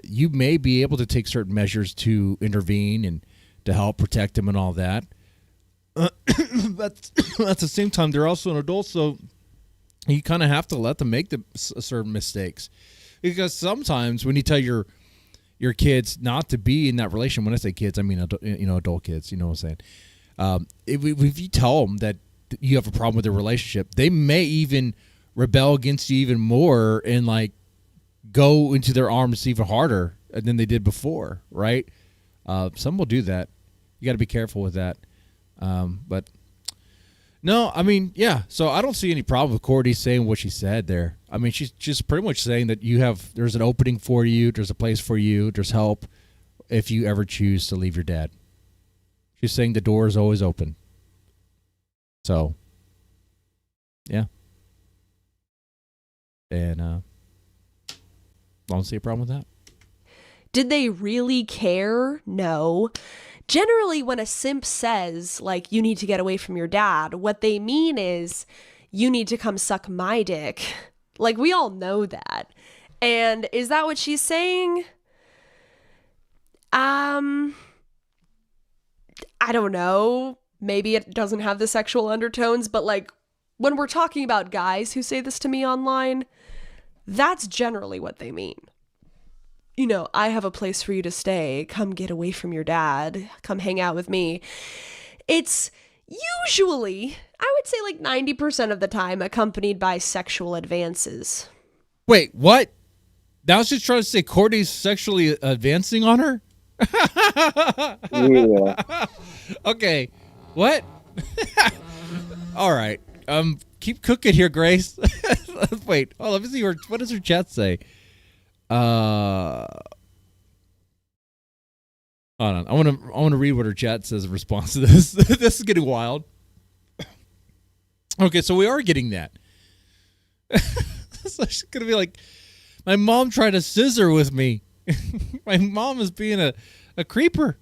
you may be able to take certain measures to intervene and to help protect them and all that. But at the same time, they're also an adult, so you kind of have to let them make the certain mistakes, because sometimes when you tell your kids not to be in that relation, when I say kids, I mean adult kids. You know what I'm saying? If you tell them that you have a problem with their relationship, they may even rebel against you even more and like go into their arms even harder than they did before, right? Some will do that. You got to be careful with that. But no, I mean, yeah. So I don't see any problem with Cordy saying what she said there. I mean, she's just pretty much saying that there's an opening for you, there's a place for you, there's help if you ever choose to leave your dad. She's saying the door is always open. So, yeah. And I don't see a problem with that. Did they really care? No. Generally, when a simp says, like, you need to get away from your dad, what they mean is, you need to come suck my dick. Like, we all know that. And is that what she's saying? I don't know. Maybe it doesn't have the sexual undertones, but, like, when we're talking about guys who say this to me online, that's generally what they mean. You know, I have a place for you to stay. Come get away from your dad. Come hang out with me. It's usually, I would say like 90% of the time, accompanied by sexual advances. Wait, what? Now she's trying to say Cordy's sexually advancing on her? Yeah. Okay. What? All right. Keep cooking here, Grace. Wait. Oh, let me see. What does her chat say? Hold on. I want to read what her chat says in response to this. This is getting wild. Okay, so we are getting that. So she's gonna be like, my mom tried to scissor with me. My mom is being a creeper.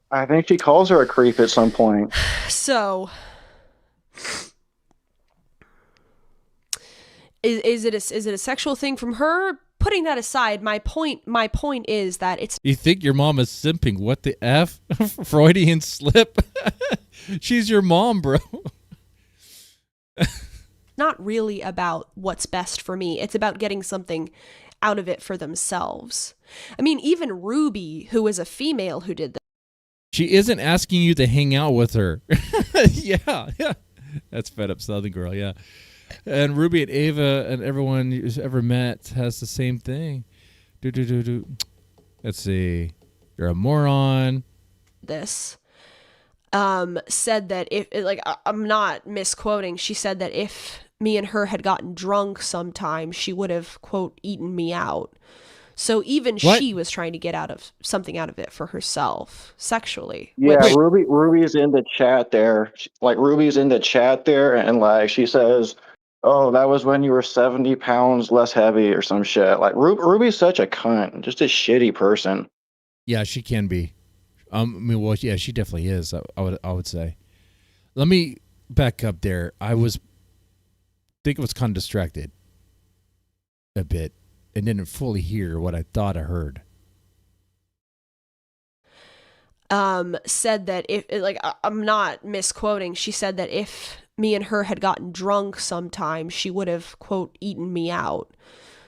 I think she calls her a creep at some point. So, is it a sexual thing from her? Putting that aside, my point is that it's... You think your mom is simping? What the F? Freudian slip? She's your mom, bro. not really about what's best for me. It's about getting something out of it for themselves. I mean, even Ruby, who was a female who did that. She isn't asking you to hang out with her. Yeah. That's fed up Southern girl, yeah. And Ruby and Ava and everyone who's ever met has the same thing. Let's see. You're a moron. This said that if, like, I'm not misquoting, she said that if me and her had gotten drunk sometime, she would have, quote, eaten me out. So even she was trying to get something out of it for herself sexually. Yeah, Ruby's in the chat there. Ruby's in the chat there, and like she says, "Oh, that was when you were 70 pounds less heavy or some shit." Like Ruby's such a cunt, just a shitty person. Yeah, she can be. I mean, well, yeah, she definitely is. I would say. Let me back up there. I think I was kind of distracted a bit and didn't fully hear what I thought I heard. Said that if, like, I'm not misquoting, she said that if me and her had gotten drunk sometime, she would have, quote, eaten me out.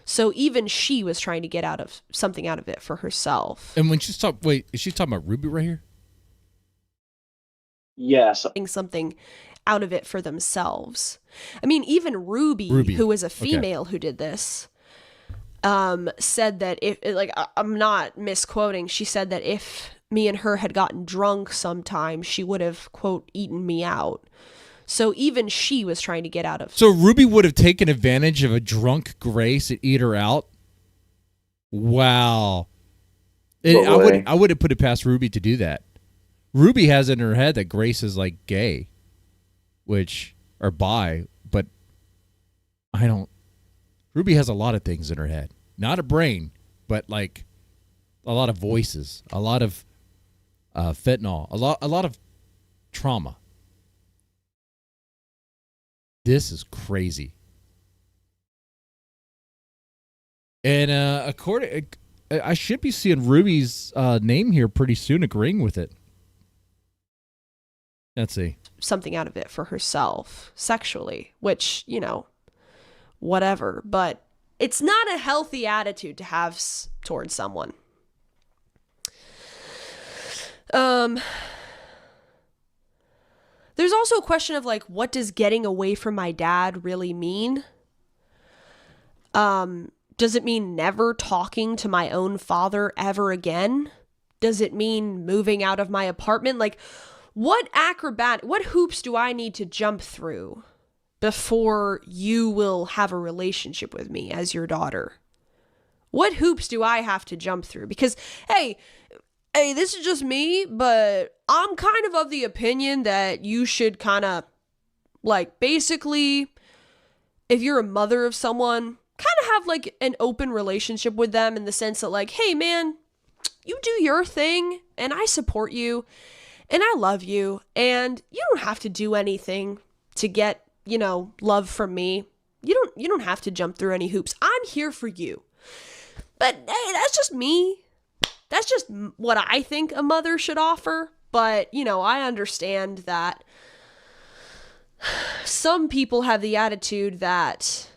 So even she was trying to get something out of it for herself. And when she's is she talking about Ruby right here? Yes. Something out of it for themselves. I mean, even Ruby. Who was a female who did this, said that if, like, I'm not misquoting, she said that if me and her had gotten drunk sometime, she would have, quote, eaten me out. So even she was trying to get out of. So Ruby would have taken advantage of a drunk Grace and eat her out? Wow. I wouldn't put it past Ruby to do that. Ruby has in her head that Grace is like gay, or bi, but I don't. Ruby has a lot of things in her head. Not a brain, but like a lot of voices, a lot of fentanyl, a lot of trauma. This is crazy. And I should be seeing Ruby's name here pretty soon, agreeing with it. Let's see. Something out of it for herself sexually, which, you know, whatever. But it's not a healthy attitude to have towards someone. There's also a question of, like, what does getting away from my dad really mean? Does it mean never talking to my own father ever again? Does it mean moving out of my apartment? Like, what hoops do I need to jump through before you will have a relationship with me as your daughter? What hoops do I have to jump through? Because, hey, this is just me, but I'm kind of the opinion that you should kind of, like, basically, if you're a mother of someone, kind of have, like, an open relationship with them in the sense that, like, hey, man, you do your thing, and I support you, and I love you, and you don't have to do anything to get, you know, love from me. You don't have to jump through any hoops. I'm here for you. But, hey, that's just me. That's just what I think a mother should offer. But, you know, I understand that some people have the attitude that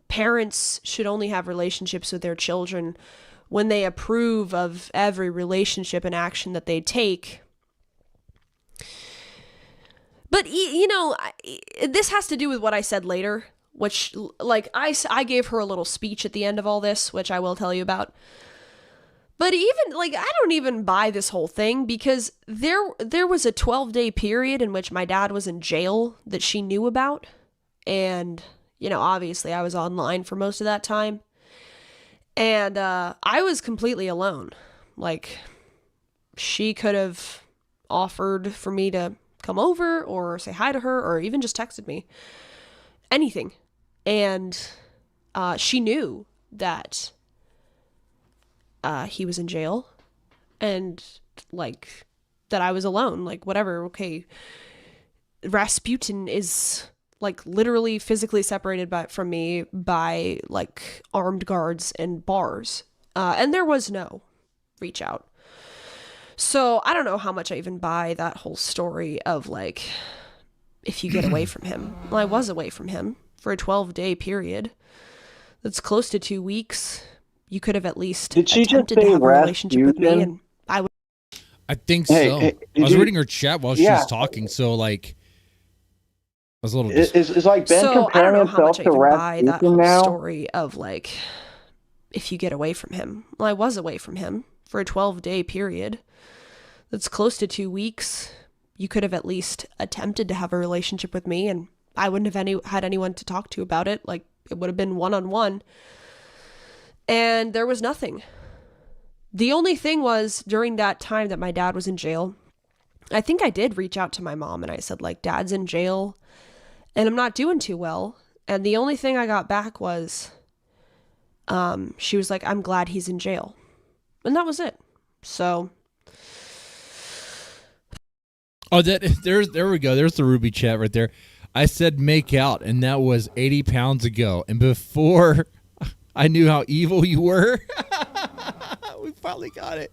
parents should only have relationships with their children when they approve of every relationship and action that they take. But, you know, this has to do with what I said later, which, like, I gave her a little speech at the end of all this, which I will tell you about. But even, like, I don't even buy this whole thing, because there was a 12-day period in which my dad was in jail that she knew about. And, you know, obviously I was online for most of that time. And I was completely alone. Like, she could have offered for me to come over or say hi to her or even just texted me. Anything. And she knew that he was in jail and, like, that I was alone. Like, whatever, okay. Rasputin is, like, literally physically separated from me by, like, armed guards and bars. And there was no reach out. So I don't know how much I even buy that whole story of, like, if you get away from him. Well, I was away from him for a 12-day period. That's close to 2 weeks. You could have at least attempted to have a relationship with me, and I would. I think so. I was reading her chat while she was talking, so, like, I was a little. Is like Ben so I don't know how much I to even buy that whole now? story of, like, if you get away from him. Well, I was away from him for a 12-day period. That's close to 2 weeks. You could have at least attempted to have a relationship with me, and I wouldn't have had anyone to talk to about it. Like, it would have been one-on-one. And there was nothing. The only thing was, during that time that my dad was in jail, I think I did reach out to my mom and I said, like, Dad's in jail and I'm not doing too well. And the only thing I got back was, she was like, I'm glad he's in jail. And that was it. So. Oh, there we go. There's the Ruby chat right there. I said make out, and that was 80 pounds ago. And before I knew how evil you were, we finally got it.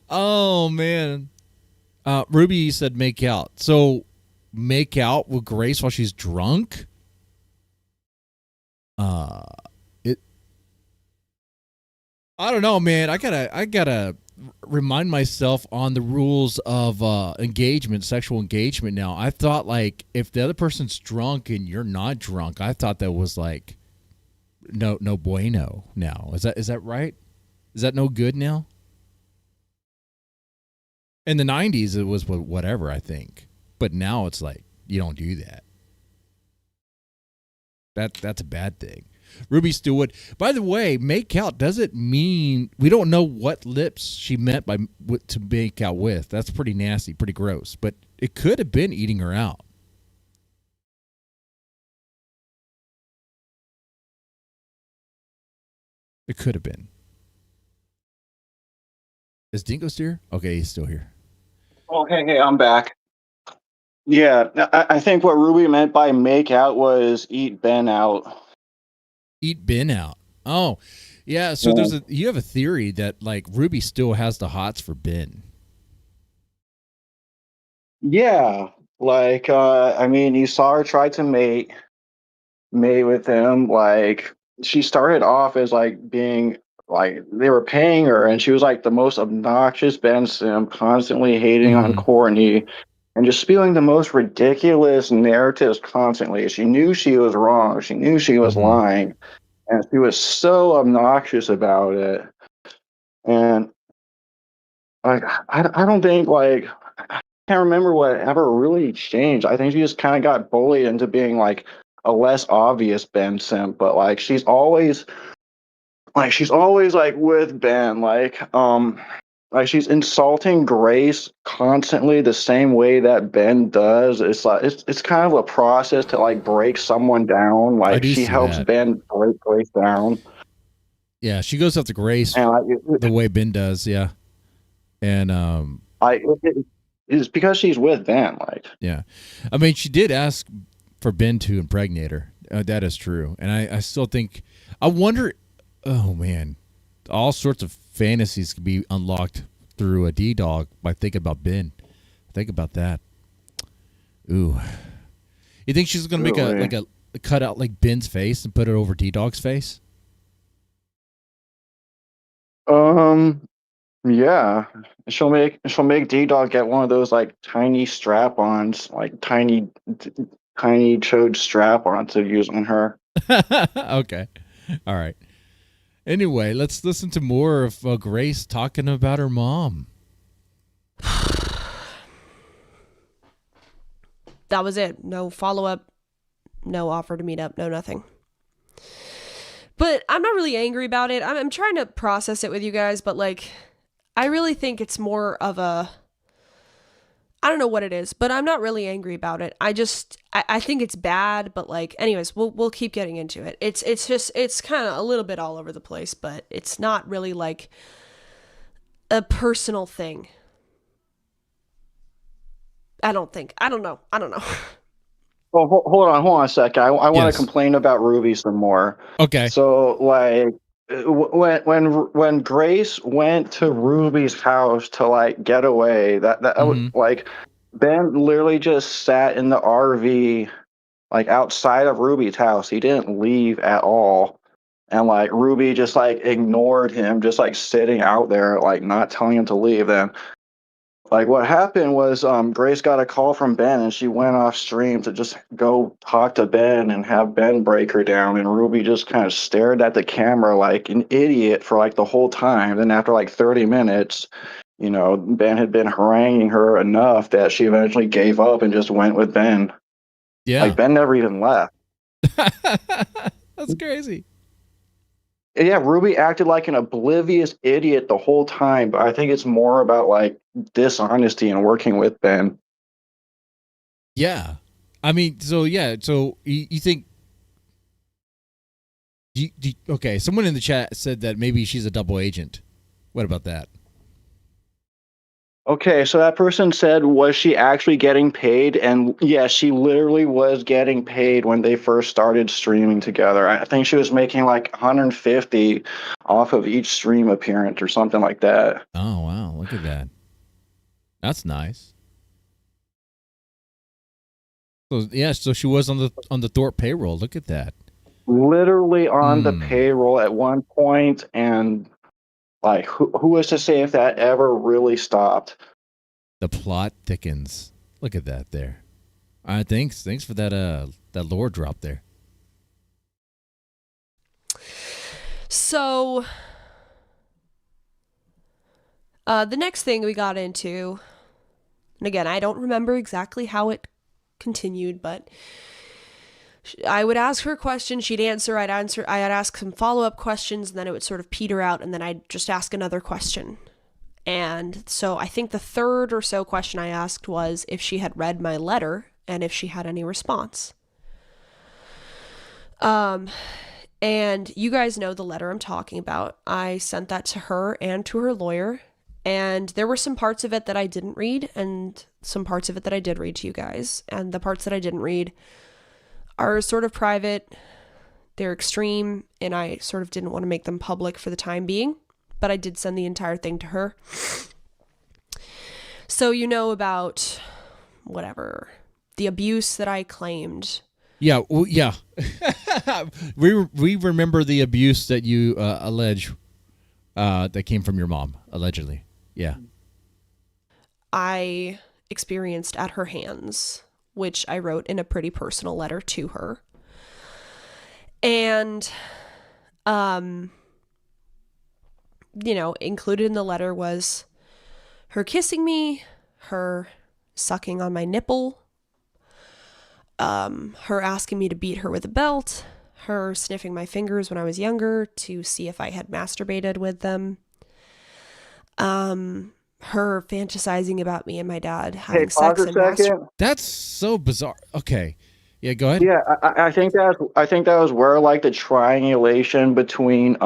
Oh, man. Ruby said make out. So make out with Grace while she's drunk? I don't know, man. I gotta remind myself on the rules of engagement, sexual engagement. Now, I thought like if the other person's drunk and you're not drunk, I thought that was like no bueno. Now, is that right? Is that no good now? In the 90s, it was whatever, I think, but now it's like you don't do that. That's a bad thing. Ruby Stewart. By the way, make out doesn't mean we don't know what lips she meant by to make out with. That's pretty nasty, pretty gross. But it could have been eating her out. It could have been. Is Dingo still here? Okay, he's still here. Oh, hey, I'm back. Yeah, I think what Ruby meant by make out was eat Ben out. Eat Ben out. Oh, yeah. So you have a theory that like Ruby still has the hots for Ben. Yeah, like I mean, you saw her try to mate with him. Like she started off as like being like they were paying her, and she was like the most obnoxious Ben Sim, constantly hating on Courtney. And just spewing the most ridiculous narratives constantly. She knew she was wrong. She knew she was lying. And she was so obnoxious about it. And like I don't think like I can't remember what ever really changed. I think she just kind of got bullied into being like a less obvious Ben simp. But like she's always like with Ben. Like she's insulting Grace constantly the same way that Ben does. It's like it's kind of a process to like break someone down. Like she helps Ben break Grace down. Yeah, she goes after Grace and like, the way Ben does. Yeah, and it's because she's with Ben. Like yeah, I mean she did ask for Ben to impregnate her. That is true, and I still think I wonder. Oh man. All sorts of fantasies can be unlocked through a D-Dog by thinking about Ben. Think about that. Ooh. You think she's going to make a cut out like Ben's face and put it over D-Dog's face? Yeah. She'll make D-Dog get one of those like tiny strap-ons, like tiny chode strap-ons to use on her. Okay. All right. Anyway, let's listen to more of Grace talking about her mom. That was it. No follow-up, no offer to meet up, no nothing. But I'm not really angry about it. I'm trying to process it with you guys, but like, I really think it's more of a... I don't know what it is, but I'm not really angry about it. I think it's bad, but like, anyways, we'll keep getting into it. It's kind of a little bit all over the place, but it's not really like a personal thing. I don't know. Well, hold on a second. I want to complain about Ruby some more. Okay. So like, when Grace went to Ruby's house to like get away, that was like Ben literally just sat in the RV like outside of Ruby's house. He didn't leave at all, and like Ruby just like ignored him, just like sitting out there, like not telling him to leave. Then like what happened was Grace got a call from Ben, and she went off stream to just go talk to Ben and have Ben break her down, and Ruby just kind of stared at the camera like an idiot for like the whole time. Then after like 30 minutes, you know, Ben had been haranguing her enough that she eventually gave up and just went with Ben. Yeah. Like Ben never even left. That's crazy. Yeah, Ruby acted like an oblivious idiot the whole time, but I think it's more about like dishonesty and working with Ben. Yeah. I mean, so you think okay, someone in the chat said that maybe she's a double agent. What about that? Okay, so that person said, was she actually getting paid? And yeah, she literally was getting paid when they first started streaming together. I think she was making like 150 off of each stream appearance or something like that. Oh, wow. Look at that. That's nice. So yeah, so she was on the Thorp payroll. Look at that. Literally on the payroll at one point, and Like, who is to say if that ever really stopped? The plot thickens. Look at that there. All right, thanks for that lore drop there. So, the next thing we got into, and again, I don't remember exactly how it continued, but I would ask her a question, she'd answer, I'd ask some follow-up questions, and then it would sort of peter out, and then I'd just ask another question. And so I think the third or so question I asked was if she had read my letter and if she had any response. And you guys know the letter I'm talking about. I sent that to her and to her lawyer, and there were some parts of it that I didn't read and some parts of it that I did read to you guys. And the parts that I didn't read are sort of private, they're extreme, and I sort of didn't want to make them public for the time being, but I did send the entire thing to her. So you know about whatever, the abuse that I claimed. Yeah, well, yeah. we remember the abuse that you allege that came from your mom, allegedly. Yeah. I experienced at her hands, which I wrote in a pretty personal letter to her. And, included in the letter was her kissing me, her sucking on my nipple, her asking me to beat her with a belt, her sniffing my fingers when I was younger to see if I had masturbated with them, her fantasizing about me and my dad having sex and masturbating. That's so bizarre. Okay. Yeah, go ahead. Yeah, I think that was where like the triangulation between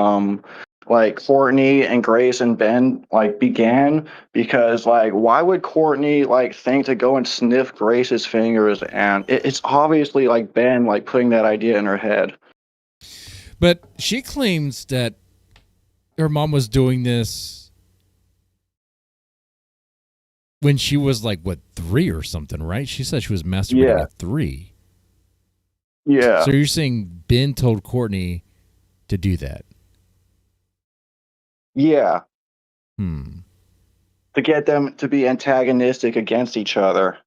like Courtney and Grace and Ben like began, because like why would Courtney like think to go and sniff Grace's fingers, and it's obviously like Ben like putting that idea in her head. But she claims that her mom was doing this when she was like, what, 3 or something, right? She said she was masturbating at 3. Yeah. So you're saying Ben told Courtney to do that? Yeah. To get them to be antagonistic against each other.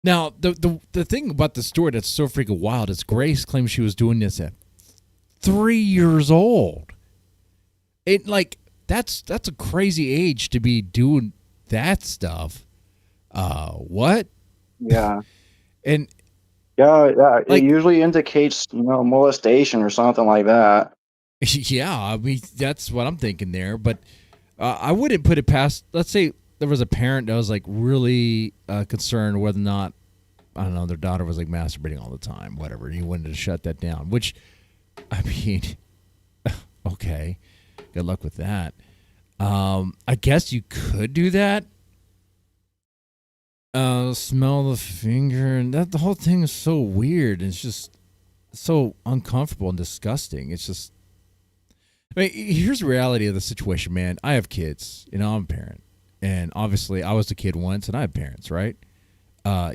Now, the thing about the story that's so freaking wild is Grace claims she was doing this at 3 years old. It like that's a crazy age to be doing that stuff. What? Yeah. And yeah, it usually indicates, molestation or something like that. Yeah, I mean, that's what I'm thinking there. But I wouldn't put it past, let's say there was a parent that was like really concerned whether or not, I don't know, their daughter was like masturbating all the time, whatever. And you wanted to shut that down, which, I mean, okay, good luck with that. I guess you could do that. Smell the finger, and the whole thing is so weird. It's just so uncomfortable and disgusting. It's just, I mean, here's the reality of the situation, man. I have kids, I'm a parent, and obviously I was a kid once, and I have parents, right?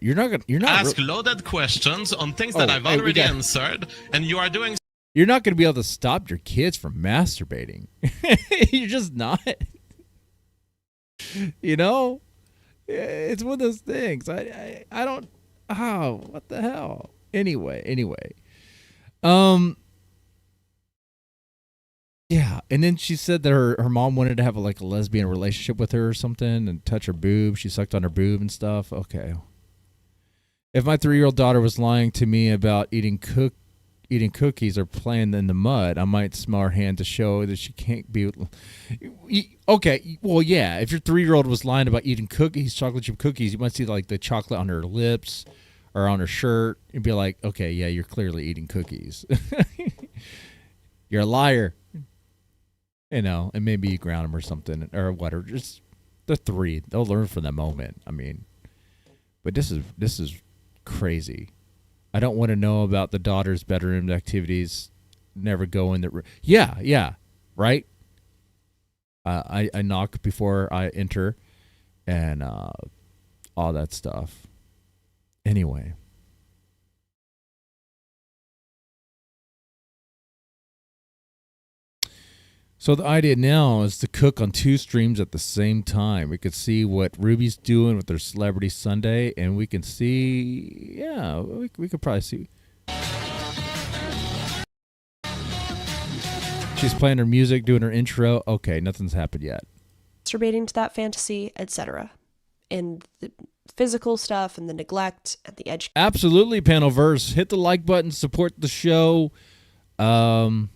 You're not ask loaded questions on things that I've already answered, and you are doing. You're not going to be able to stop your kids from masturbating. You're just not. It's one of those things. I don't. Oh, what the hell? Anyway. Yeah, and then she said that her mom wanted to have a lesbian relationship with her or something and touch her boob. She sucked on her boob and stuff. Okay. If my 3-year-old daughter was lying to me about eating cookies or playing in the mud, I might smell her hand to show that she can't be. Okay, well, yeah. If your 3-year-old was lying about eating chocolate chip cookies, you might see the chocolate on her lips or on her shirt and be like, okay, yeah, you're clearly eating cookies. You're a liar. And maybe you ground them or something or whatever. Just they're 3. They'll learn from that moment. I mean, but this is crazy. I don't want to know about the daughter's bedroom activities. Never go in the room. Yeah, right. I knock before I enter, and all that stuff. Anyway, So the idea now is to cook on 2 streams at the same time. We could see what Ruby's doing with their Celebrity Sunday, and we can see, yeah, we could probably see. She's playing her music, doing her intro. Okay, nothing's happened yet. Masturbating to that fantasy, etc. And the physical stuff and the neglect and the edge. Absolutely, Panelverse. Hit the like button, support the show. Not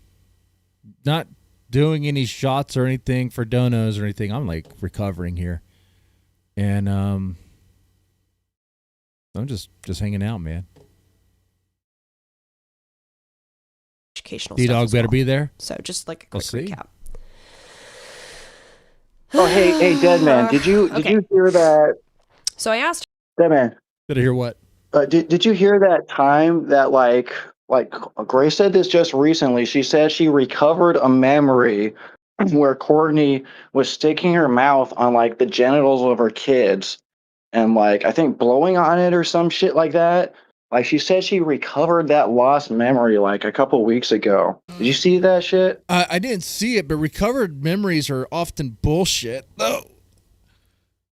doing any shots or anything for donos or anything. I'm like recovering here. And I'm just hanging out, man. Educational D-Dog stuff better be there. So just like a quick recap. Oh, hey, Deadman, did you hear that? So I asked Deadman. Did I hear what? Did you hear that time that like Grace said this just recently? She said she recovered a memory where Courtney was sticking her mouth on like the genitals of her kids and like I think blowing on it or some shit like that. Like she said she recovered that lost memory like a couple weeks ago. Did you see that shit? I didn't see it, but recovered memories are often bullshit. Oh.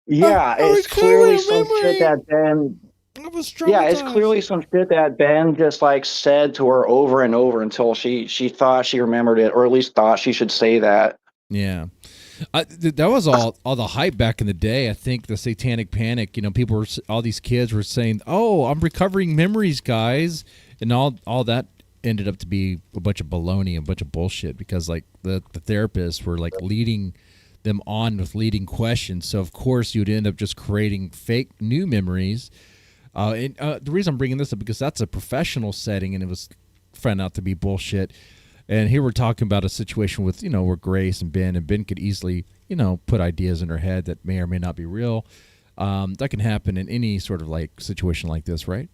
Yeah, it's clearly some shit that Ben. Yeah, it's clearly some shit that Ben just like said to her over and over until she thought she remembered it, or at least thought she should say that. Yeah. That was all the hype back in the day. I think the Satanic Panic, people were, all these kids were saying, "Oh, I'm recovering memories, guys," and all that ended up to be a bunch of baloney, a bunch of bullshit, because like the therapists were like leading them on with leading questions. So of course you'd end up just creating fake new memories. The reason I'm bringing this up because that's a professional setting, and it was found out to be bullshit. And here we're talking about a situation with, where Grace and Ben could easily, put ideas in her head that may or may not be real. That can happen in any sort of like situation like this, right?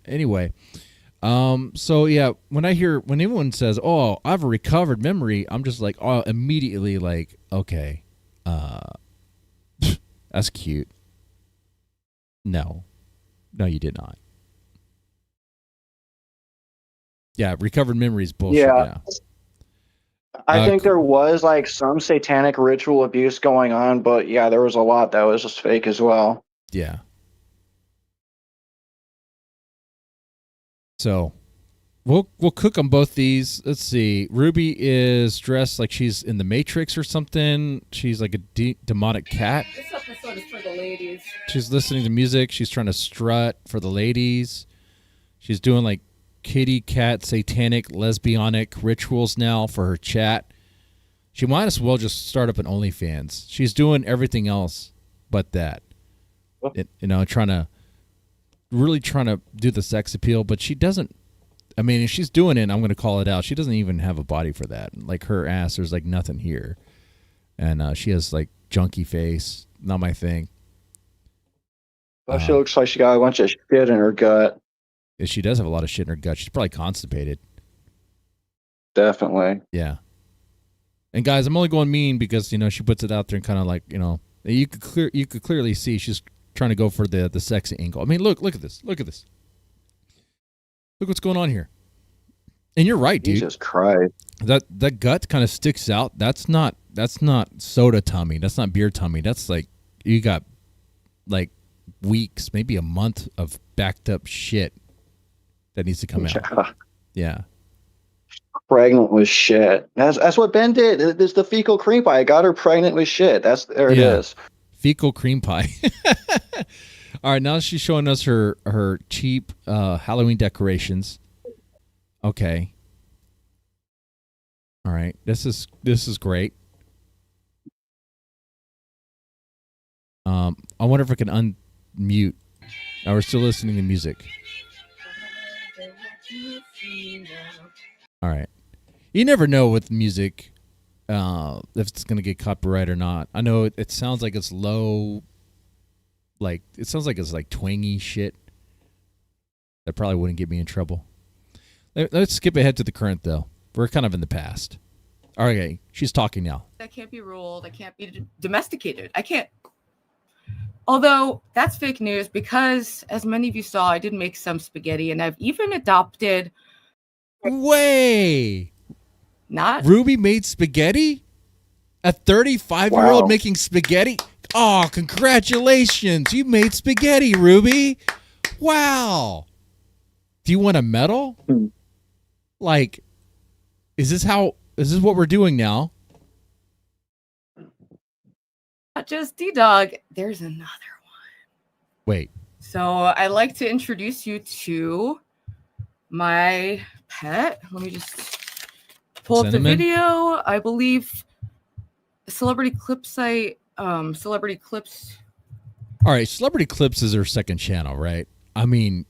Anyway, so yeah, when anyone says, "Oh, I have a recovered memory," I'm just like, oh, immediately like, okay, that's cute. No, you did not. Yeah, recovered memories bullshit. Yeah. I think there was like some satanic ritual abuse going on, but yeah, there was a lot that was just fake as well. Yeah. So we'll cook on both these. Let's see. Ruby is dressed like she's in the Matrix or something. She's like a demonic cat. This episode is for the ladies. She's listening to music. She's trying to strut for the ladies. She's doing like kitty cat satanic lesbianic rituals now for her chat. She might as well just start up an OnlyFans. She's doing everything else but that. Trying to do the sex appeal, but she doesn't. I mean, if she's doing it, I'm going to call it out. She doesn't even have a body for that. Like her ass, there's like nothing here. And she has like junky face. Not my thing. Well, she looks like she got a bunch of shit in her gut. She does have a lot of shit in her gut. She's probably constipated. Definitely. Yeah. And guys, I'm only going mean because she puts it out there and kind of like you could clearly see she's trying to go for the sexy angle. I mean, look at this. Look what's going on here. And you're right, dude. Jesus Christ. That gut kind of sticks out. That's not soda tummy. That's not beer tummy. That's like you got like weeks, maybe a month of backed up shit that needs to come out. Yeah. Pregnant with shit. That's what Ben did. It's the fecal cream pie. I got her pregnant with shit. There it is. Fecal cream pie. All right, now she's showing us her cheap Halloween decorations. Okay. All right. This is great. I wonder if I can unmute. Now we're still listening to music. All right. You never know with music if it's going to get copyright or not. I know it sounds like it's low. Like, it sounds like it's like twangy shit. That probably wouldn't get me in trouble. Let's skip ahead to the current, though. We're kind of in the past. Okay, she's talking now. That can't be ruled. That can't be domesticated. I can't. Although, that's fake news because, as many of you saw, I did make some spaghetti, and I've even adopted... Way! Not... Ruby made spaghetti? A 35-year-old Wow. making spaghetti? Oh, congratulations. You made spaghetti, Ruby. Wow. Do you want a medal? Like, is this what we're doing now? Not just D-Dog. There's another one. Wait. So I'd like to introduce you to my pet. Let me just pull up the Cinnamon? video. I believe Celebrity Clips Celebrity Clips. All right, Celebrity Clips is her second channel, right? I mean,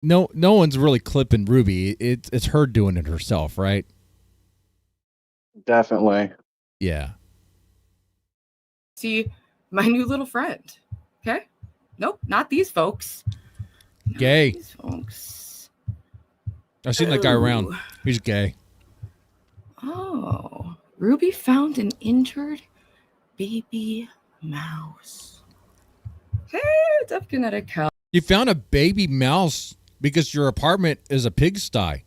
no one's really clipping Ruby. It's her doing it herself, right? Definitely. Yeah. See my new little friend. Okay? Nope, not these folks. Not Gay. These folks. I've seen that guy around. Ooh. He's gay. Oh, Ruby found an injured baby mouse. Hey, it's up genetic cow. You found a baby mouse because your apartment is a pigsty.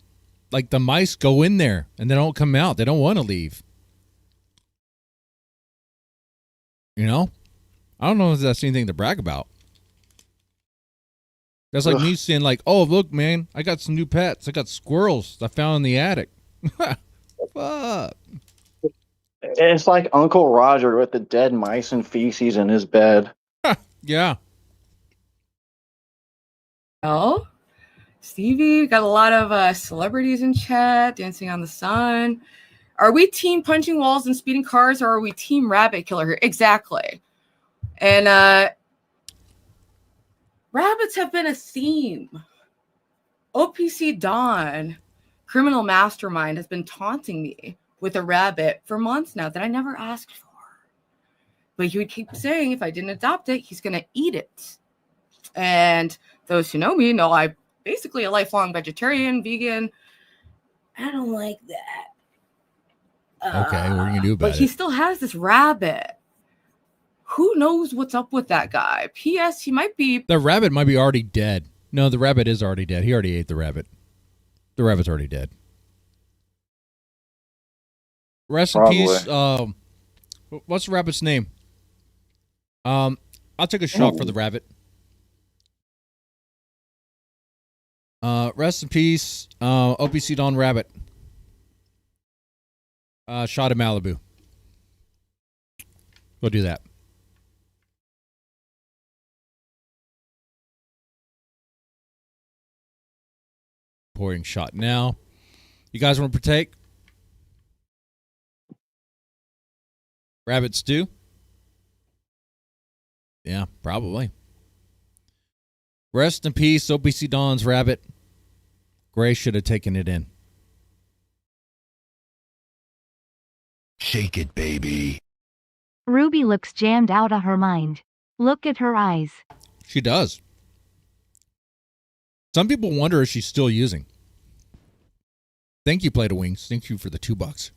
Like the mice go in there and they don't come out. They don't want to leave. You know? I don't know if that's anything to brag about. That's like me saying like, oh, look, man, I got some new pets. I got squirrels I found in the attic. Fuck. It's like Uncle Roger with the dead mice and feces in his bed. Yeah. Well, Stevie, got a lot of celebrities in chat, Dancing on the Sun. Are we team punching walls and speeding cars, or are we team rabbit killer here? Exactly. And rabbits have been a theme. OPC Dawn, criminal mastermind, has been taunting me with a rabbit for months now that I never asked for. But he would keep saying if I didn't adopt it, he's going to eat it. And those who know me know I'm basically a lifelong vegetarian, vegan. I don't like that. Okay, what are you going to do about But he it? still has this rabbit. Who knows what's up with that guy? P.S. He might be... The rabbit might be already dead. No, the rabbit is already dead. He already ate the rabbit. The rabbit's already dead. Rest in peace. What's the rabbit's name? I'll take a shot for the rabbit. Rest in peace. OPC Dawn Rabbit. Shot in Malibu. We'll do that. Pouring shot now. You guys want to partake? Rabbit stew? Yeah, probably. Rest in peace, OPC Dawn's rabbit. Gray should have taken it in. Shake it, baby. Ruby looks jammed out of her mind. Look at her eyes. She does. Some people wonder if she's still using. Thank you, Play to Wings. Thank you for the $2.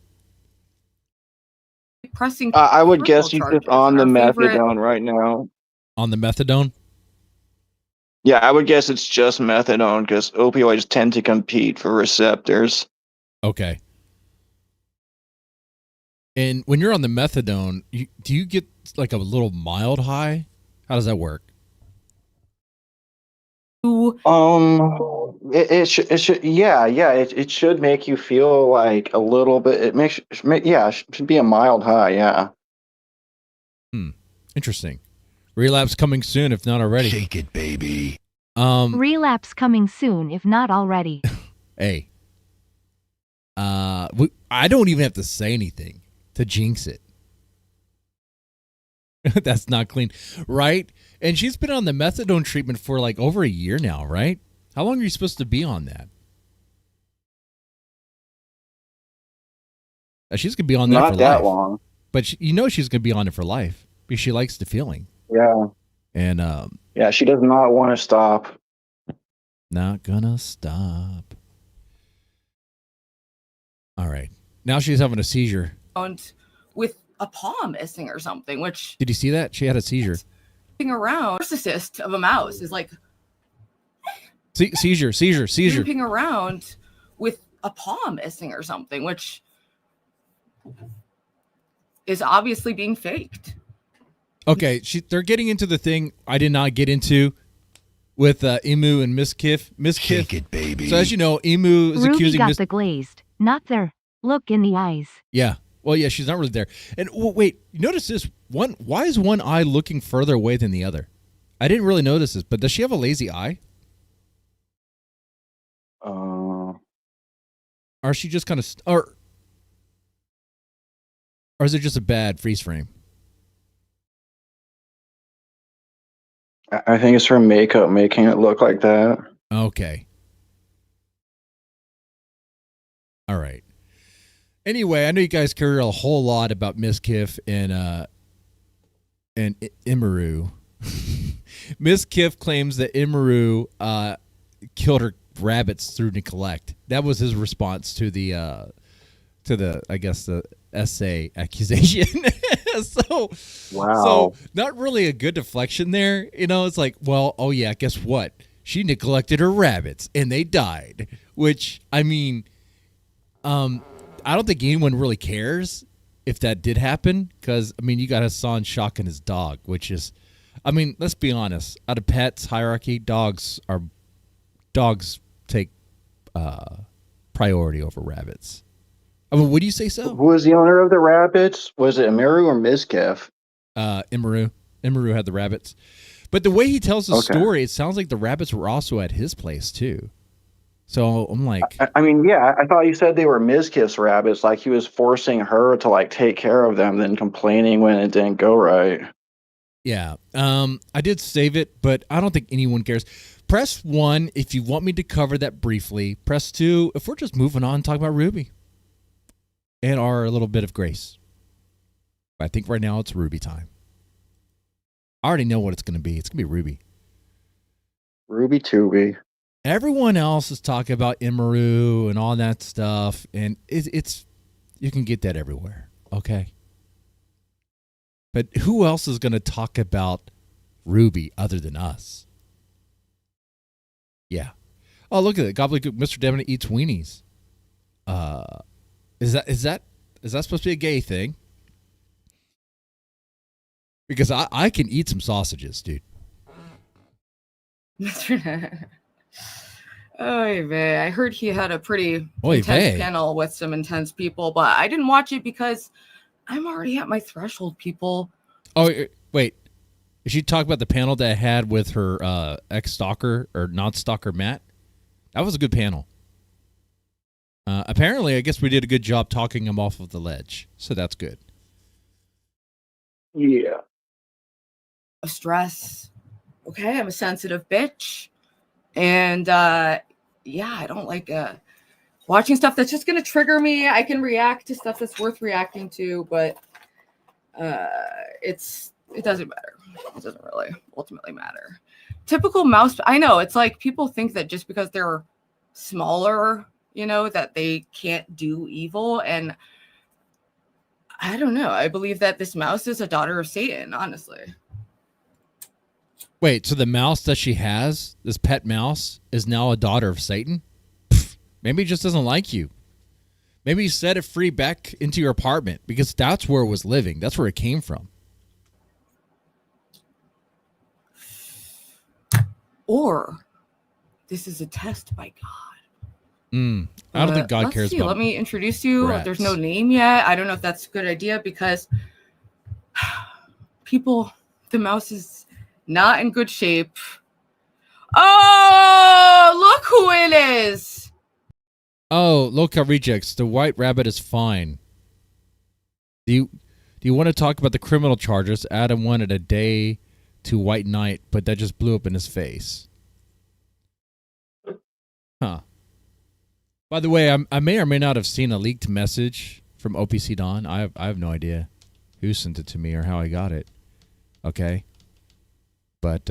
Pressing. I would guess she's charges. just on the Our favorite- methadone right now. On the methadone? Yeah, I would guess it's just methadone because opioids tend to compete for receptors. Okay. And when you're on the methadone, do you get like a little mild high? How does that work? It should make you feel like a little bit. It should be a mild high. Yeah. Interesting. Relapse coming soon, if not already. Shake it, baby. Relapse coming soon, if not already. Hey. I don't even have to say anything to jinx it. That's not clean, right? And she's been on the methadone treatment for like over a year now, right? How long are you supposed to be on that? She's gonna be on there Not for that life. long. But she's gonna be on it for life because she likes the feeling. Yeah. And Yeah, she does not want to stop. not gonna stop. All right, now she's having a seizure. With a paw missing or something, which Did you see that? She had a seizure. around narcissist of a mouse is like Seizure. jumping around with a paw missing or something, which is obviously being faked. Okay, they're getting into the thing I did not get into with EMIRU and MiZKIF. Shake it, baby. So as you know, EMIRU is Ruby accusing got the glazed, not their look in the eyes. Yeah. Well, yeah, she's not really there. And wait, you notice this? Why is one eye looking further away than the other? I didn't really notice this, but does she have a lazy eye? Or is she just kind of, or is it just a bad freeze frame? I think it's her makeup making it look like that. Okay. All right. Anyway, I know you guys care a whole lot about MiZKIF and EMIRU. MiZKIF claims that EMIRU killed her rabbits through neglect. That was his response to the I guess the essay accusation. So not really a good deflection there. You know, it's like, well, oh yeah, guess what? She neglected her rabbits and they died. Which, I mean, I don't think anyone really cares if that did happen, because I mean, you got Hassan shocking his dog, which is, I mean, let's be honest. Out of pets hierarchy, dogs take priority over rabbits. I mean, would you say so? Who was the owner of the rabbits? Was it EMIRU or MiZKIF? EMIRU. EMIRU had the rabbits. But the way he tells the story, it sounds like the rabbits were also at his place too. So I'm like, I mean, yeah, I thought you said they were MiZKIF's rabbits. Like he was forcing her to like take care of them, then complaining when it didn't go right. Yeah. I did save it, but I don't think anyone cares. Press 1 if you want me to cover that briefly. Press 2 if we're just moving on and talking about Ruby and our little bit of Grace. I think right now it's Ruby time. I already know what it's going to be. It's going to be Ruby. Ruby Tubi. Everyone else is talking about EMIRU and all that stuff, and it's you can get that everywhere, okay? But who else is going to talk about Ruby other than us? Yeah. Oh, look at it. Gobbledygook. Mr. Devin eats weenies. Is that supposed to be a gay thing? Because I can eat some sausages, dude. Oy vey. I heard he had a pretty intense panel with some intense people, but I didn't watch it because I'm already at my threshold, people. Oh, wait. Is she talking about the panel that I had with her ex-stalker or non-stalker Matt? That was a good panel. Apparently, I guess we did a good job talking him off of the ledge, so that's good. Yeah. Stress. Okay, I'm a sensitive bitch. And yeah, I don't like watching stuff that's just going to trigger me. I can react to stuff that's worth reacting to, but it doesn't matter. It doesn't really ultimately matter. Typical mouse. I know it's like people think that just because they're smaller, you know, that they can't do evil. And I don't know. I believe that this mouse is a daughter of Satan, honestly. Wait, so the mouse that she has, this pet mouse, is now a daughter of Satan? Pfft, maybe it just doesn't like you. Maybe you set it free back into your apartment because that's where it was living. That's where it came from. Or this is a test by God. I don't think God cares about. Let me introduce you. Rats. There's no name yet. I don't know if that's a good idea because people, the mouse is not in good shape. Oh, look who it is. Oh, Loka Rejects. The white rabbit is fine. Do you want to talk about the criminal charges? Adam wanted a day to White Knight, but that just blew up in his face. Huh. By the way, I may or may not have seen a leaked message from OPC Don. I have no idea who sent it to me or how I got it. Okay. But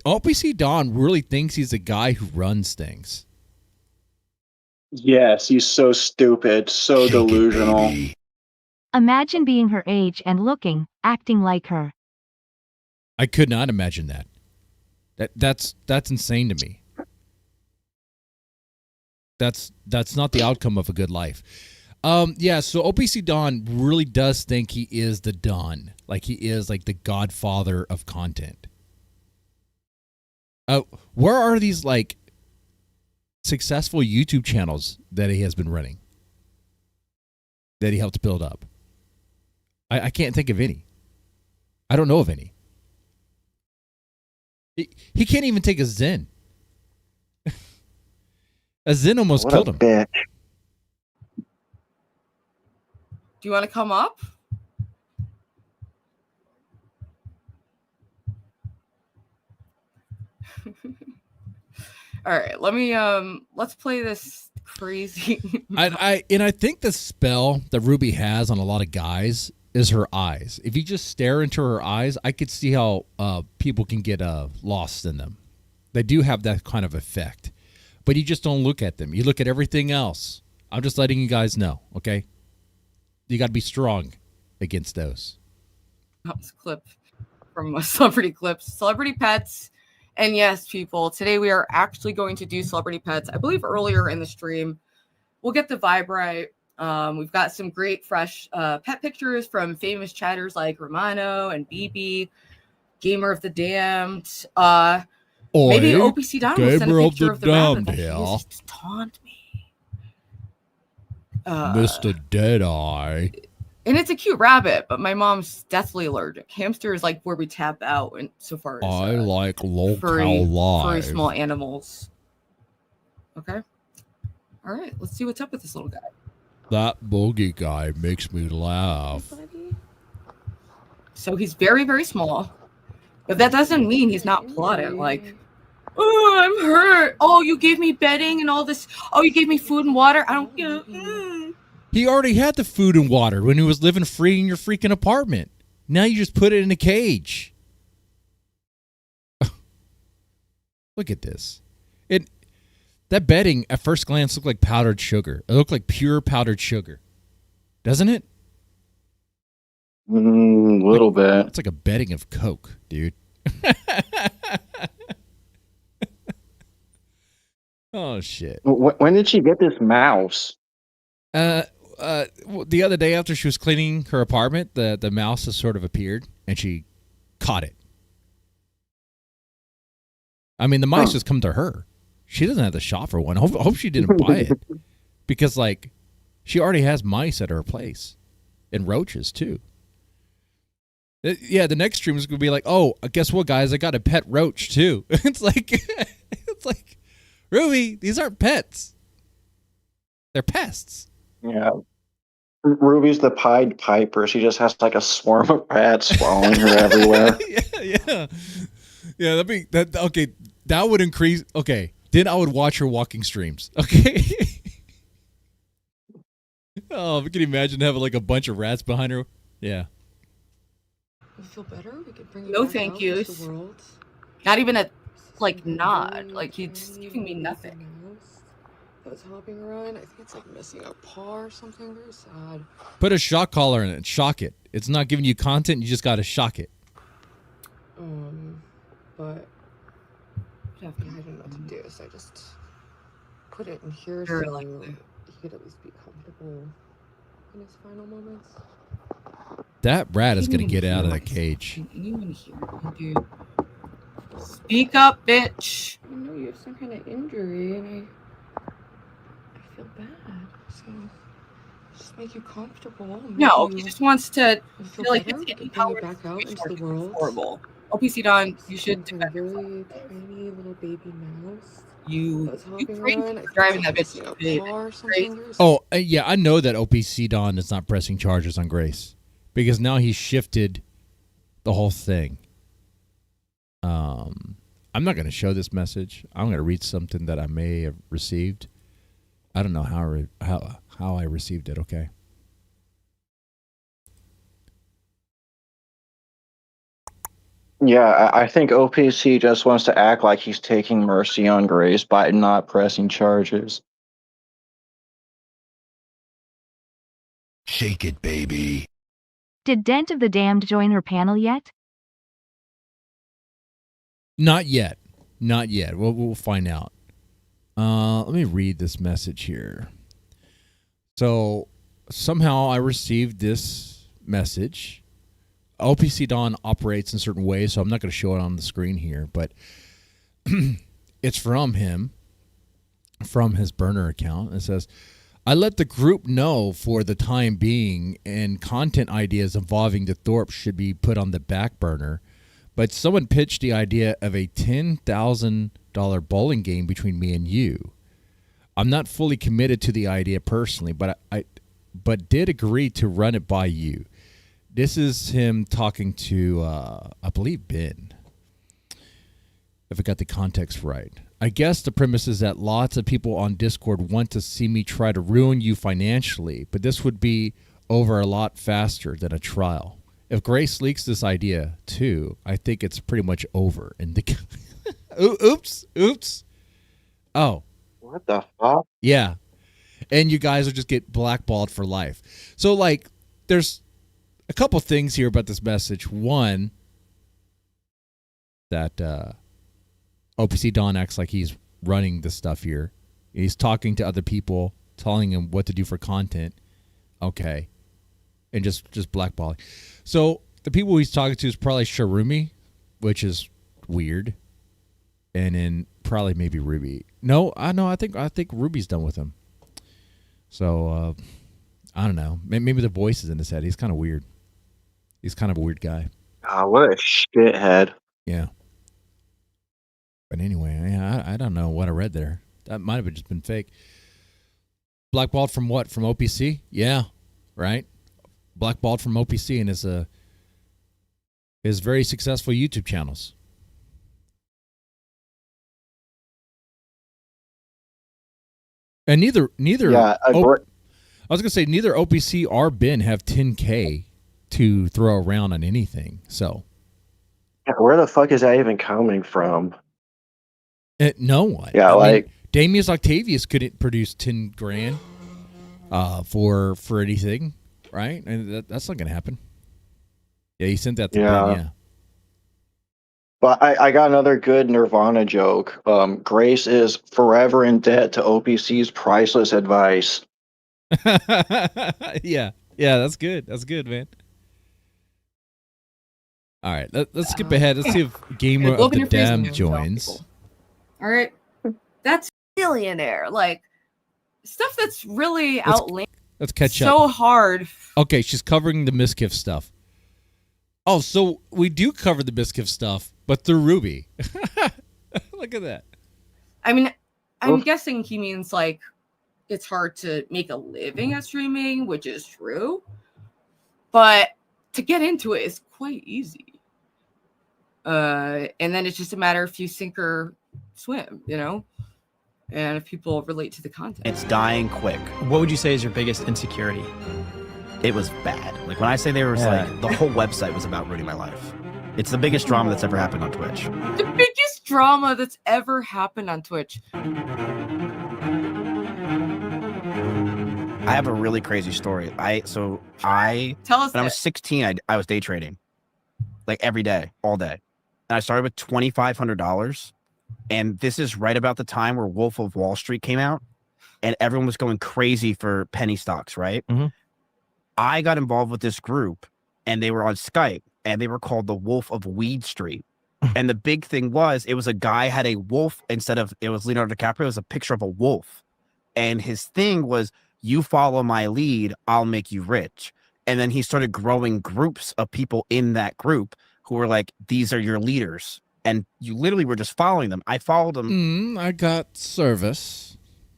OPC Don really thinks he's the guy who runs things. Yes, he's so stupid, so delusional. Imagine being her age and acting like her. I could not imagine that. That's insane to me. That's not the outcome of a good life. Yeah, so OPC Don really does think he is the Don. Like he is like the godfather of content. Where are these like successful YouTube channels that he has been running? That he helped build up? I can't think of any. I don't know of any. He can't even take a Zen. A Zen almost killed him. Bitch. Do you want to come up? All right, let's play this crazy. I think the spell that Ruby has on a lot of guys is her eyes. If you just stare into her eyes, I could see how people can get lost in them. They do have that kind of effect, but you just don't look at them. You look at everything else. I'm just letting you guys know, okay? You got to be strong against those. This clip from Celebrity Clips, Celebrity Pets. And yes, people, today we are actually going to do Celebrity Pets. I believe earlier in the stream, we'll get the vibe right. We've got some great fresh pet pictures from famous chatters like Romano and BB, Gamer of the Damned. Maybe OPC Don will send a picture of the rabbit that he used to taunt me. Mr. Deadeye. And it's a cute rabbit, but my mom's deathly allergic. Hamster is like where we tap out, and so far as I like local furry live. small animals. Okay. All right, let's see what's up with this little guy. That boogie guy makes me laugh. So he's very, very small, but that doesn't mean he's not plotted. Like, oh, I'm hurt. Oh, you gave me bedding and all this. Oh, you gave me food and water. I don't, He already had the food and water when he was living free in your freaking apartment. Now you just put it in a cage. Look at this. That bedding at first glance looked like powdered sugar. It looked like pure powdered sugar. Doesn't it? A little bit. It's like a bedding of Coke, dude. Oh, shit. When did she get this mouse? The other day after she was cleaning her apartment, the mouse has sort of appeared, and she caught it. I mean, the mice just come to her. She doesn't have to shop for one. Hope she didn't buy it, because like she already has mice at her place, and roaches too. Yeah, the next stream is gonna be like, oh, guess what, guys? I got a pet roach too. It's like, Ruby, these aren't pets. They're pests. Yeah. Ruby's the Pied Piper. She just has like a swarm of rats following her everywhere. Yeah. Okay, that would increase. Okay, then I would watch her walking streams. Okay. Oh, we can imagine having like a bunch of rats behind her. Yeah. You feel better? We could bring you No back thank out yous. into the world. Not even a nod. Like he's giving me nothing. That's hopping around. I think it's like missing a paw or something. Very sad. Put a shock collar in it. Shock it. It's not giving you content. You just got to shock it. But I don't know what to do, so I just put it in here Sure, so like he could at least be comfortable in his final moments. That rat is going to get out of that cage. Can anyone hear you, dude? Speak up, bitch. I know you have some kind of injury, and I feel bad. So just make you comfortable. No, he just wants to feel like better? it's getting Bring you back out into the world. horrible. OPC Don, you should It's a really tiny little baby mouse. You That's hopping crazy around. I think driving it's that bitch missing a to paw or the something. grave. Oh, yeah, I know that OPC Don is not pressing charges on Grace because now he's shifted the whole thing. I'm not going to show this message. I'm going to read something that I may have received. I don't know how I received it, okay? Yeah, I think OPC just wants to act like he's taking mercy on Grace by not pressing charges. Shake it, baby. Did Dent of the Damned join her panel yet? Not yet. Not yet. We'll find out. Let me read this message here. So somehow I received this message. OPC Dawn operates in certain ways, so I'm not going to show it on the screen here, but it's from him, from his burner account. It says, I let the group know for the time being, and content ideas involving the Thorp should be put on the back burner. But someone pitched the idea of a $10,000 bowling game between me and you. I'm not fully committed to the idea personally, but I did agree to run it by you. This is him talking to, I believe, Ben, if I got the context right. I guess the premise is that lots of people on Discord want to see me try to ruin you financially, but this would be over a lot faster than a trial. If Grace leaks this idea, too, I think it's pretty much over. And the oops. Oh. What the fuck? Yeah. And you guys will just get blackballed for life. So, like, there's a couple things here about this message. One, that OPC Don acts like he's running the stuff here. He's talking to other people, telling them what to do for content. Okay. And just blackballing. So the people he's talking to is probably Sharumi, which is weird. And then probably maybe Ruby. I think Ruby's done with him. So I don't know. Maybe the voice is in his head. He's kind of weird. He's kind of a weird guy. What a shithead. Yeah. But anyway, I don't know what I read there. That might have just been fake. Blackballed from what? From OPC? Yeah. Right? Blackballed from OPC and his very successful YouTube channels. And neither I was gonna say neither OPC or Ben have 10K to throw around on anything. So where the fuck is that even coming from? No one. Yeah, I mean, Damius Octavius couldn't produce 10 grand for anything, right? And that's not gonna happen. Yeah, he sent that to Ben, yeah. But I got another good Nirvana joke. Grace is forever in debt to OPC's priceless advice. Yeah, that's good. That's good, man. All right, let's skip ahead. Let's see if Gamer of the Dam joins. All right, that's billionaire, like stuff that's really outlandish. Let's catch up. So hard. Okay, she's covering the MiZKIF stuff. Oh, so we do cover the MiZKIF stuff, but through Ruby. Look at that. I mean, I'm guessing he means like it's hard to make a living at streaming, which is true. But to get into it is quite easy. And then it's just a matter if you sink or swim, you know? And if people relate to the content. It's dying quick. What would you say is your biggest insecurity? It was bad. Like when I say there was like the whole website was about ruining my life. It's the biggest drama that's ever happened on Twitch. The biggest drama that's ever happened on Twitch. I have a really crazy story. Tell us when I was 16, I was day trading. Like every day, all day. And I started with $2,500. And this is right about the time where Wolf of Wall Street came out. And everyone was going crazy for penny stocks, right? Mm-hmm. I got involved with this group and they were on Skype and they were called the Wolf of Weed Street. And the big thing was it was a guy had a wolf instead of it was Leonardo DiCaprio. It was a picture of a wolf. And his thing was, you follow my lead, I'll make you rich. And then he started growing groups of people in that group who were like, these are your leaders. And you literally were just following them. I followed them. I got service.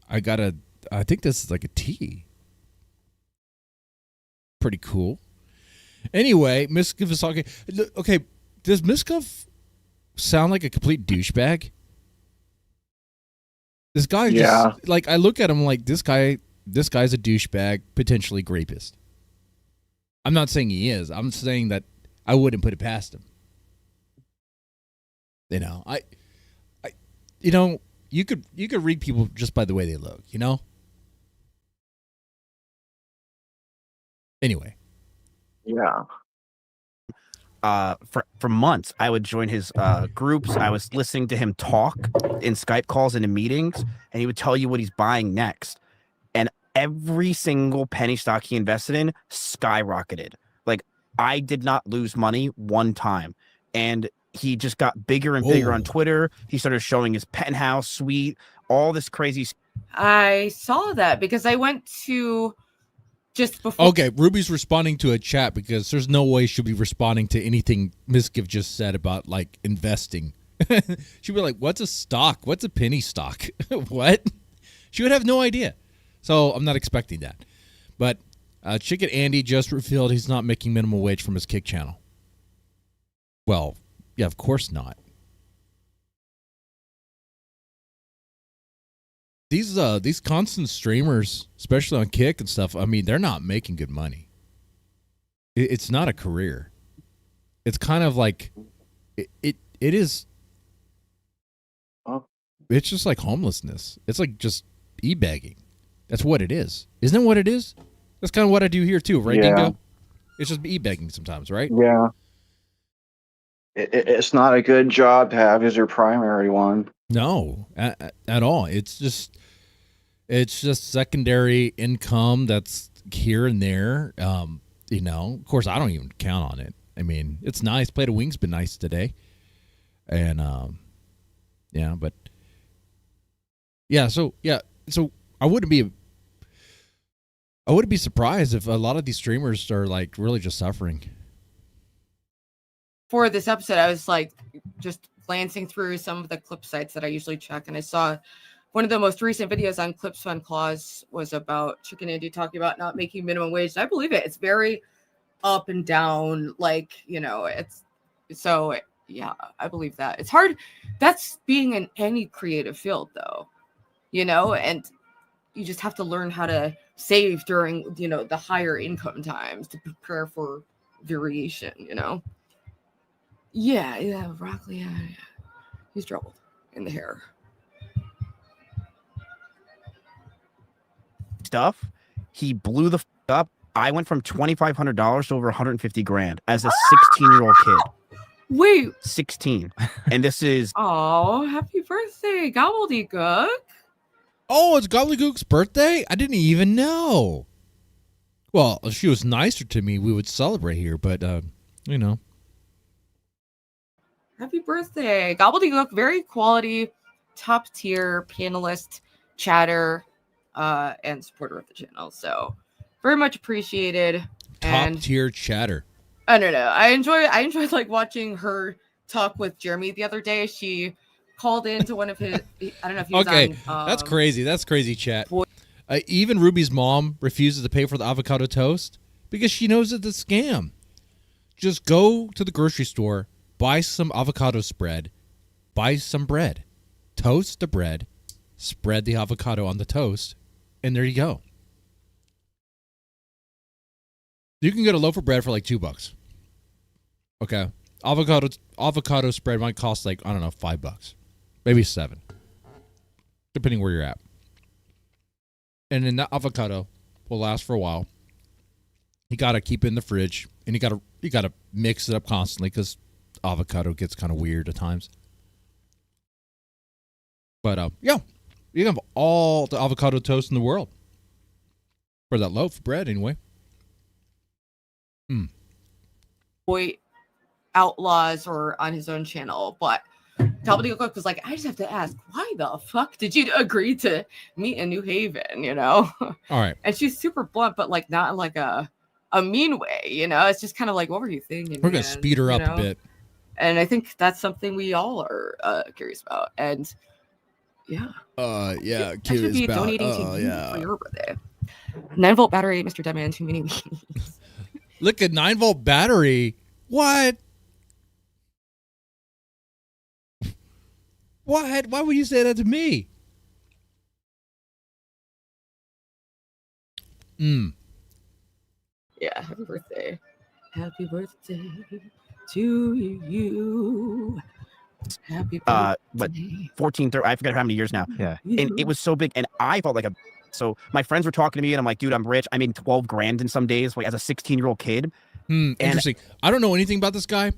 I think this is like a T. Pretty cool. Anyway, MiZKIF is talking. Okay, does MiZKIF sound like a complete douchebag? This guy just like I look at him like this guy's a douchebag, potentially rapist. I'm not saying he is. I'm saying that I wouldn't put it past him. You know, you could read people just by the way they look, you know? Anyway. Yeah. For months, I would join his groups. I was listening to him talk in Skype calls and in meetings, and he would tell you what he's buying next. And every single penny stock he invested in skyrocketed. Like, I did not lose money one time. And he just got bigger and bigger on Twitter. He started showing his penthouse suite, all this crazy. I saw that because I went to just before. Okay, Ruby's responding to a chat because there's no way she'll be responding to anything MiZKIF just said about like investing. She'd be like, "What's a stock? What's a penny stock? What?" She would have no idea. So I'm not expecting that. But Chicken Andy just revealed he's not making minimum wage from his Kick channel. Well, yeah, of course not. These constant streamers, especially on Kick and stuff, I mean, they're not making good money. It's not a career. It's kind of like it is. It's just like homelessness. It's like just e-begging. That's what it is. Isn't it what it is? That's kind of what I do here too, right, Yeah. Dingo? It's just e-begging sometimes, right? Yeah. It's not a good job to have as your primary one. No, at all. It's just secondary income that's here and there. You know, of course, I don't even count on it. I mean, it's nice. Plate of Wings been nice today, and yeah, but yeah. So I wouldn't be surprised if a lot of these streamers are like really just suffering. For this episode, I was like just glancing through some of the clip sites that I usually check, and I saw one of the most recent videos on Clips Fun Claus was about Chicken Andy talking about not making minimum wage. And I believe it. It's very up and down, like, you know, it's so yeah, I believe that. It's hard. That's being in any creative field though, you know, and you just have to learn how to save during, you know, the higher income times to prepare for variation, you know. Yeah, broccoli. Yeah. He's troubled in the hair. Stuff. He blew the up. I went from $2,500 to over $150,000 as a 16-year-old kid. Wait, 16, and this is. Oh, happy birthday, Gobbledygook! Oh, it's Gobbledygook's birthday? I didn't even know. Well, if she was nicer to me, we would celebrate here, but you know. Happy birthday, Gobbledygook! Very quality, top tier panelist, chatter, and supporter of the channel. So very much appreciated. Top tier chatter. I don't know. I enjoyed like watching her talk with Jeremy the other day. She called into one of his. I don't know if he was okay, on, that's crazy. That's crazy, chat. Even Ruby's mom refuses to pay for the avocado toast because she knows it's a scam. Just go to the grocery store, buy some avocado spread, buy some bread, toast the bread, spread the avocado on the toast, and there you go. You can get a loaf of bread for like $2. Okay, avocado spread might cost like, I don't know, $5, maybe $7, depending where you're at. And then that avocado will last for a while. You gotta keep it in the fridge, and you gotta mix it up constantly because avocado gets kind of weird at times. But yeah, you can have all the avocado toast in the world for that loaf of bread, anyway. Boy Outlaws or on his own channel, but Gobbledygook was like, I just have to ask, why the fuck did you agree to meet in New Haven, you know? All right. And she's super blunt, but like not in like a mean way, you know? It's just kind of like, what were you thinking? We're going to speed her up a bit. And I think that's something we all are curious about. And yeah. Yeah. I should be donating to you for your birthday. 9-volt battery, Mr. Deadman, too many memes. Look at 9-volt battery. What? What? Why would you say that to me? Yeah, happy birthday. Happy birthday to you. Happy birthday. But 14, 13, I forget how many years now. Yeah. And it was so big, and I felt like a. So my friends were talking to me, and I'm like, dude, I'm rich. I made $12,000 in some days, like as a 16-year-old kid. Interesting. I don't know anything about this guy,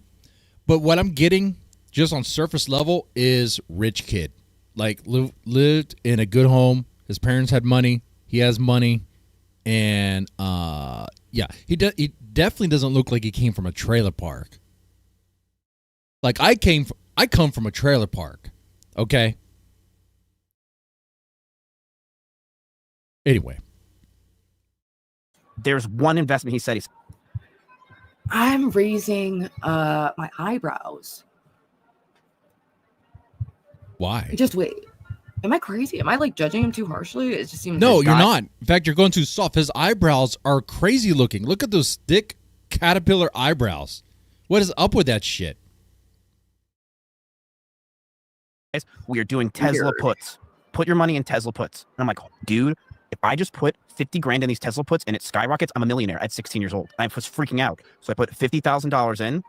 but what I'm getting just on surface level is rich kid. Like lived in a good home. His parents had money. He has money. And yeah, he definitely doesn't look like he came from a trailer park. Like I come from a trailer park. Okay? Anyway. There's one investment he said he's... I'm raising my eyebrows. Why? Just wait. Am I crazy? Am I like judging him too harshly? It just seems No, like you're not. In fact, you're going too soft. His eyebrows are crazy looking. Look at those thick caterpillar eyebrows. What is up with that shit? We are doing Tesla puts. Put your money in Tesla puts. And I'm like, dude, if I just put 50 grand in these Tesla puts and it skyrockets, I'm a millionaire at 16 years old. I was freaking out. So I put $50,000 in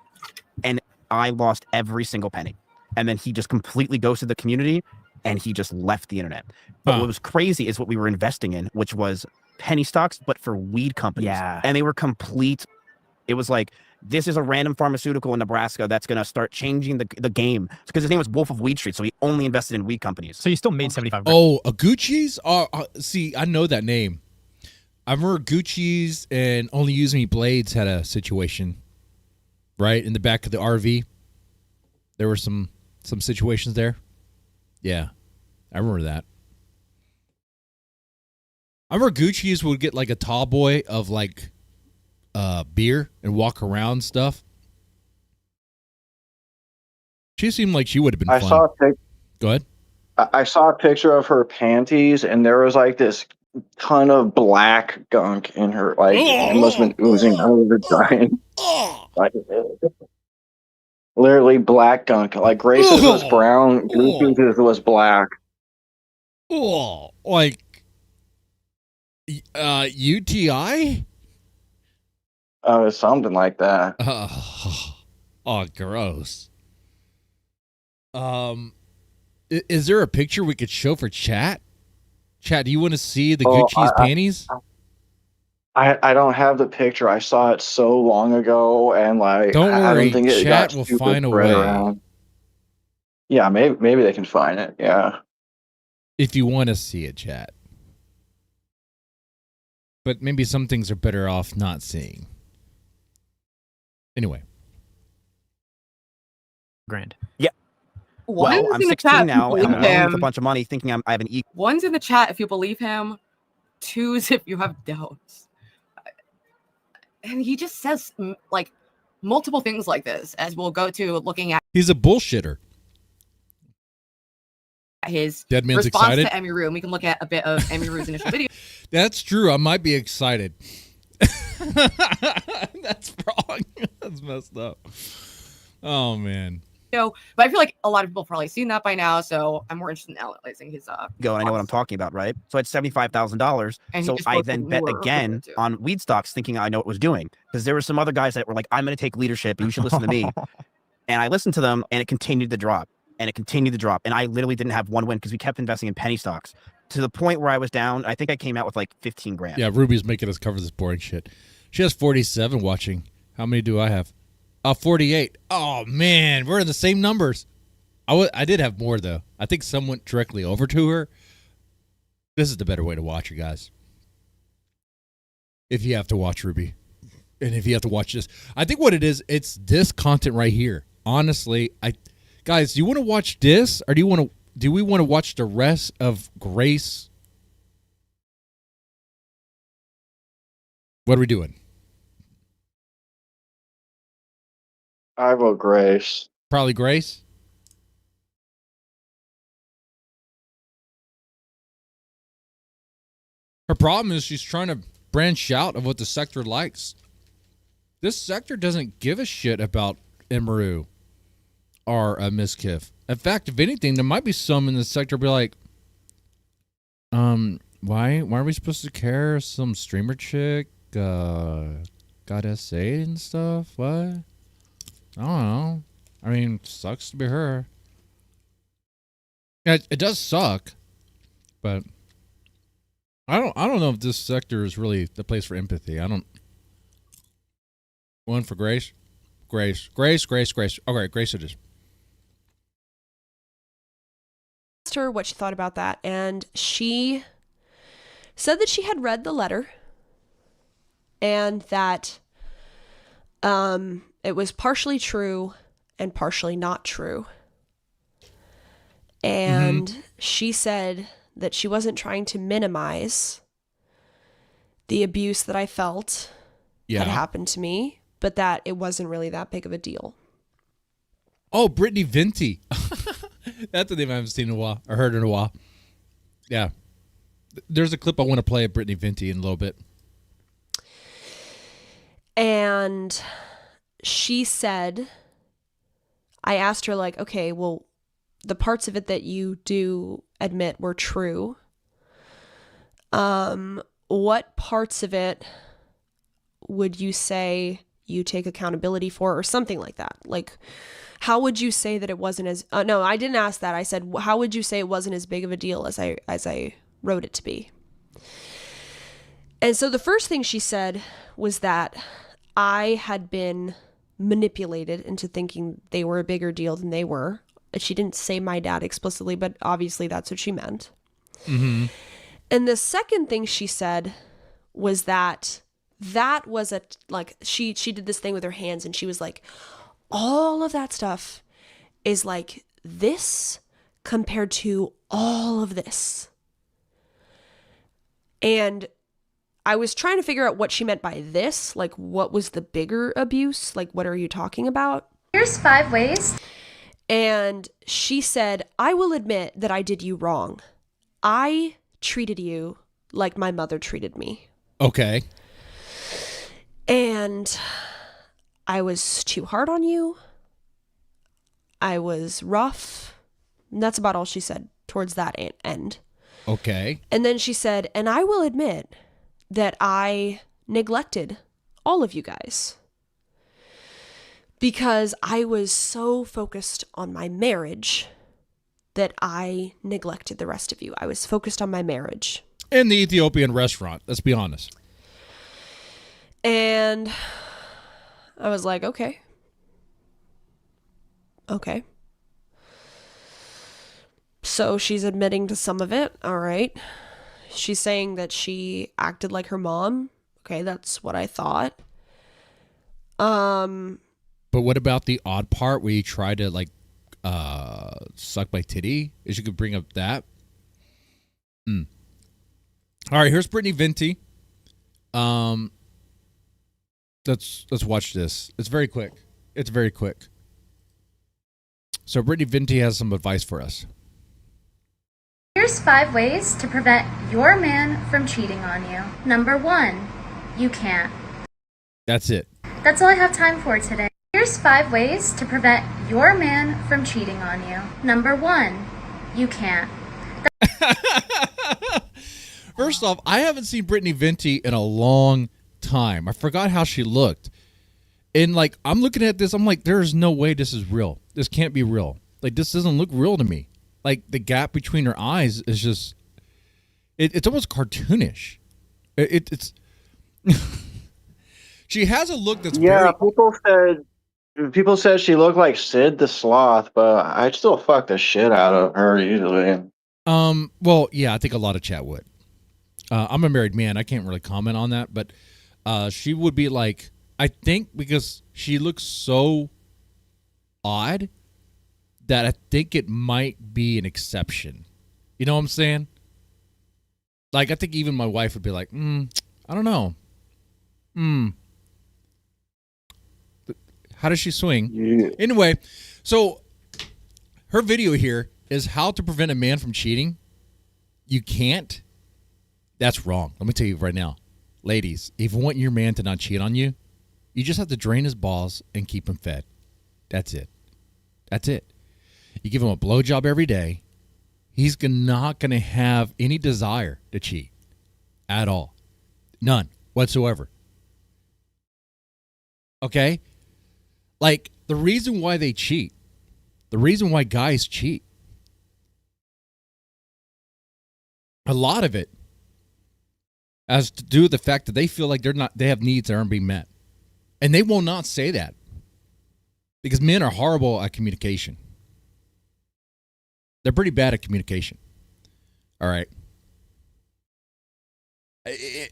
and I lost every single penny. And then he just completely ghosted the community and he just left the internet. But what was crazy is what we were investing in, which was penny stocks, but for weed companies. Yeah. And they were complete. It was like, this is a random pharmaceutical in Nebraska that's going to start changing the game. It's because his name was Wolf of Weed Street, so he only invested in weed companies. So you still made 75 grand. Oh, Gucci's? See, I know that name. I remember Gucci's and Only Use Me Blades had a situation, right? In the back of the RV. There were some situations there. Yeah, I remember that. I remember Gucci's would get like a tall boy of like beer and walk around stuff. She seemed like she would have been fun. Go ahead. I saw a picture of her panties, and there was like this ton of black gunk in her. Like it must have been oozing out of her giant. Like literally black gunk. Like Grace's was brown, Gucci's was black. Oh, like UTI? Something like that. Oh, gross. Is there a picture we could show for chat? Chat, do you want to see the Gucci's panties? I don't have the picture. I saw it so long ago, and like don't worry, I don't think it chat got will super find a spread way. around. Yeah, maybe they can find it. Yeah, if you want to see it, chat. But maybe some things are better off not seeing. Anyway. Grand. Yeah. Well, I'm 16 now, and I'm alone with a bunch of money, thinking I have an E. One's in the chat if you believe him. Two's if you have doubts. And he just says like multiple things like this, as we'll go to looking at. He's a bullshitter. His Dead man's response excited. to EMIRU, and we can look at a bit of EMIRU's initial video. That's true. I might be excited. That's wrong. That's messed up. Oh man. But I feel like a lot of people have probably seen that by now, so I'm more interested in analyzing his Go, and I know what I'm talking about, right? So it's $75,000. So I then bet again on weed stocks, thinking I know what it was doing, because there were some other guys that were like, "I'm going to take leadership, and you should listen to me." And I listened to them, and it continued to drop, and it continued to drop, and I literally didn't have one win because we kept investing in penny stocks to the point where I was down. I think I came out with like 15 grand. Yeah, Ruby's making us cover this boring shit. She has 47 watching. How many do I have? 48. Oh man, we're in the same numbers. I did have more though. I think some went directly over to her. This is the better way to watch her, guys. If you have to watch Ruby, and if you have to watch this, I think what it is, it's this content right here. Honestly, guys, do you want to watch this, or do we want to watch the rest of Grace? What are we doing? I vote Grace. Probably Grace. Her problem is she's trying to branch out of what the sector likes. This sector doesn't give a shit about EMIRU or MiZKIF. In fact, if anything, there might be some in the sector be like, why are we supposed to care? Some streamer chick got essayed and stuff? What? I don't know. I mean, sucks to be her. Yeah, it does suck, but I don't know if this sector is really the place for empathy. I don't. One for Grace. Grace. Okay, Grace it is. Asked her what she thought about that, and she said that she had read the letter and that it was partially true and partially not true. And she said that she wasn't trying to minimize the abuse that I felt had happened to me, but that it wasn't really that big of a deal. Oh, Brittany Venti. That's the name I haven't seen in a while, or heard in a while. Yeah. There's a clip I want to play of Brittany Venti in a little bit. And she said, I asked her, like, okay, well, the parts of it that you do admit were true. What parts of it would you say you take accountability for, or something like that? Like, how would you say that it wasn't as, no, I didn't ask that. I said, how would you say it wasn't as big of a deal as I wrote it to be? And so the first thing she said was that I had been manipulated into thinking they were a bigger deal than they were. She didn't say my dad explicitly, but obviously that's what she meant. Mm-hmm. And the second thing she said was that was she did this thing with her hands, and she was like, all of that stuff is like this compared to all of this. And I was trying to figure out what she meant by this. Like, what was the bigger abuse? Like, what are you talking about? Here's 5 ways. And she said, I will admit that I did you wrong. I treated you like my mother treated me. Okay. And I was too hard on you. I was rough. And that's about all she said towards that end. Okay. And then she said, and I will admit that I neglected all of you guys because I was so focused on my marriage that I neglected the rest of you. I was focused on my marriage. In the Ethiopian restaurant, let's be honest. And I was like, okay. Okay. So she's admitting to some of it. All right. She's saying that she acted like her mom. Okay, that's what I thought. But what about the odd part where you try to like suck my titty? Is you could bring up that? All right, here's Brittany Venti. Let's watch this. It's very quick. So Brittany Venti has some advice for us. Here's 5 ways to prevent your man from cheating on you. Number 1, you can't. That's it. That's all I have time for today. Here's 5 ways to prevent your man from cheating on you. Number 1, you can't. First off, I haven't seen Brittany Venti in a long time. I forgot how she looked. And like, I'm looking at this, I'm like, there's no way this is real. This can't be real. Like, this doesn't look real to me. Like, the gap between her eyes is just, it's almost cartoonish. It's she has a look that's very... people said she looked like Sid the Sloth, but I'd still fuck the shit out of her usually. Well, yeah, I think a lot of chat would. I'm a married man. I can't really comment on that, but she would be like, I think because she looks so odd that I think it might be an exception. You know what I'm saying? Like, I think even my wife would be like, I don't know. How does she swing? Yeah. Anyway, so her video here is how to prevent a man from cheating. You can't. That's wrong. Let me tell you right now. Ladies, if you want your man to not cheat on you, you just have to drain his balls and keep him fed. That's it. That's it. You give him a blowjob every day, he's not going to have any desire to cheat at all. None whatsoever. Okay? Like, the reason why they cheat, the reason why guys cheat, a lot of it has to do with the fact that they feel like they have needs that aren't being met. And they will not say that because men are horrible at communication. They're pretty bad at communication. All right.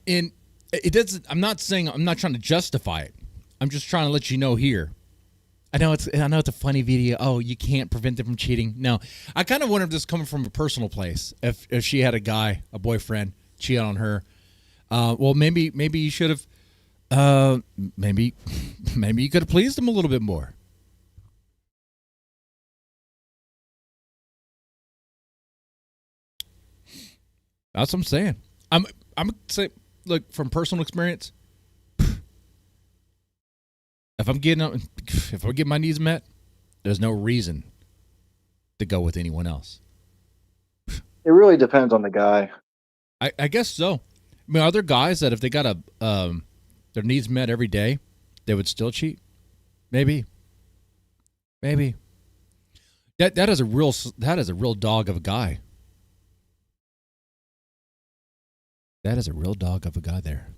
And It doesn't. I'm not trying to justify it. I'm just trying to let you know here. I know it's a funny video. Oh, you can't prevent them from cheating. No, I kind of wonder if this is coming from a personal place. If she had a boyfriend, cheat on her, well, maybe you should have, maybe you could have pleased him a little bit more. That's what I'm saying. I'm gonna say, look, from personal experience, if I'm getting my needs met, there's no reason to go with anyone else. It really depends on the guy. I guess so. I mean, are there guys that if they got their needs met every day, they would still cheat? Maybe. That is a real dog of a guy. That is a real dog of a guy there.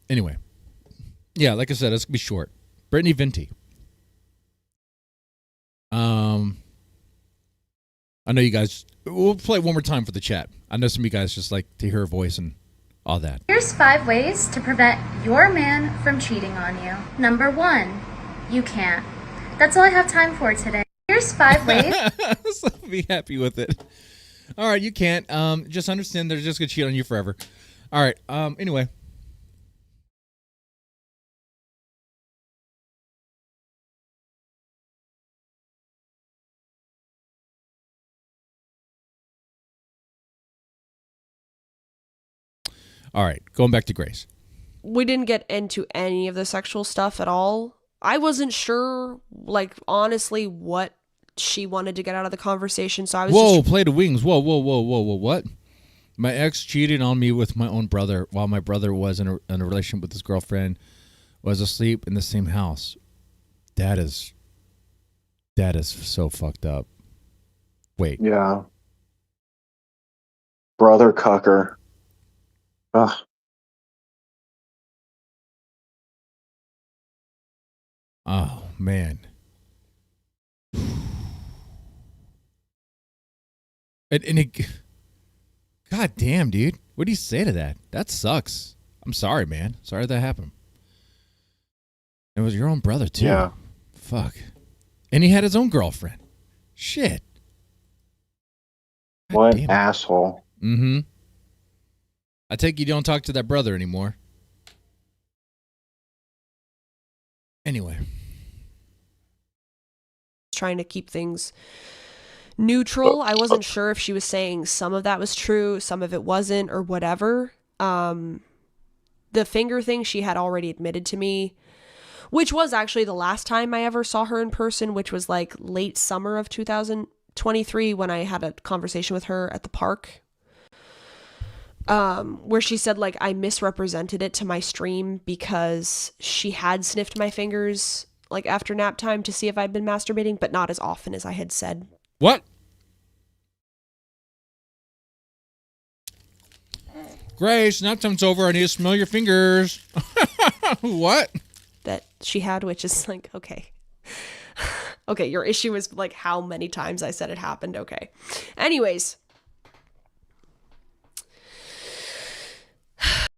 Anyway. Yeah, like I said, it's going to be short. Brittany Venti. I know you guys... We'll play it one more time for the chat. I know some of you guys just like to hear her voice and all that. Here's 5 ways to prevent your man from cheating on you. Number 1, you can't. That's all I have time for today. Here's 5 ways. So be happy with it. All right, you can't. Just understand they're just going to cheat on you forever. All right, anyway. All right, going back to Grace. We didn't get into any of the sexual stuff at all. I wasn't sure, like, honestly, what she wanted to get out of the conversation, so I was play the wings. Whoa, what? My ex cheated on me with my own brother while my brother was in a relationship with his girlfriend, was asleep in the same house. That is so fucked up. Wait. Yeah. Brother cucker. Ugh. Oh, man. God damn, dude. What do you say to that? That sucks. I'm sorry, man. Sorry that happened. It was your own brother, too. Yeah. Fuck. And he had his own girlfriend. Shit. God what damn. Asshole. Mm-hmm. I take you don't talk to that brother anymore. Anyway. trying to keep things neutral. I wasn't sure if she was saying some of that was true, some of it wasn't, or whatever. The finger thing she had already admitted to me, which was actually the last time I ever saw her in person, which was like late summer of 2023 when I had a conversation with her at the park. Where she said, like, I misrepresented it to my stream because she had sniffed my fingers, like, after nap time to see if I'd been masturbating, but not as often as I had said. What? Grace, nap time's over. I need to smell your fingers. What? That she had, which is like, okay. Okay, your issue is, like, how many times I said it happened. Okay. Anyways.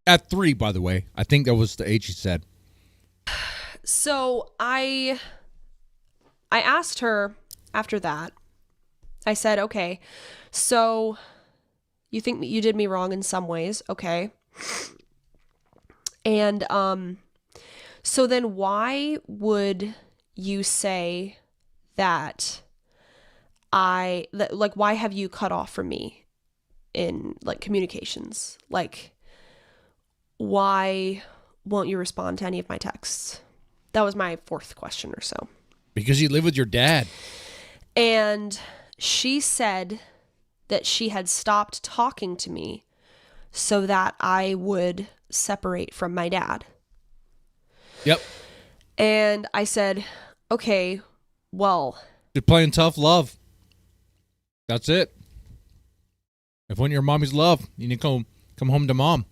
At 3, by the way. I think that was the age she said. So I asked her after that. I said, okay, so you think that you did me wrong in some ways. Okay. And so then why would you say that why have you cut off from me in, like, communications? Like, why won't you respond to any of my texts? That was my 4th question or so. Because you live with your dad. And she said that she had stopped talking to me so that I would separate from my dad. Yep. And I said, okay, well. You're playing tough love. That's it. If when your mommy's love, you need to come home to mom.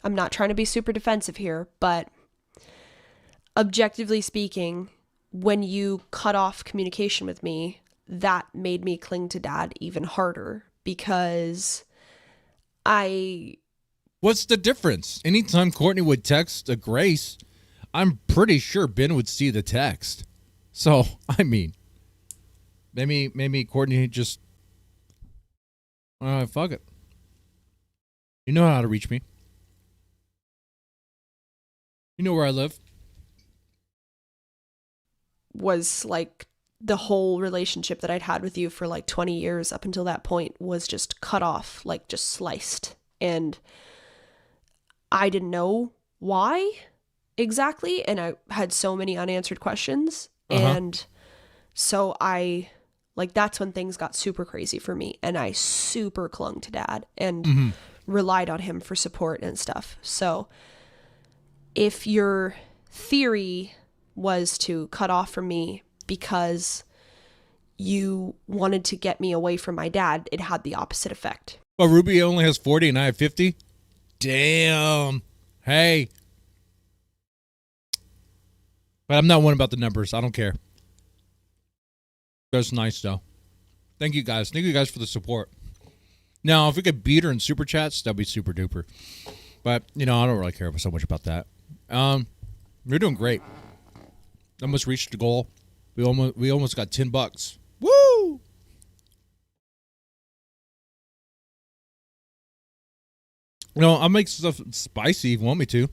I'm not trying to be super defensive here, but objectively speaking, when you cut off communication with me, that made me cling to dad even harder because What's the difference? Anytime Courtney would text a Grace, I'm pretty sure Ben would see the text. So, I mean, maybe Courtney just, fuck it. You know how to reach me. You know where I live. Was like the whole relationship that I'd had with you for like 20 years up until that point was just cut off, like just sliced. And I didn't know why exactly. And I had so many unanswered questions. And so that's when things got super crazy for me. And I super clung to Dad and relied on him for support and stuff. So if your theory was to cut off from me because you wanted to get me away from my dad, it had the opposite effect. But Ruby only has 40 and I have 50? Damn. Hey. But I'm not one about the numbers. I don't care. That's nice, though. Thank you, guys. Thank you guys for the support. Now, if we could beat her in super chats, that'd be super duper. But, I don't really care so much about that. We're doing great. Almost reached the goal. We almost got $10. Woo! I'll make stuff spicy if you want me to.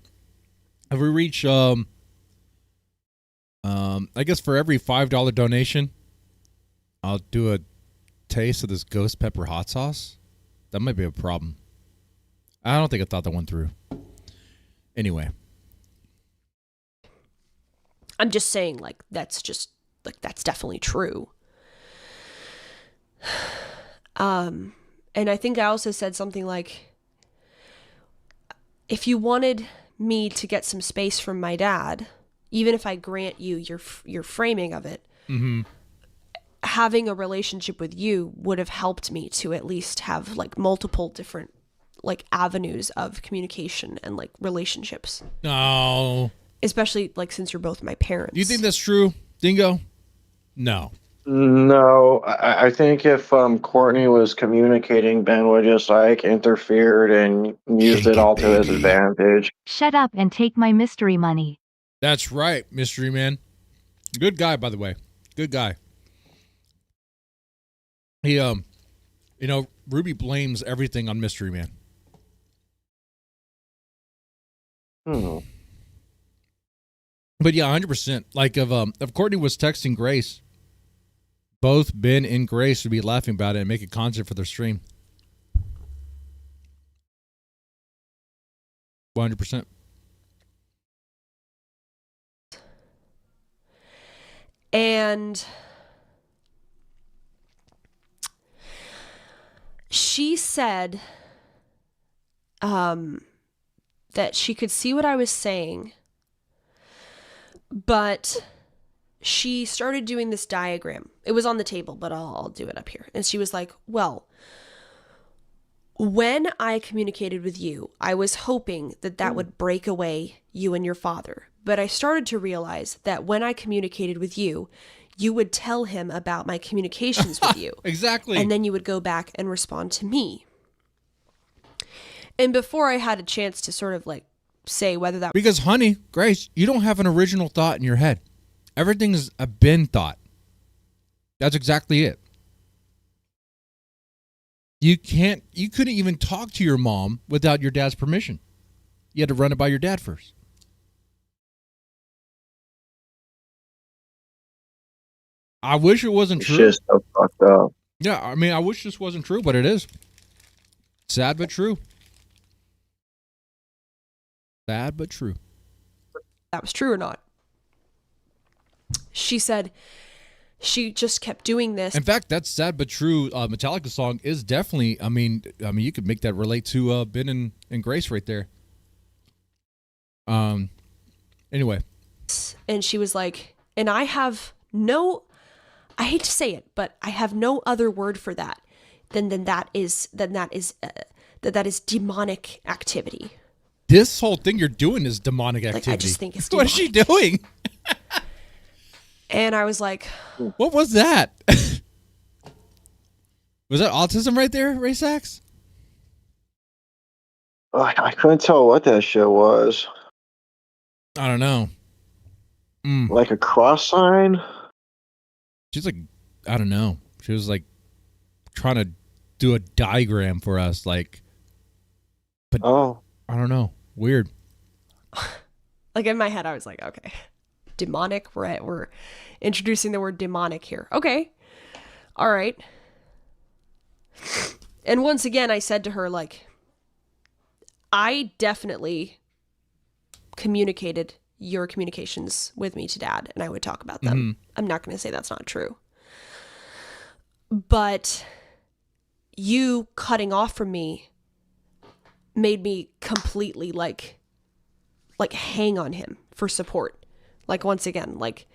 If we reach, I guess for every $5 donation, I'll do a taste of this ghost pepper hot sauce. That might be a problem. I don't think I thought that one through. Anyway. I'm just saying, that's definitely true. And I think I also said something like, if you wanted me to get some space from my dad, even if I grant you your framing of it, having a relationship with you would have helped me to at least have multiple different avenues of communication and relationships. No. Especially since you're both my parents. Do you think that's true, Dingo? No. No, I think if Courtney was communicating, Ben would just interfered and used it all to his advantage. Shut up and take my mystery money. That's right, Mystery Man. Good guy, by the way. Good guy. He, Ruby blames everything on Mystery Man. But yeah, 100%. If Courtney was texting Grace, both Ben and Grace would be laughing about it and making content for their stream. 100%. And she said that she could see what I was saying, but she started doing this diagram. It was on the table, but I'll do it up here. And she was like, well, when I communicated with you, I was hoping that would break away you and your father. But I started to realize that when I communicated with you, you would tell him about my communications with you. Exactly. And then you would go back and respond to me. And before I had a chance to sort of say whether that... Because, honey, Grace, you don't have an original thought in your head. Everything's a Ben thought. That's exactly it. You couldn't even talk to your mom without your dad's permission. You had to run it by your dad first. I wish it wasn't true. It's just so fucked up. Yeah, I mean, I wish this wasn't true, but it is. Sad but true. Sad but true. That was true or not. She said she just kept doing this. In fact, that sad but true Metallica song is definitely, I mean, you could make that relate to Ben and Grace right there. Anyway. And she was like, and I have no, I hate to say it, but I have no other word for that than that is demonic activity. This whole thing you're doing is demonic activity. I just think it's demonic. What is she doing? And I was like, what was that? Was that autism right there, Ray Sachs? I couldn't tell what that shit was. I don't know. Like a cross sign? She's like, I don't know. She was like trying to do a diagram for us, like, but I don't know. Weird. Like in my head, I was like, okay, demonic. We're introducing the word demonic here. Okay. All right. And once again, I said to her, like, I definitely communicated your communications with me to Dad, and I would talk about them. I'm not going to say that's not true. But you cutting off from me made me completely like hang on him for support. Like, once again, like,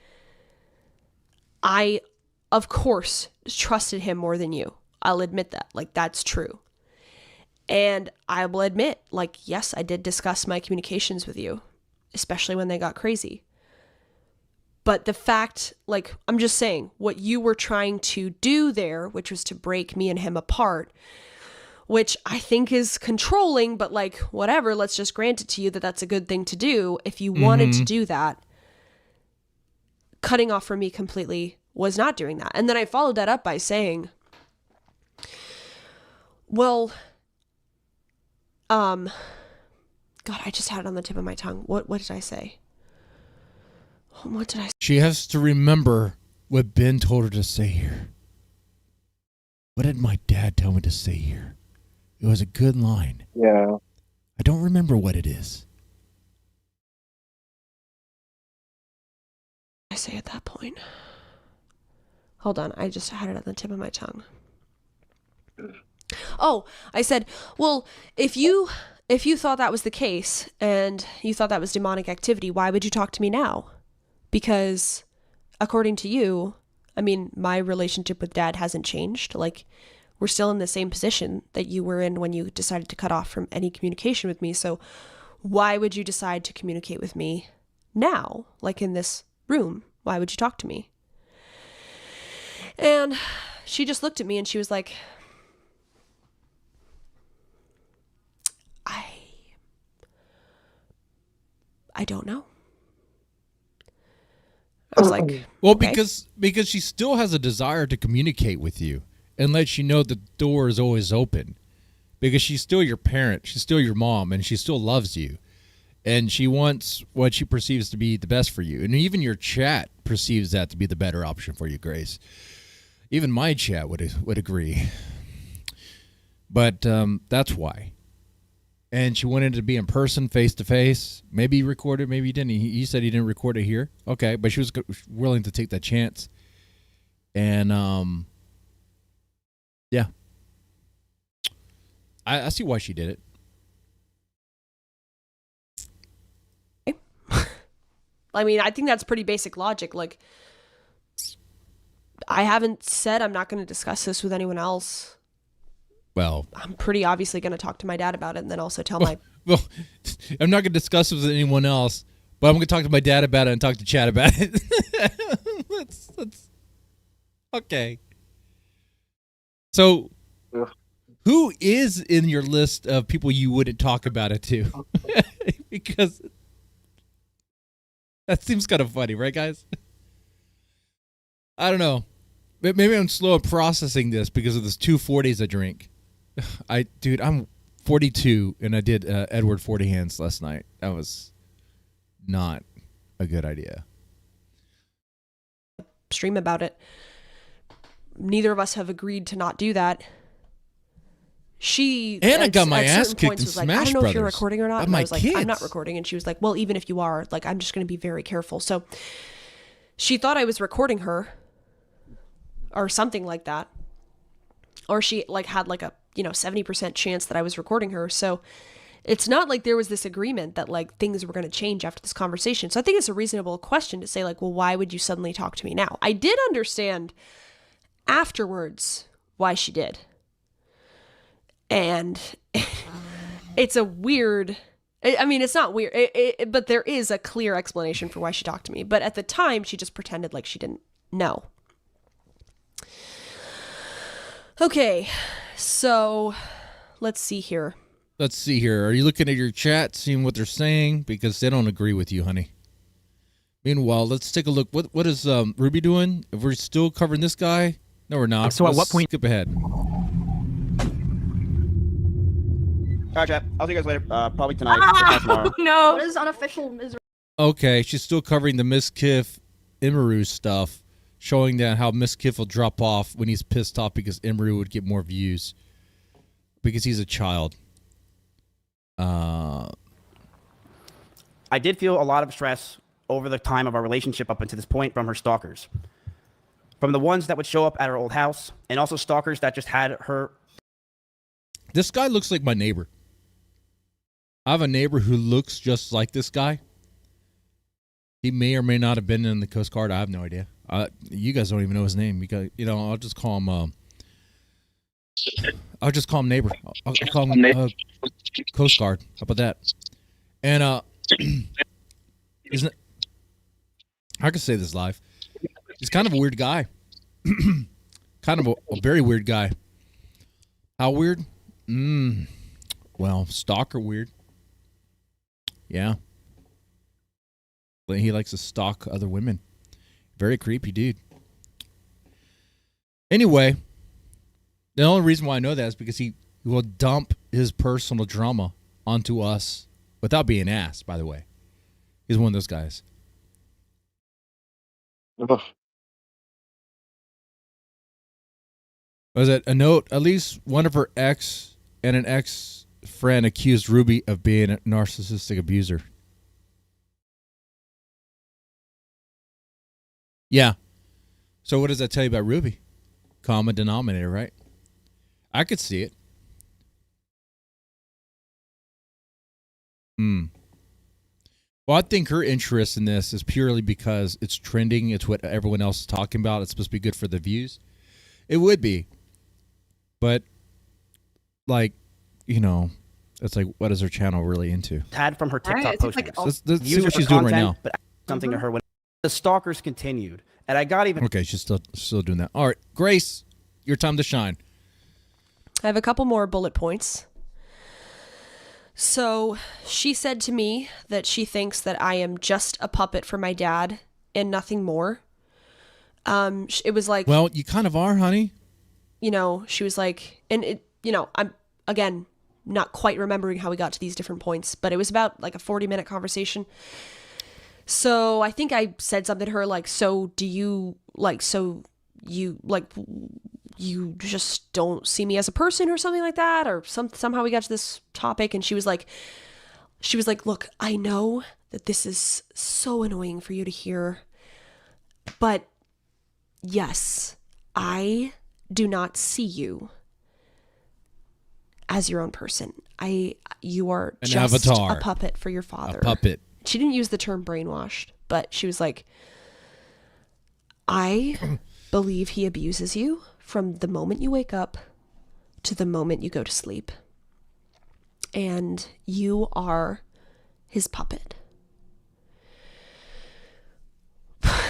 I, of course, trusted him more than you. I'll admit that. Like, that's true. And I will admit, like, yes, I did discuss my communications with you, especially when they got crazy. But the fact, like, I'm just saying, what you were trying to do there, which was to break me and him apart, which I think is controlling, but like, whatever, let's just grant it to you that that's a good thing to do. If you wanted to do that, cutting off from me completely was not doing that. And then I followed that up by saying, well, God, I just had it on the tip of my tongue. What did I say? What did I say? She has to remember what Ben told her to say here. What did my dad tell me to say here? It was a good line. Yeah. I don't remember what it is. I say at that point. Hold on, I just had it on the tip of my tongue. Oh, I said, well, if you thought that was the case and you thought that was demonic activity, why would you talk to me now? Because according to you, I mean, my relationship with Dad hasn't changed. Like, we're still in the same position that you were in when you decided to cut off from any communication with me. So why would you decide to communicate with me now? Like, in this room, why would you talk to me? And she just looked at me and she was like, I don't know. I was like, well, okay. because she still has a desire to communicate with you and let you know the door is always open, because she's still your parent, she's still your mom, and she still loves you, and she wants what she perceives to be the best for you. And even your chat perceives that to be the better option for you, Grace. Even my chat would agree. But that's why. And she wanted to be in person, face to face. Maybe he recorded, maybe he didn't. He said he didn't record it here. Okay, but she was willing to take that chance. And yeah, I see why she did it. I mean, I think that's pretty basic logic. Like, I haven't said I'm not going to discuss this with anyone else. Well, I'm pretty obviously going to talk to my dad about it, and then also tell my... Well, I'm not going to discuss it with anyone else, but I'm going to talk to my dad about it and talk to Chad about it. that's okay. So, who is in your list of people you wouldn't talk about it to? Because that seems kind of funny, right, guys? I don't know. Maybe I'm slow at processing this because of this 2 40s I drink. Dude, I'm 42 and I did Edward 40 hands last night. That was not a good idea. Stream about it. Neither of us have agreed to not do that. I got my ass kicked in Smash I don't know Brothers. if you're recording or not. And My I was like, kids. I'm not recording. And she was like, well, even if you are, like, I'm just going to be very careful. So she thought I was recording her or something like that. Or she like had like a 70% chance that I was recording her. So it's not like there was this agreement that like things were going to change after this conversation. So I think it's a reasonable question to say like, well, why would you suddenly talk to me now? I did understand afterwards why she did. And it's a weird, I mean, it's not weird, but there is a clear explanation for why she talked to me. But at the time, she just pretended like she didn't know. Okay, so let's see here. let's see here. Are you looking at your chat, seeing what they're saying? Because they don't agree with you, honey. Meanwhile, let's take a look. What is Ruby doing? If we're still covering this guy? No, we're not. So at what point? Skip ahead. All right, chat. I'll see you guys later. Probably tonight. Tomorrow. No. What is unofficial misery? Okay, she's still covering the MiZKIF EMIRU stuff, showing that how MiZKIF will drop off when he's pissed off because EMIRU would get more views because he's a child. I did feel a lot of stress over the time of our relationship up until this point from her stalkers. From the ones that would show up at her old house, and also stalkers that just had her. This guy looks like my neighbor. I have a neighbor who looks just like this guy. He may or may not have been in the Coast Guard. I have no idea. You guys don't even know his name. I'll just call him. I'll just call him neighbor. I'll call him Coast Guard. How about that? And isn't it? I can say this live. He's kind of a weird guy. Kind of a very weird guy. How weird? Well, stalker weird. Yeah. But he likes to stalk other women. Very creepy dude. Anyway, the only reason why I know that is because he will dump his personal drama onto us without being asked, by the way. He's one of those guys. Ugh. Was it a note? At least one of her ex and an ex-friend accused Ruby of being a narcissistic abuser. Yeah. So what does that tell you about Ruby? Common denominator, right? I could see it. Well, I think her interest in this is purely because it's trending. It's what everyone else is talking about. It's supposed to be good for the views. It would be. But, like, it's like, what is her channel really into? Had from her TikTok postings. Let's see what she's doing right now. But something to her when the stalkers continued. And I got even... Okay, she's still doing that. All right, Grace, your time to shine. I have a couple more bullet points. So she said to me that she thinks that I am just a puppet for my dad and nothing more. It was like... Well, you kind of are, honey. She was like... And, I'm, again, not quite remembering how we got to these different points, but it was about like a 40-minute conversation. So I think I said something to her like, you just don't see me as a person or something like that, or somehow we got to this topic, and she was like, look, I know that this is so annoying for you to hear, but yes, I do not see you as your own person. You are an just avatar. A puppet for your father. A puppet. She didn't use the term brainwashed, but she was like, I believe he abuses you from the moment you wake up to the moment you go to sleep. And you are his puppet.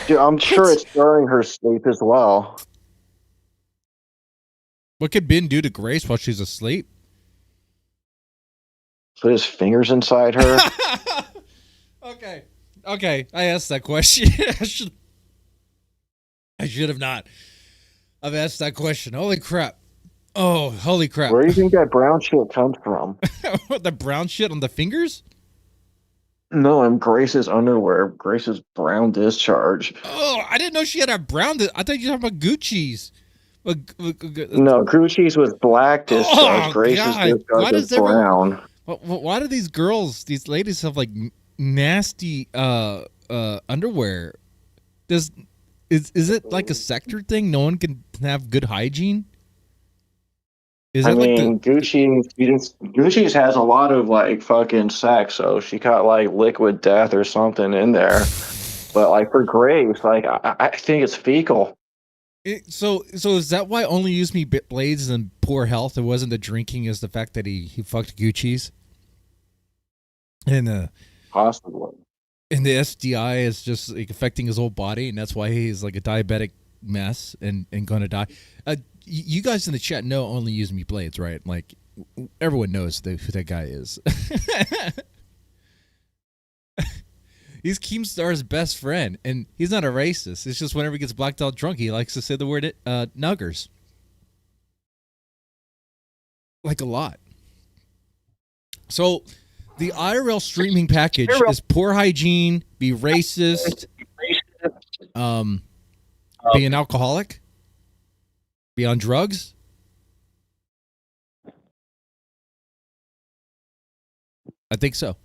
Dude, I'm sure it's during her sleep as well. What could Ben do to Grace while she's asleep? Put his fingers inside her. Okay. I asked that question. I should have not. I've asked that question. Holy crap. Oh, holy crap. Where do you think that brown shit comes from? The brown shit on the fingers? No, in Grace's underwear. Grace's brown discharge. Oh, I didn't know she had a brown. I thought you were talking about Gucci's. No, Gucci's was black discharge. Oh, Grace's God. discharge is brown. Why do these girls, these ladies, have like nasty underwear? Is it like a sector thing? No one can have good hygiene? Gucci's has a lot of like fucking sex, so she got like liquid death or something in there. But like for Grace, like I think it's fecal. So is that why Only Use Me Blades is in poor health? It wasn't the drinking, is the fact that he fucked Gucci's? And possibly. And the SDI is just like affecting his whole body, and that's why he's like a diabetic mess and gonna die. You guys in the chat know Only Use Me Blades, right? Like everyone knows who that guy is. He's Keemstar's best friend, and he's not a racist. It's just whenever he gets blacked out drunk, he likes to say the word nuggers. Like a lot. So the IRL streaming package is poor hygiene, be racist, be an alcoholic, be on drugs. I think so.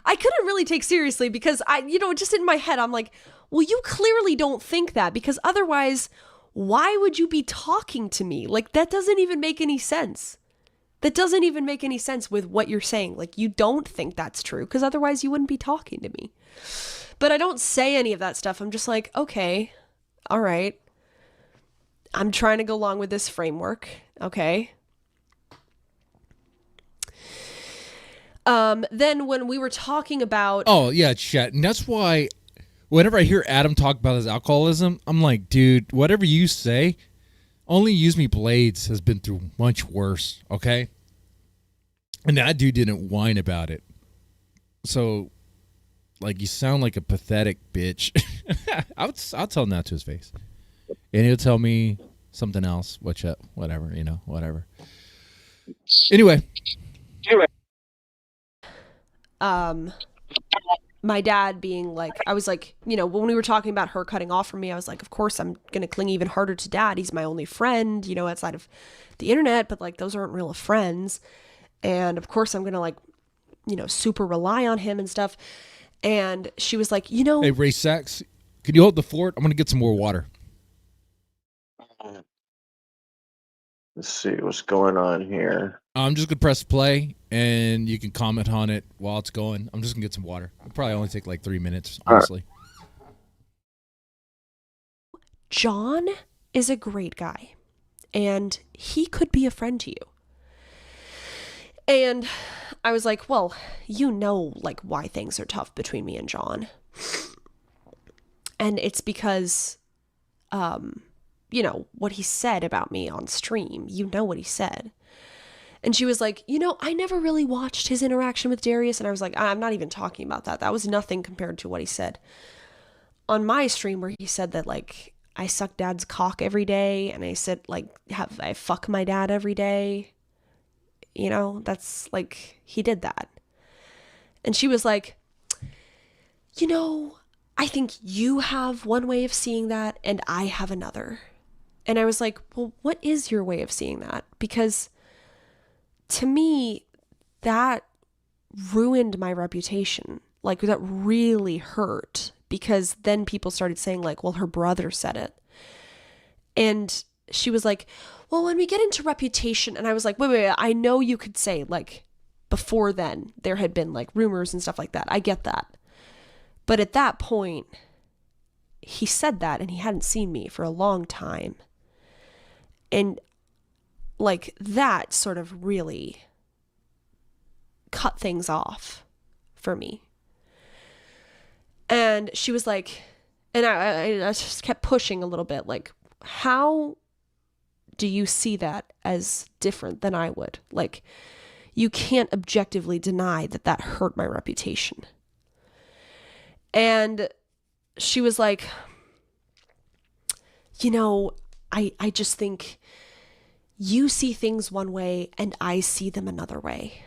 I couldn't really take seriously because just in my head, I'm like, well, you clearly don't think that, because otherwise, why would you be talking to me? Like, that doesn't even make any sense. That doesn't even make any sense with what you're saying. Like, you don't think that's true, because otherwise you wouldn't be talking to me. But I don't say any of that stuff. I'm just like, okay, all right. I'm trying to go along with this framework. Okay. Then when we were talking about... Oh, yeah, chat. And that's why whenever I hear Adam talk about his alcoholism, I'm like, dude, whatever you say, Only Use Me Blades has been through much worse, okay? And that dude didn't whine about it. So, like, you sound like a pathetic bitch. I'll tell him that to his face. And he'll tell me something else, whatever, whatever. Anyway. My dad being like, I was like, when we were talking about her cutting off from me, I was like, of course I'm going to cling even harder to dad. He's my only friend, outside of the internet, but like, those aren't real friends. And of course I'm going to like, super rely on him and stuff. And she was like, Hey, Ray Sachs, can you hold the fort? I'm going to get some more water. Let's see what's going on here. I'm just going to press play, and you can comment on it while it's going. I'm just going to get some water. It'll probably only take like 3 minutes, honestly. John is a great guy, and he could be a friend to you. And I was like, well, like, why things are tough between me and John. And it's because, what he said about me on stream. What he said. And she was like, I never really watched his interaction with Darius. And I was like, I'm not even talking about that. That was nothing compared to what he said on my stream, where he said that, like, I suck dad's cock every day. And I said, like, I fuck my dad every day. That's like, he did that. And she was like, I think you have one way of seeing that and I have another. And I was like, well, what is your way of seeing that? Because to me, that ruined my reputation. Like, that really hurt, because then people started saying, like, well, her brother said it. And she was like, well, when we get into reputation, and I was like, wait, I know you could say, like, before then, there had been, like, rumors and stuff like that. I get that. But at that point, he said that, and he hadn't seen me for a long time. And, like, that sort of really cut things off for me. And she was like, and I just kept pushing a little bit, like, how do you see that as different than I would? Like, you can't objectively deny that that hurt my reputation. And she was like, I just think you see things one way and I see them another way.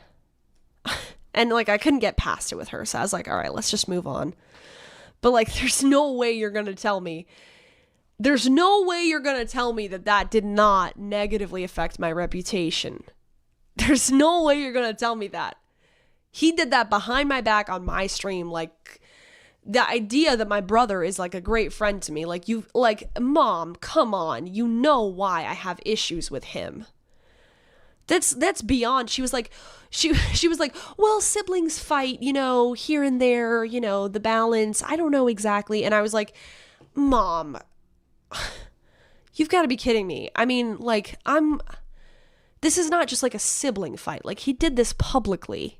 And, like, I couldn't get past it with her. So I was like, all right, let's just move on. But, like, there's no way you're going to tell me that that did not negatively affect my reputation. There's no way you're going to tell me that. He did that behind my back on my stream. Like, the idea that my brother is, like, a great friend to me. Like, Mom, come on. You know why I have issues with him. That's beyond. She was like, she was like, well, siblings fight, here and there, the balance. I don't know exactly. And I was like, Mom, you've got to be kidding me. I mean, like, this is not just like a sibling fight. Like, he did this publicly.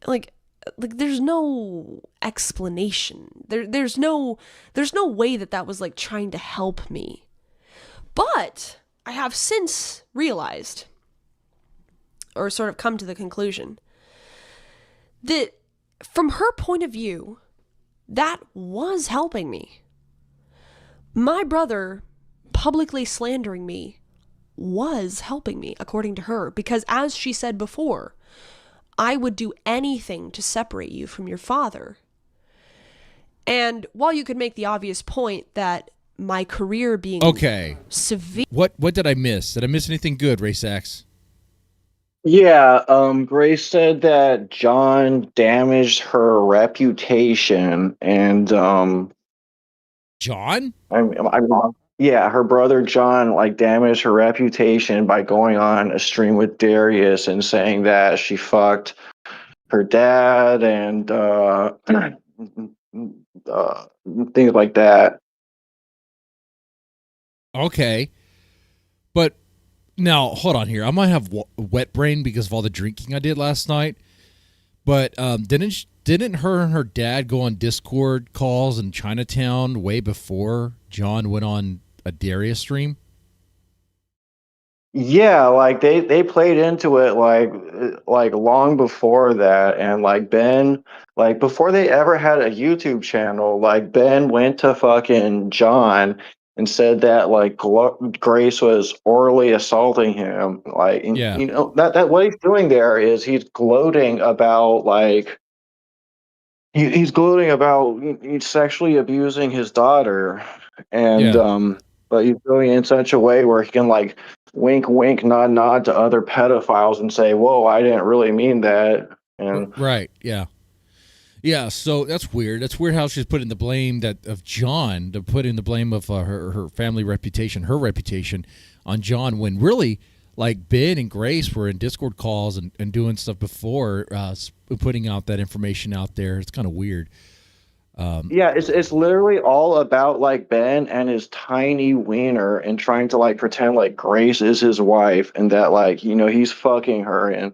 Like there's no explanation. There's no way that was, like, trying to help me. But I have since realized, or sort of come to the conclusion, that from her point of view, that was helping me. My brother publicly slandering me was helping me, according to her, because as she said before, I would do anything to separate you from your father. And while you could make the obvious point that my career being severe... What did I miss? Did I miss anything good, Ray Sachs? Yeah, Grace said that John damaged her reputation, and John? Yeah, her brother John like damaged her reputation by going on a stream with Darius and saying that she fucked her dad and things like that. Okay. But now, hold on here. I might have wet brain because of all the drinking I did last night. But didn't her and her dad go on Discord calls in Chinatown way before John went on a Darius stream? Yeah, like they played into it like long before that, and like Ben, like before they ever had a YouTube channel, like Ben went to fucking John and said that like Grace was orally assaulting him. Like, and, Yeah. you know that what he's doing there is he's gloating about like he's gloating about he's sexually abusing his daughter, and but he's doing it in such a way where he can like wink, wink, nod, nod to other pedophiles and say, "Whoa, I didn't really mean that." And Right. Yeah. Yeah. So that's weird. That's weird how she's putting the blame of John, to putting the blame of her family reputation, her reputation on John, when really like Ben and Grace were in Discord calls and doing stuff before putting out that information out there. It's kind of weird. yeah, it's literally all about like Ben and his tiny wiener and trying to like pretend like Grace is his wife and that like he's fucking her, and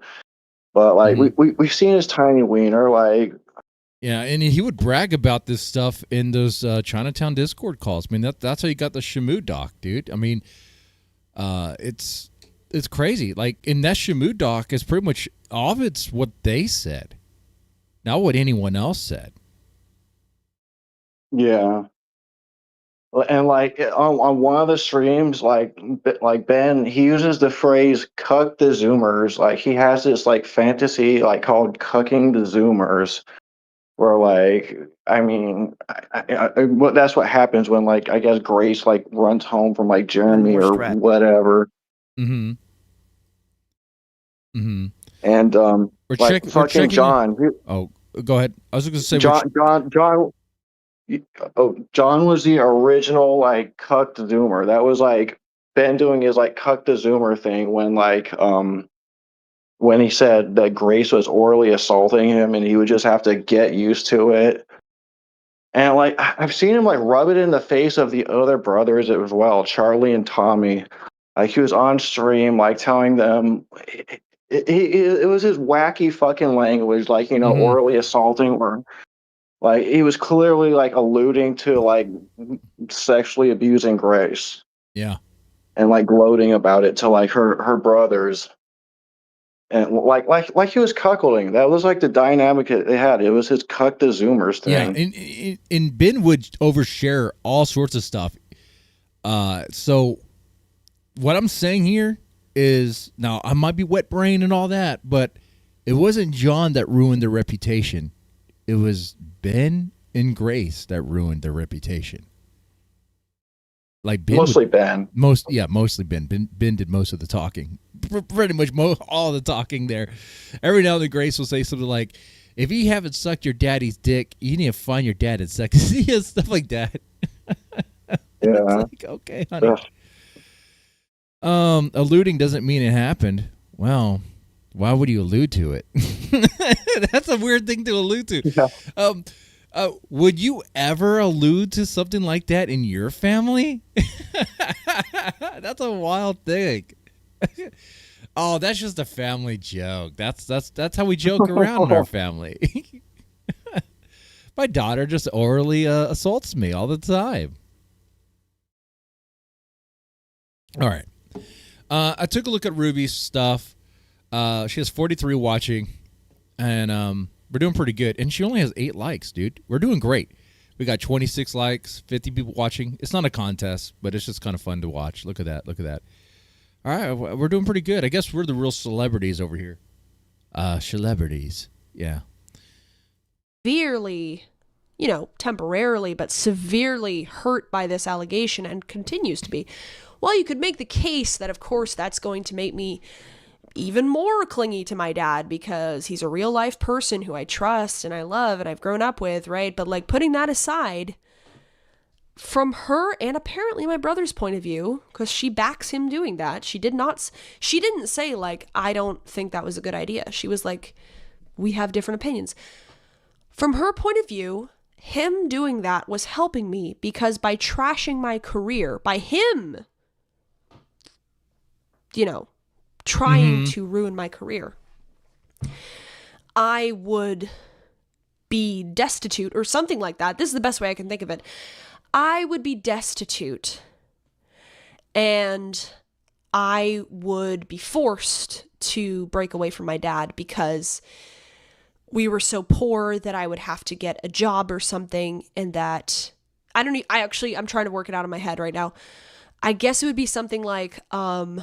but like we've seen his tiny wiener, like. Yeah, and he would brag about this stuff in those Chinatown Discord calls. I mean, that's how you got the Shamu doc, dude. I mean, it's crazy. Like, in that Shamu doc is pretty much all of it's what they said, not what anyone else said. Yeah. And like on one of the streams, like Ben, he uses the phrase "cuck the Zoomers." Like he has this like fantasy like called "cucking the Zoomers," where like I mean, that's what happens when like I guess Grace like runs home from like Jeremy or whatever. Mm-hmm. Mm-hmm. And like fucking John. Go ahead. I was going to say John was the original like cuck the Zoomer. That was like Ben doing his like cuck the Zoomer thing when he said that Grace was orally assaulting him and he would just have to get used to it. And like I've seen him like rub it in the face of the other brothers as well, Charlie and Tommy. Like he was on stream like telling them it was his wacky fucking language, like orally assaulting, or like he was clearly like alluding to like sexually abusing Grace. Yeah. And like gloating about it to like her brothers. And like he was cuckolding. That was like the dynamic they had. It was his cuck the Zoomers thing. Yeah, and Ben would overshare all sorts of stuff. So what I'm saying here is, now I might be wet brain and all that, but it wasn't John that ruined their reputation. It was Ben and Grace that ruined their reputation. Like mostly Ben. Mostly Ben. Ben did most of the talking. Pretty much all the talking there. Every now and then Grace will say something like, "If you haven't sucked your daddy's dick, you need to find your dad and suck his," stuff like that. Yeah. Like, okay, honey. Alluding doesn't mean it happened. Well, why would you allude to it? That's a weird thing to allude to. Yeah. Would you ever allude to something like that in your family? That's a wild thing. Oh, that's just a family joke. That's how we joke around in our family. My daughter just orally assaults me all the time. All right. I took a look at Ruby's stuff. She has 43 watching, and we're doing pretty good. And she only has 8 likes, dude. We're doing great. We got 26 likes, 50 people watching. It's not a contest, but it's just kind of fun to watch. Look at that. Look at that. All right, we're doing pretty good. I guess we're the real celebrities over here. Celebrities. Yeah. Severely, temporarily, but severely hurt by this allegation and continues to be. Well, you could make the case that, of course, that's going to make me even more clingy to my dad because he's a real life person who I trust and I love and I've grown up with, right? But like putting that aside, from her and apparently my brother's point of view, because she backs him doing that, she didn't say like, I don't think that was a good idea. She was like, we have different opinions. From her point of view, him doing that was helping me because by trashing my career, by him, trying to ruin my career, I would be destitute or something like that. This is the best way I can think of it. I would be destitute and I would be forced to break away from my dad because we were so poor that I would have to get a job or something, and that I'm trying to work it out in my head right now. I guess it would be something like I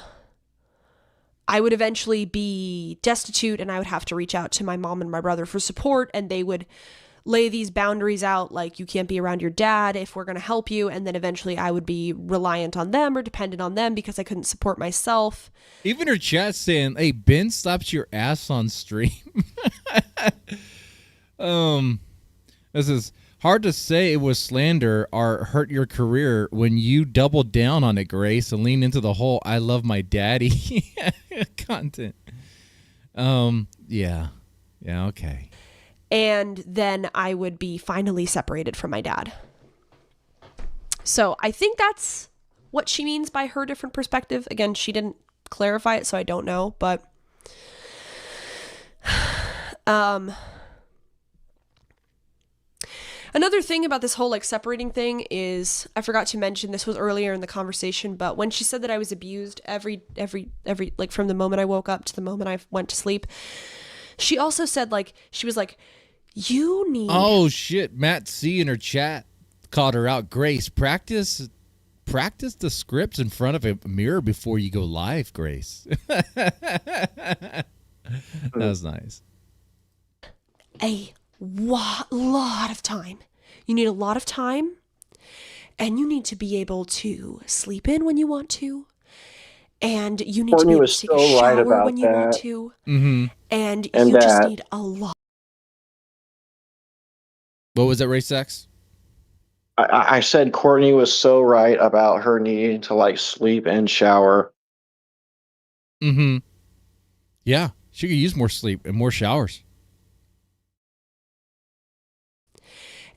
would eventually be destitute and I would have to reach out to my mom and my brother for support, and they would lay these boundaries out like you can't be around your dad if we're going to help you, and then eventually I would be reliant on them or dependent on them because I couldn't support myself. Even her chat saying, hey, Ben slapped your ass on stream. This is hard to say it was slander or hurt your career when you doubled down on it, Grace, and leaned into the whole I love my daddy content. Yeah, okay. And then I would be finally separated from my dad. So I think that's what she means by her different perspective. Again, she didn't clarify it, so I don't know, but another thing about this whole separating thing is, I forgot to mention, this was earlier in the conversation, but when she said that I was abused every from the moment I woke up to the moment I went to sleep, she also said she was like, you need... Oh shit, Matt C in her chat called her out. Grace, practice the scripts in front of a mirror before you go live, Grace. That was nice. A lot of time. You need a lot of time, and you need to be able to sleep in when you want to, and you need to be able to take a shower when you want to, and you just need a lot. What was that, Ray Sex? I said Courtney was so right about her needing to sleep and shower. Yeah, she could use more sleep and more showers.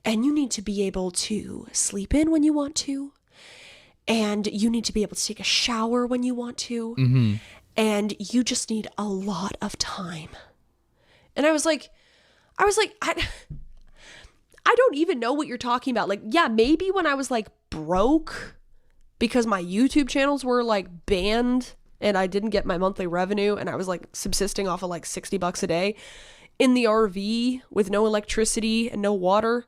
And you need to be able to sleep in when you want to, and you need to be able to take a shower when you want to, and you just need a lot of time. And I was like, I don't even know what you're talking about. Yeah, maybe when I was broke because my YouTube channels were banned and I didn't get my monthly revenue and I was subsisting off of $60 a day in the RV with no electricity and no water.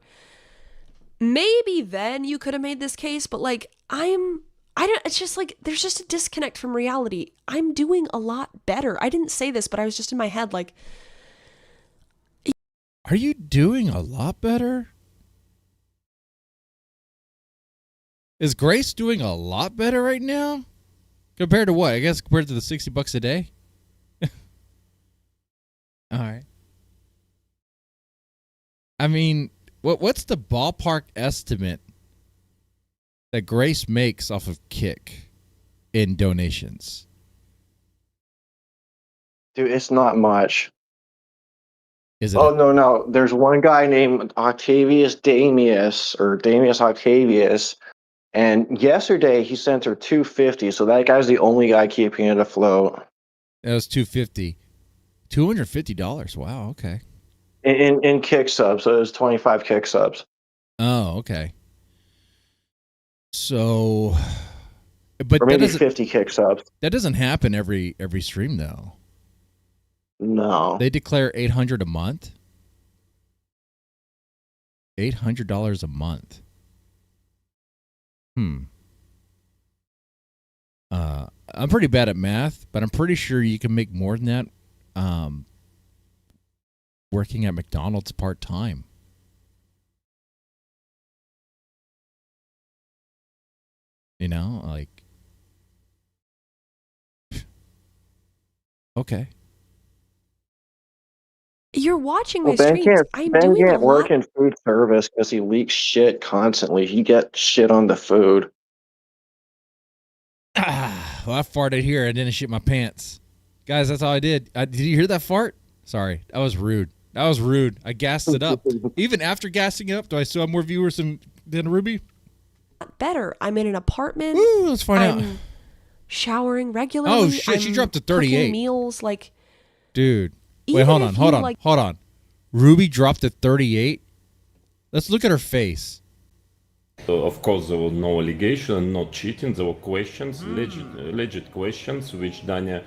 Maybe then you could have made this case, but it's just there's just a disconnect from reality. I'm doing a lot better. I didn't say this, but I was just in my head are you doing a lot better? Is Grace doing a lot better right now? Compared to what? I guess compared to the $60 a day? All right. I mean, what's the ballpark estimate that Grace makes off of Kick in donations? Dude, it's not much. Is it? Oh, no. There's one guy named Octavius Damius, or Damius Octavius, and yesterday he sent her $250, so that guy's the only guy keeping it afloat. That was $250. $250. Wow, okay. In Kick subs, so it was 25 Kick subs. Oh, okay. So But or that maybe doesn't 50 kick subs. that doesn't happen every stream though. No. They declare $800 a month. $800 a month. I'm pretty bad at math, but I'm pretty sure you can make more than that working at McDonald's part-time. You know, like, okay. You're watching my Well, Ben streams. I'm doing a can't work lot. in food service because he leaks shit constantly. He gets shit on the food. Well, I farted here. I didn't shit my pants. Guys, that's all I did. Did you hear that fart? Sorry. That was rude. I gassed it up. Even after gassing it up, do I still have more viewers than Ruby? Better. I'm in an apartment. Ooh, let's find out. Showering regularly. Oh, shit. She dropped to 38. Cooking meals. Like, dude. Wait, even hold if on. you, like- Hold on. Ruby dropped to 38? Let's look at her face. Of course, there was no allegation, no cheating. There were questions, legit questions, which Danya,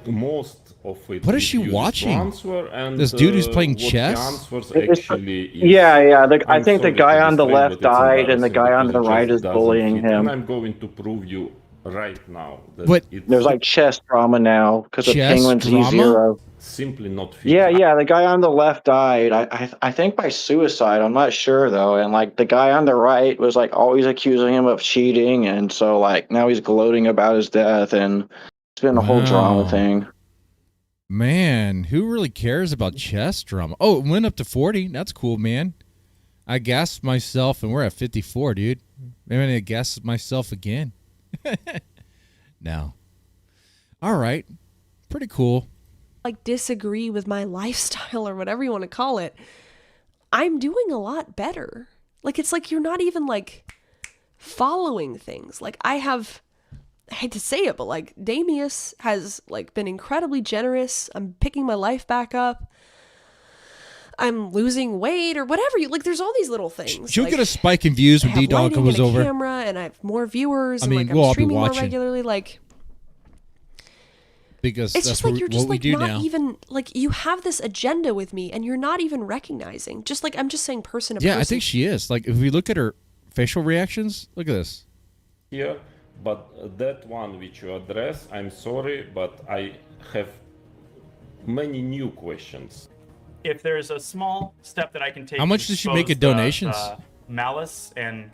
most of it. What is she refuses to watching? answer, and, This dude who's playing what chess? he answers actually is, Yeah. I I'm think the sorry guy to on the explain, left but it's died and the guy on embarrassing the because it right just is doesn't bullying fit. him. And I'm going to prove you right now that But there's like chess drama now because of Chess Penguin's drama? E0. simply not fit. Yeah, the guy on the left died. I think by suicide. I'm not sure though. And like the guy on the right was like always accusing him of cheating, and so like now he's gloating about his death, and it's been a whole drama Wow. thing. Man, who really cares about chess drama? Oh, it went up to 40. That's cool, man. I gassed myself, and we're at 54, dude. Maybe I need to gas myself again. No. All right. Pretty cool. like disagree with my lifestyle or whatever you want to call it, I'm doing a lot better. Like, it's like you're not even like following things. Like, I hate to say it, but like Damius has like been incredibly generous. I'm picking my life back up. I'm losing weight or whatever. You like, there's all these little things. She'll like, get a spike in views when I have D-Dog lighting comes and a over. camera, and I have more viewers. I and mean, like, we'll all I'm be streaming more watching. regularly. Like, Because it's that's just like what, you're what just we like do not now. even like you have this agenda with me, and you're not even recognizing. Just like I'm just saying, person to Yeah, person. I think she is. Like, if we look at her facial reactions, look at this. Here, but that one which you address, I'm sorry, but I have many new questions. If there's a small step that I can take, How much to does she make in expose donations? the malice and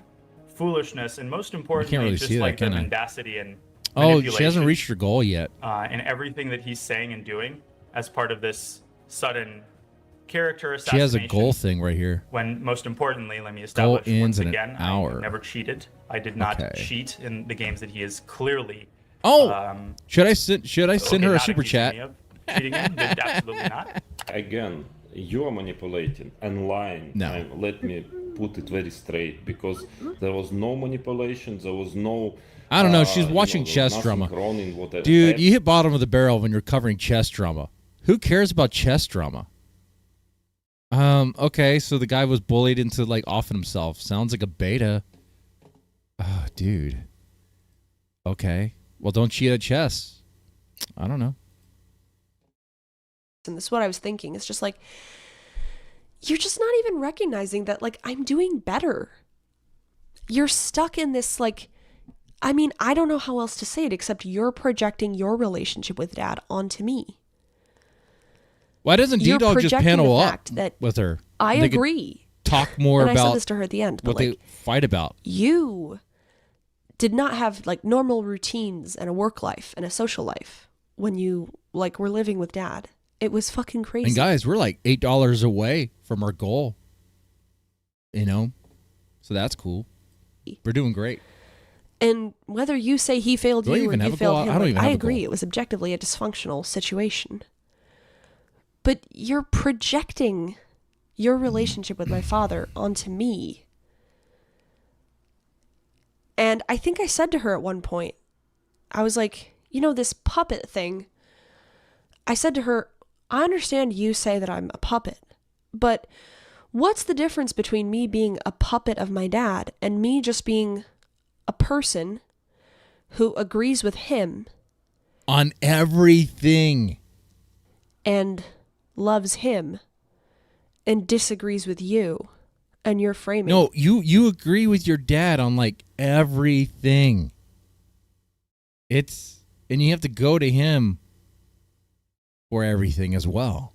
foolishness, and most I importantly, can't really just see that, like the can I? mendacity and Oh, she hasn't manipulation, reached her goal yet. and everything that he's saying and doing as part of this sudden character She has a assassination. goal thing right here. When most importantly, let me Goal establish ends once in an again, hour. I never cheated. I did not Okay. cheat in the games that he is clearly. Oh, should I send okay, her a not super accusing chat? me of cheating in, but absolutely not. Again, you're manipulating and lying. No. And let me put it very straight, because there was no manipulation, there was no... I don't know. She's you watching know, chess nothing drama. wrong in whatever Dude, happened. you hit bottom of the barrel when you're covering chess drama. Who cares about chess drama? Okay, so the guy was bullied into like offing himself. Sounds like a beta. Oh, dude. Okay. Well, don't cheat at chess. I don't know. And this is what I was thinking. It's just like you're just not even recognizing that like I'm doing better. You're stuck in this like, I mean, I don't know how else to say it except you're projecting your relationship with dad onto me. Why doesn't You're D-Dog just projecting panel the up fact that with her? I They could agree. Talk more And I about said this to her at the end, but what they like, fight about. you did not have like normal routines and a work life and a social life when you like were living with dad. It was fucking crazy. And guys, we're like $8 away from our goal. You know? So that's cool. We're doing great. And whether you say he failed Do I you or even you have a failed goal? him, I don't like, even I have a agree. goal. It was objectively a dysfunctional situation. But you're projecting your relationship with my father onto me. And I think I said to her at one point, I was like, you know, this puppet thing. I said to her, I understand you say that I'm a puppet, but what's the difference between me being a puppet of my dad and me just being a person who agrees with him on everything and loves him and disagrees with you and your framing. No, you agree with your dad on like everything. And you have to go to him for everything as well.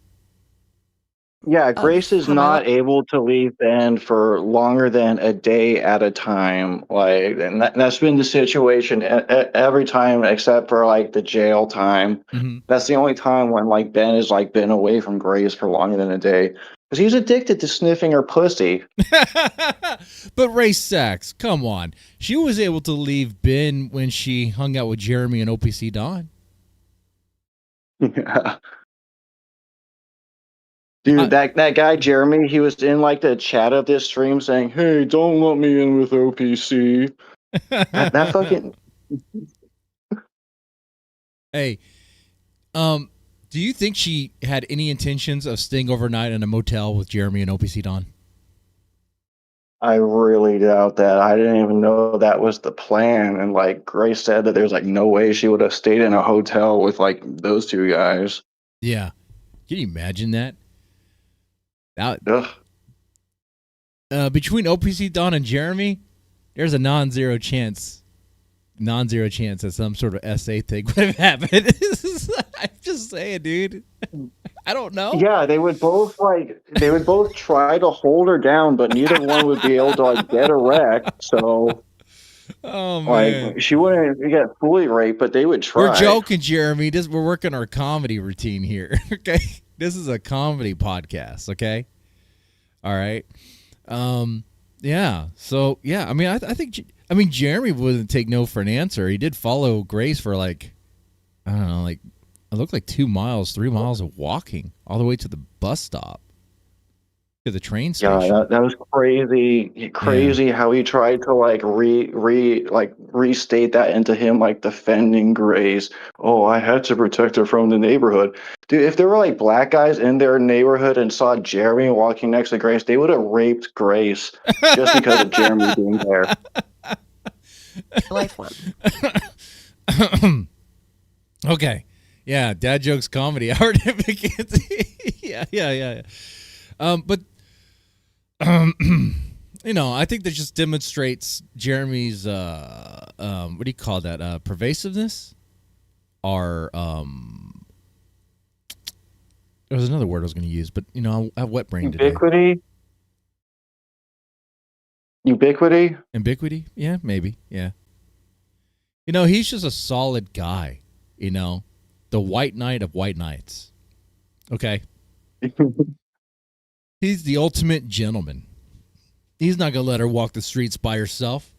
Yeah, Grace is not able to leave Bend for longer than a day at a time. Like, and that's been the situation every time except for like the jail time. That's the only time when like Ben has like been away from Grace for longer than a day because he's addicted to sniffing her pussy. But Ray Sachs, come on, she was able to leave Ben when she hung out with Jeremy and OPC Don. Yeah. Dude, that guy Jeremy, he was in like the chat of this stream saying, "Hey, don't let me in with OPC." that fucking. Hey, do you think she had any intentions of staying overnight in a motel with Jeremy and OPC Don? I really doubt that. I didn't even know that was the plan. And like Grace said that there's like no way she would have stayed in a hotel with like those two guys. Yeah. Can you imagine that? Between OPC Don and Jeremy, there's a non-zero chance that some sort of SA thing would have happened. I'm just saying, dude. I don't know. Yeah, they would both try to hold her down, but neither one would be able to like get erect. So, man, she wouldn't get fully raped, but they would try. We're joking, Jeremy. We're working our comedy routine here. Okay, this is a comedy podcast. Okay, all right. Yeah. So yeah, I mean, I think Jeremy wouldn't take no for an answer. He did follow Grace for like, I don't know, like it looked like 3 miles of walking all the way to the bus stop, to the train station. Yeah, that was crazy how he tried to like restate that into him like defending Grace. Oh, I had to protect her from the neighborhood. Dude, if there were like black guys in their neighborhood and saw Jeremy walking next to Grace, they would have raped Grace just because of Jeremy being there. Life one. Okay. Yeah, dad jokes comedy. Howard McKenzie. Yeah. But you know, I think that just demonstrates Jeremy's what do you call that? Pervasiveness? Or there was another word I was going to use, but you know, I have wet brain today. Ubiquity? Yeah, maybe. Yeah. You know, he's just a solid guy, you know. The white knight of white knights. Okay. He's the ultimate gentleman. He's not going to let her walk the streets by herself.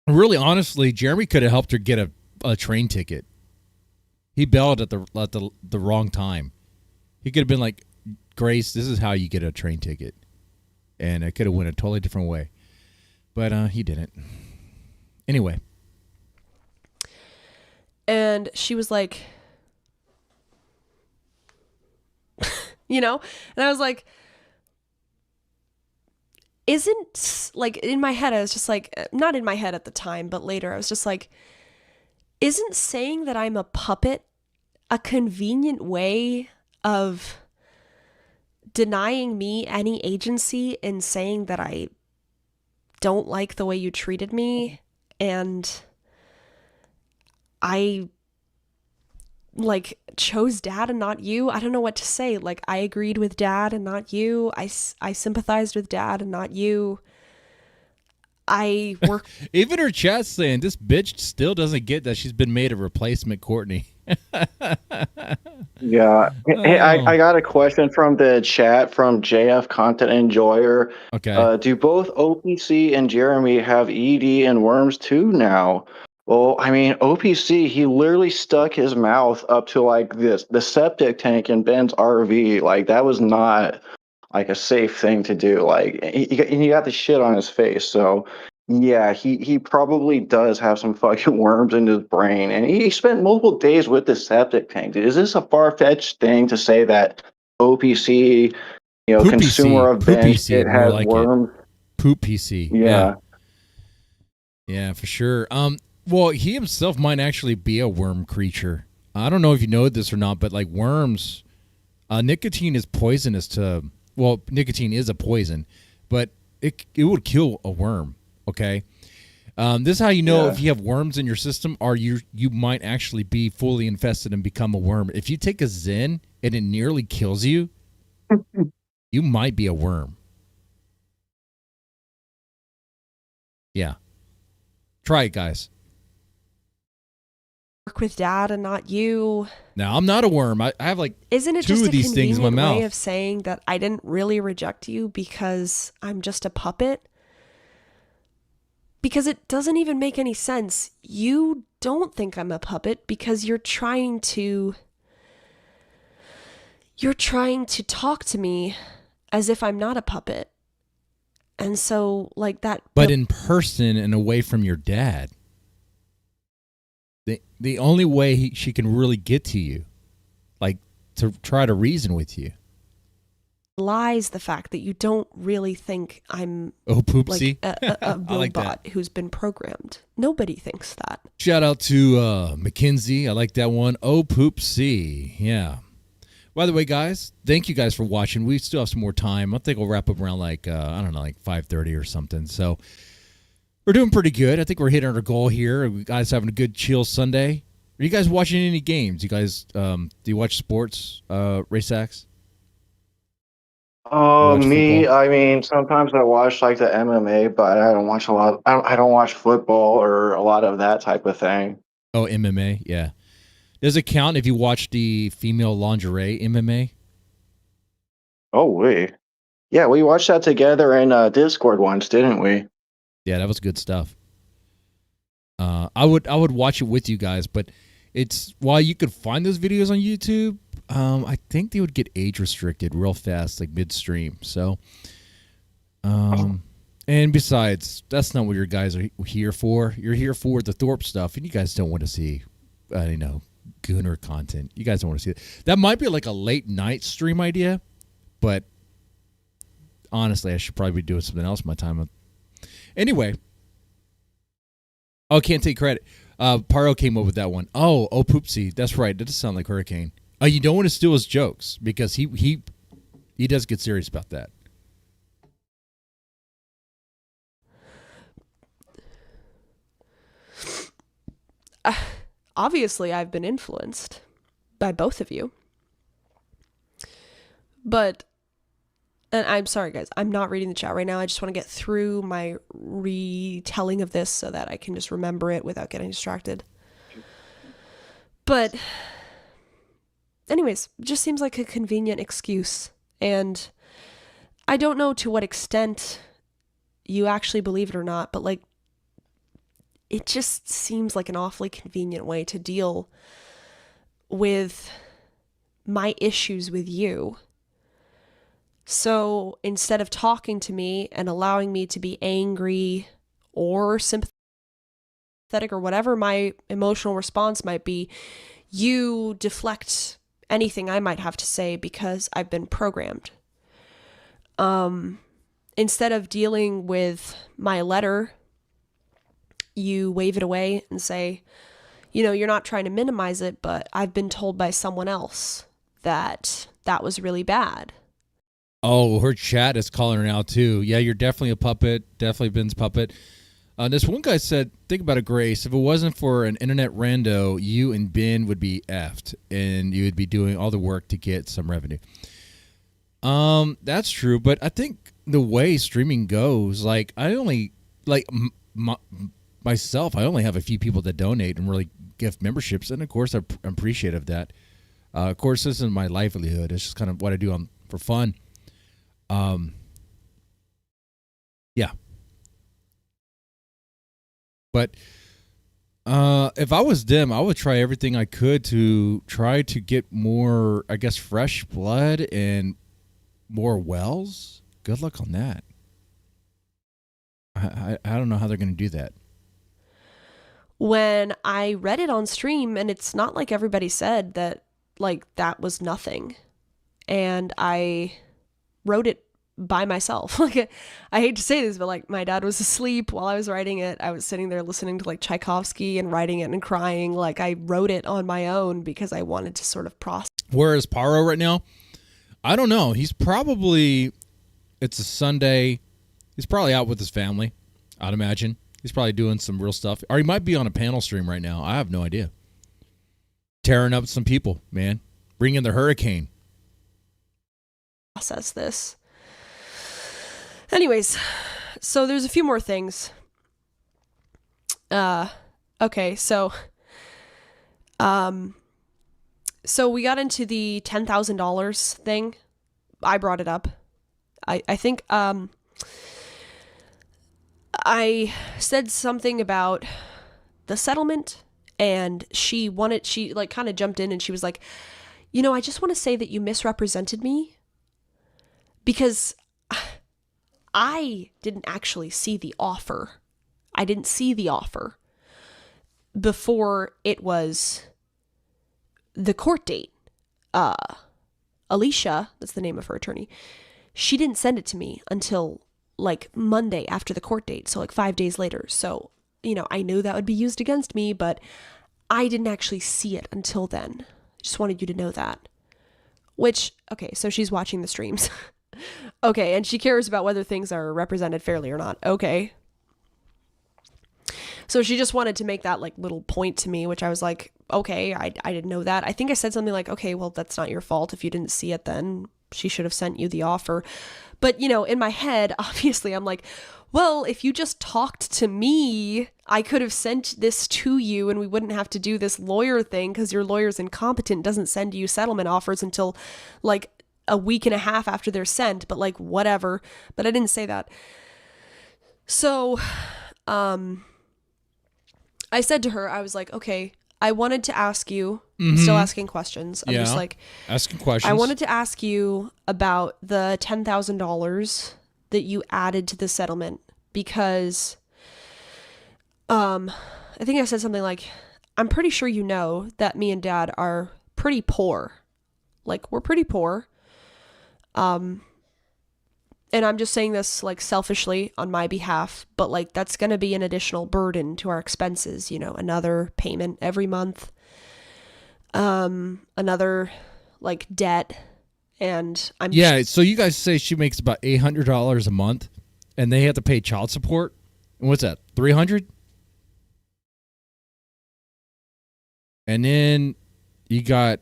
Really, honestly, Jeremy could have helped her get a train ticket. He bailed at the wrong time. He could have been like, Grace, this is how you get a train ticket. And it could have went a totally different way. But he didn't. Anyway. And she was like, you know? And I was like, isn't, like, in my head, I was just like, not in my head at the time, but later, I was just like, isn't saying that I'm a puppet a convenient way of denying me any agency in saying that I don't like the way you treated me and I like chose dad and not you? I don't know what to say. Like, I agreed with dad and not you. I sympathized with dad and not you. I work. Even her chat's saying this bitch still doesn't get that she's been made a replacement Courtney. Yeah. Hey, I got a question from the chat from JF Content Enjoyer. Okay. Do both OPC and Jeremy have ED and worms too now? Well, I mean, OPC, he literally stuck his mouth up to like the septic tank in Ben's RV. Like, that was not like a safe thing to do. Like, he got the shit on his face. So yeah, he probably does have some fucking worms in his brain. And he spent multiple days with the septic tank. Is this a far-fetched thing to say that OPC, you know, consumer of Ben shit has like worms? Poop PC. Yeah. Yeah, for sure. Well, he himself might actually be a worm creature. I don't know if you know this or not, but like worms, nicotine is poisonous to. Well, nicotine is a poison, but it would kill a worm. Okay, this is how you know if you have worms in your system, or you might actually be fully infested and become a worm. If you take a Zen and it nearly kills you, you might be a worm. Yeah, try it, guys. Work with dad and not you. Now, I'm not a worm. I have like Isn't it two just of a these things in my convenient way mouth. of saying that I didn't really reject you because I'm just a puppet? Because it doesn't even make any sense. You don't think I'm a puppet because you're trying to talk to me as if I'm not a puppet. And so like that. But in person and away from your dad. The only way she can really get to you, like to try to reason with you, lies the fact that you don't really think I'm poopsie, like a robot like who's been programmed. Nobody thinks that. Shout out to Mackenzie. I like that one. Oh, poopsie. Yeah. By the way, guys, thank you guys for watching. We still have some more time. I think we'll wrap up around like, I don't know, like 5:30 or something. So we're doing pretty good. I think we're hitting our goal here. You guys having a good chill Sunday. Are you guys watching any games? You guys, do you watch sports, Race X? Oh, me, football? I mean, sometimes I watch like the MMA, but I don't watch a lot. I don't watch football or a lot of that type of thing. Oh, MMA, yeah. Does it count if you watch the female lingerie MMA? Oh, yeah, we watched that together in Discord once, didn't we? Yeah, that was good stuff. I would watch it with you guys, but it's while you could find those videos on YouTube, I think they would get age restricted real fast, like midstream. So, and besides, that's not what your guys are here for. You're here for the Thorp stuff, and you guys don't want to see, Gunner content. You guys don't want to see it. That might be like a late night stream idea, but honestly, I should probably be doing something else with my time. Anyway. Oh, can't take credit. Paro came up with that one. Oh, poopsie. That's right. That does sound like Hurricane. You don't want to steal his jokes because he does get serious about that. Obviously, I've been influenced by both of you. But, and I'm sorry, guys, I'm not reading the chat right now. I just want to get through my retelling of this so that I can just remember it without getting distracted. But, anyways, it just seems like a convenient excuse. And I don't know to what extent you actually believe it or not, but like, it just seems like an awfully convenient way to deal with my issues with you. So instead of talking to me and allowing me to be angry or sympathetic or whatever my emotional response might be, you deflect anything I might have to say because I've been programmed. Instead of dealing with my letter, you wave it away and say, you're not trying to minimize it, but I've been told by someone else that was really bad. Oh, her chat is calling her out too. Yeah, you're definitely a puppet. Definitely Ben's puppet. This one guy said, think about it, Grace. If it wasn't for an internet rando, you and Ben would be effed and you would be doing all the work to get some revenue. That's true. But I think the way streaming goes, like I only myself, I only have a few people that donate and really gift memberships. And of course, I'm appreciative of that. Of course, this is my livelihood. It's just kind of what I do for fun. Yeah. But if I was them, I would try everything I could to try to get more, I guess, fresh blood and more wells. Good luck on that. I don't know how they're going to do that. When I read it on stream, and it's not like everybody said that, like, that was nothing. And I wrote it by myself. Like, I hate to say this, but like my dad was asleep while I was writing it. I was sitting there listening to like Tchaikovsky and writing it and crying. Like, I wrote it on my own because I wanted to sort of process. Where is Paro right now? I don't know. He's probably, it's a Sunday. He's probably out with his family, I'd imagine. He's probably doing some real stuff. Or he might be on a panel stream right now. I have no idea. Tearing up some people, man. Bringing the hurricane. Process this. Anyways, so there's a few more things. Okay, so we got into the $10,000 thing. I brought it up. I think I said something about the settlement, and she like kind of jumped in and she was like, you know, I just want to say that you misrepresented me because I didn't actually see the offer. I didn't see the offer before it was the court date. Alicia, that's the name of her attorney, she didn't send it to me until like Monday after the court date, so like 5 days later. So, you know, I knew that would be used against me, but I didn't actually see it until then. Just wanted you to know that. Which, okay, so she's watching the streams. Okay, and she cares about whether things are represented fairly or not. Okay. So she just wanted to make that like little point to me, which I was like, okay, I didn't know that. I think I said something like, okay, well, that's not your fault. If you didn't see it then, she should have sent you the offer. But, you know, in my head, obviously, I'm like, well, if you just talked to me, I could have sent this to you and we wouldn't have to do this lawyer thing because your lawyer's incompetent, doesn't send you settlement offers until like a week and a half after they're sent, but like whatever. But I didn't say that. So, I said to her, I was like, okay, I wanted to ask you, I'm still asking questions. I'm just like, asking questions. I wanted to ask you about the $10,000 that you added to the settlement because, I think I said something like, I'm pretty sure you know that me and Dad are pretty poor. Like, we're pretty poor. And I'm just saying this like selfishly on my behalf, but like that's going to be an additional burden to our expenses, you know, another payment every month, another like debt. And I'm so you guys say she makes about $800 a month and they have to pay child support. And what's that? $300? And then you got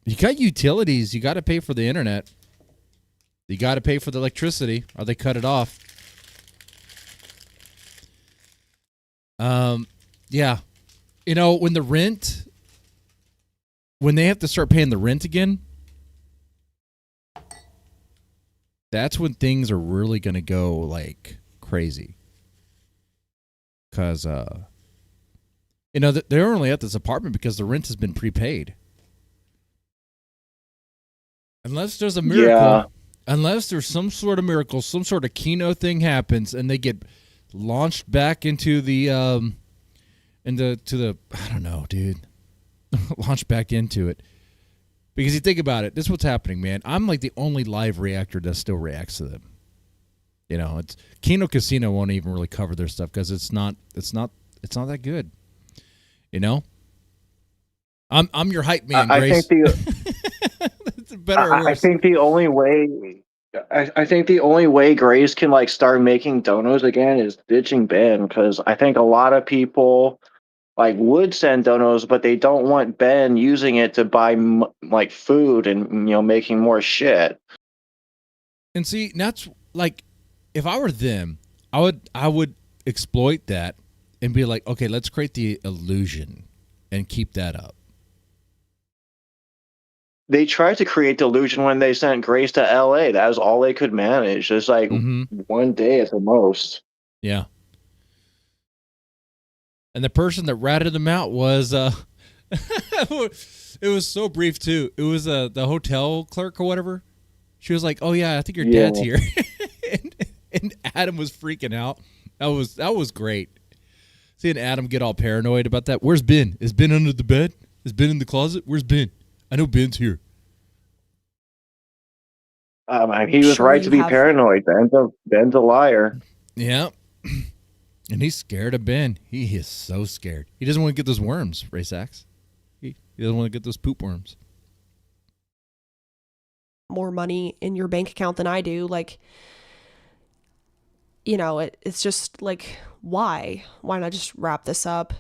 utilities, you got to pay for the internet. You got to pay for the electricity or they cut it off. Yeah. You know, when they have to start paying the rent again, that's when things are really going to go like crazy. Because, you know, they're only at this apartment because the rent has been prepaid. Unless there's a miracle. Yeah. Unless there's some sort of miracle, some sort of Keno thing happens, and they get launched back into the I don't know, dude, launched back into it. Because you think about it, this is what's happening, man. I'm like the only live reactor that still reacts to them. You know, it's Keno Casino won't even really cover their stuff because it's not that good. You know, I'm your hype man, Grace. I think the only way Grace can like start making donos again is ditching Ben, because I think a lot of people like would send donos, but they don't want Ben using it to buy like food and, you know, making more shit. And see, that's like, if I were them, I would exploit that and be like, okay, let's create the illusion and keep that up. They tried to create delusion when they sent Grace to LA. That was all they could manage. It's like 1 day at the most. Yeah. And the person that ratted them out was it was so brief too. It was the hotel clerk or whatever. She was like, "Oh yeah, I think your dad's here." and Adam was freaking out. That was great. Seeing Adam get all paranoid about that. Where's Ben? Is Ben under the bed? Is Ben in the closet? Where's Ben? I know Ben's here. He was Sure, right you to be have- paranoid. Ben's a liar. Yeah. And he's scared of Ben. He is so scared. He doesn't want to get those worms, Ray Sachs. He doesn't want to get those poop worms. more money in your bank account than I do. Like, you know, it's just like, why? Why not just wrap this up?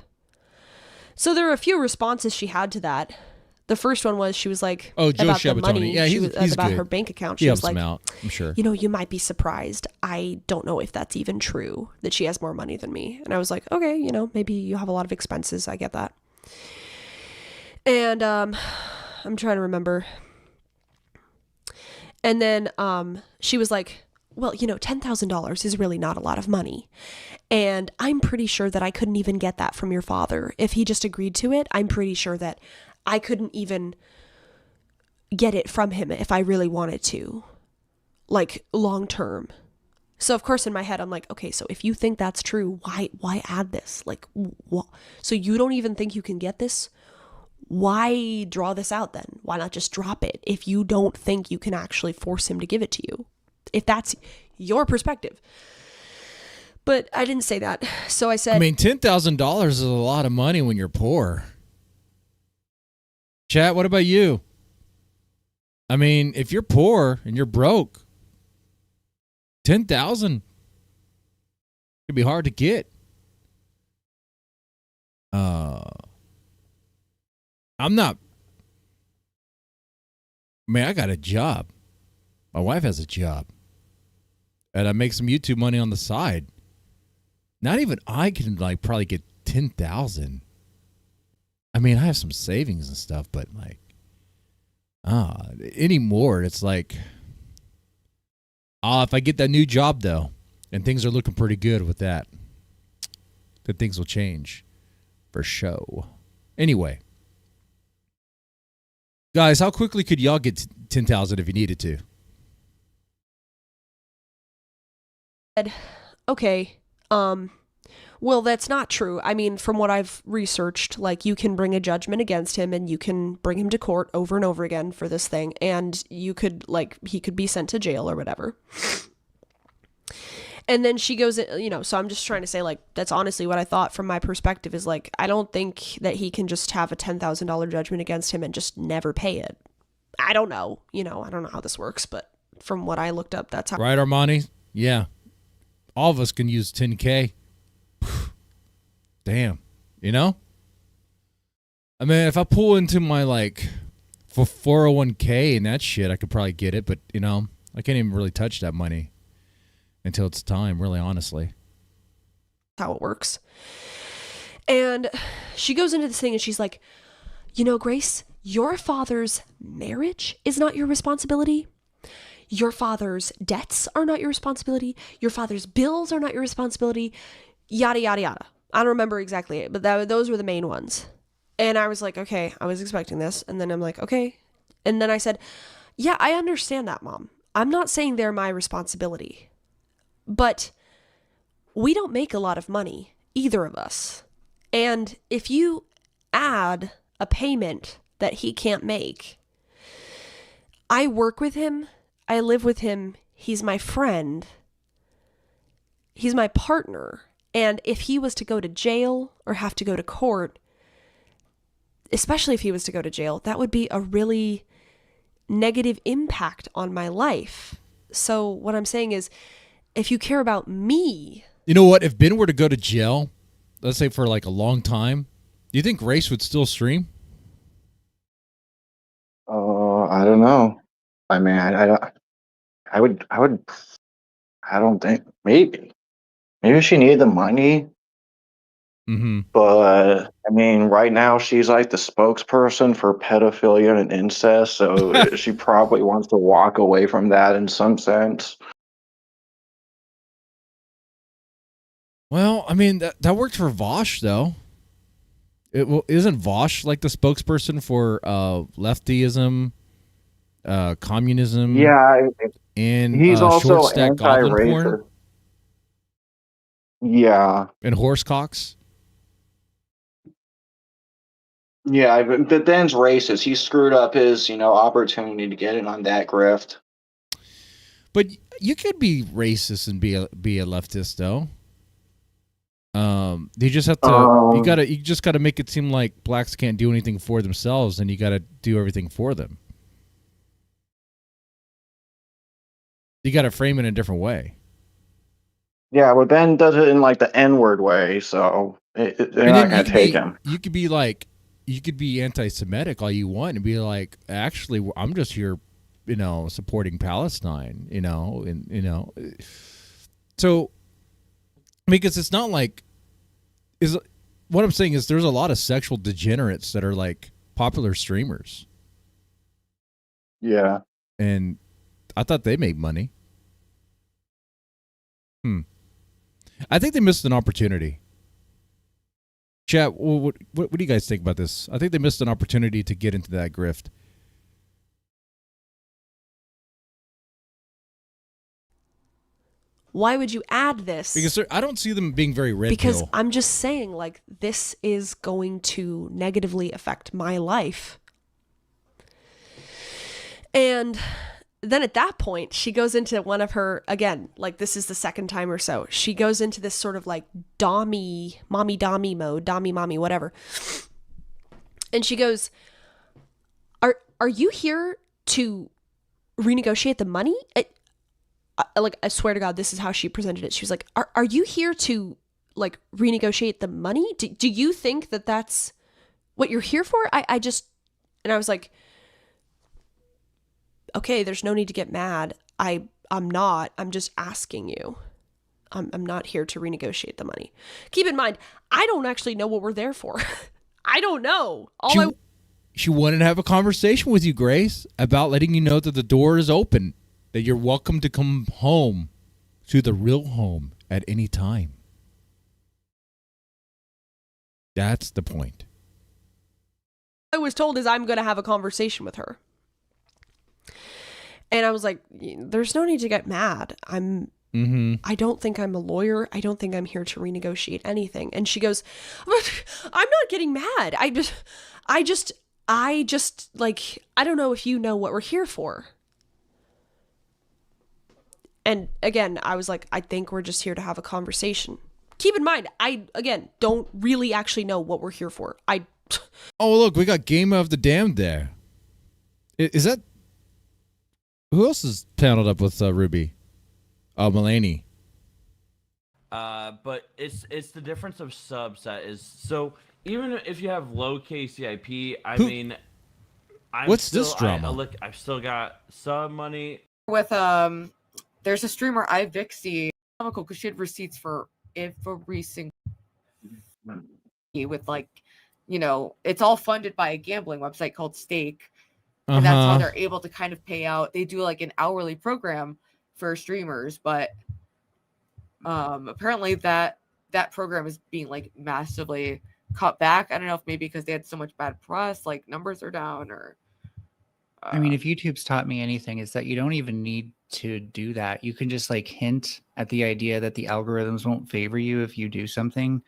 So there are a few responses she had to that. The first one was, she was like, oh, Joe about the Shabatoni. money. Yeah, she was he's about good. her bank account. He She helps was like, him out, I'm sure. you know, you might be surprised. I don't know if that's even true, that she has more money than me. And I was like, okay, you know, maybe you have a lot of expenses. I get that. And I'm trying to remember. And then she was like, well, you know, $10,000 is really not a lot of money. And I'm pretty sure that I couldn't even get that from your father. If he just agreed to it, I'm pretty sure that I couldn't even get it from him if I really wanted to, like, long term. So of course in my head I'm like, okay, so if you think that's true, why add this? Like, so you don't even think you can get this? Why draw this out then? Why not just drop it if you don't think you can actually force him to give it to you? If that's your perspective. But I didn't say that. So I said, I mean, $10,000 is a lot of money when you're poor. Chat, what about you? I mean, if you're poor and you're broke, 10,000 could be hard to get. I'm not. Man, I got a job. My wife has a job. And I make some YouTube money on the side. Not even I can like probably get 10,000. I mean, I have some savings and stuff, but like anymore, it's like, if I get that new job though, and things are looking pretty good with that, then things will change for show. Anyway, guys, how quickly could y'all get 10,000 if you needed to? okay, well, that's not true. I mean, from what I've researched, like, you can bring a judgment against him and you can bring him to court over and over again for this thing. And you could, like, he could be sent to jail or whatever. And then she goes, you know, so I'm just trying to say, like, that's honestly what I thought from my perspective is, like, I don't think that he can just have a $10,000 judgment against him and just never pay it. I don't know. You know, I don't know how this works, but from what I looked up, that's how. Right, Armani? Yeah. All of us can use 10K. Damn. You know? I mean, if I pull into my, like, for 401k and that shit, I could probably get it. But, you know, I can't even really touch that money until it's time, really, honestly. How it works. And she goes into this thing and she's like, you know, Grace, your father's marriage is not your responsibility. Your father's debts are not your responsibility. Your father's bills are not your responsibility. Yada, yada, yada. I don't remember exactly it, but those were the main ones. And I was like, okay, I was expecting this. And then I'm like, okay. And then I said, yeah, I understand that, Mom. I'm not saying they're my responsibility. But we don't make a lot of money, either of us. And if you add a payment that he can't make, I work with him. I live with him. He's my friend. He's my partner. And if he was to go to jail or have to go to court, especially if he was to go to jail, that would be a really negative impact on my life. So what I'm saying is, if you care about me. You know what? If Ben were to go to jail, let's say for like a long time, do you think Grace would still stream? I don't know. I mean, I don't think, maybe she needed the money. Mm-hmm. But I mean, right now she's like the spokesperson for pedophilia and incest, so she probably wants to walk away from that in some sense. Well, I mean, that worked for Vosh, though. Isn't Vosh like the spokesperson for leftyism, communism? Yeah, and he's also short-stack goblin anti-racist. porn? Yeah. And horsecocks? Yeah, but Ben's racist. He screwed up his, opportunity to get in on that grift. But you could be racist and be a leftist though. You just have to. You just gotta make it seem like blacks can't do anything for themselves, and you gotta do everything for them. You gotta frame it in a different way. Yeah, but Ben does it in like the N-word way, so they're not going to take him. You could be anti-Semitic all you want and be like, actually, I'm just here, supporting Palestine, So, because it's not like, what I'm saying is there's a lot of sexual degenerates that are like popular streamers. Yeah. And I thought they made money. I think they missed an opportunity. Chat, what do you guys think about this? I think they missed an opportunity to get into that grift. Why would you add this? Because I don't see them being very red Because pill. I'm just saying, like, this is going to negatively affect my life. And then at that point, she goes into one of her, again, like this is the second time or so, she goes into this sort of like mommy mode, mommy, whatever. And she goes, are you here to renegotiate the money? I swear to God, this is how she presented it. She was like, are you here to like renegotiate the money? Do you think that that's what you're here for? And I was like, okay, there's no need to get mad. I'm not. I'm just asking you. I'm not here to renegotiate the money. Keep in mind, I don't actually know what we're there for. I don't know. She wanted to have a conversation with you, Grace, about letting you know that the door is open, that you're welcome to come home to the real home at any time. That's the point. I was told is I'm going to have a conversation with her. And I was like, there's no need to get mad. I don't think I'm a lawyer. I don't think I'm here to renegotiate anything. And she goes, I'm not getting mad. I just like, I don't know if you know what we're here for. And again, I was like, I think we're just here to have a conversation. Keep in mind, I, again, don't really actually know what we're here for. Oh, look, we got Game of the Damned there. Is that... Who else is paneled up with Ruby? Oh, Mulaney. But it's the difference of subs that is... So, even if you have low KCIP, What's this drama? I've still got sub money. With, there's a streamer, iVixie, because she had receipts for every single... With, like, it's all funded by a gambling website called Stake. And that's how they're able to kind of pay out. They do like an hourly program for streamers, but apparently that program is being like massively cut back. I don't know if maybe because they had so much bad press, like numbers are down or. I mean, if YouTube's taught me anything, is that you don't even need to do that. You can just like hint at the idea that the algorithms won't favor you if you do something,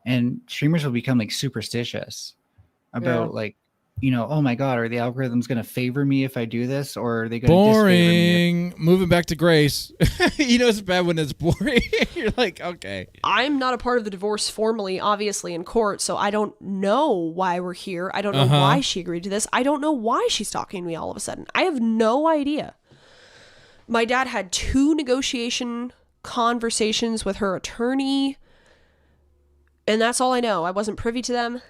and streamers will become like superstitious about like. Oh my God, are the algorithms going to favor me if I do this, or are they going to disfavor me? Moving back to Grace. It's bad when it's boring. You're like, okay. I'm not a part of the divorce formally, obviously, in court, so I don't know why we're here. I don't know why she agreed to this. I don't know why she's talking to me all of a sudden. I have no idea. My dad had 2 negotiation conversations with her attorney, and that's all I know. I wasn't privy to them.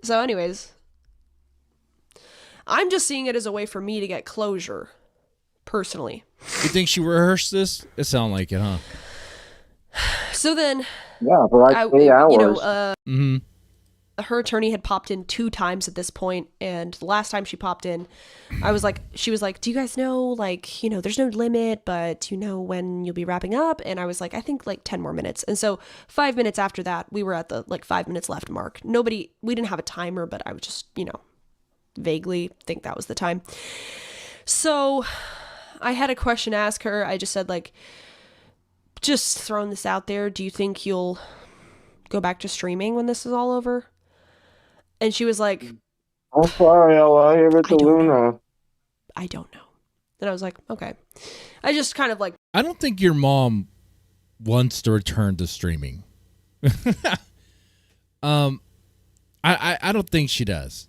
So anyways... I'm just seeing it as a way for me to get closure, personally. You think she rehearsed this? It sounded like it, huh? So then, yeah, for like 8 hours. Her attorney had popped in 2 times at this point, and the last time she popped in, she was like, do you guys know, like, there's no limit, but you know when you'll be wrapping up? And I was like, I think like 10 more minutes. And so 5 minutes after that, we were at the like 5 minutes left mark. We didn't have a timer, but I was just, vaguely think that was the time. So I had a question to ask her. I just said, like, just throwing this out there, do you think you'll go back to streaming when this is all over? And she was like, I'm sorry, Ella. Give it to Luna. I don't know. And I was like, okay. I just kind of like. I don't think your mom wants to return to streaming. I don't think she does.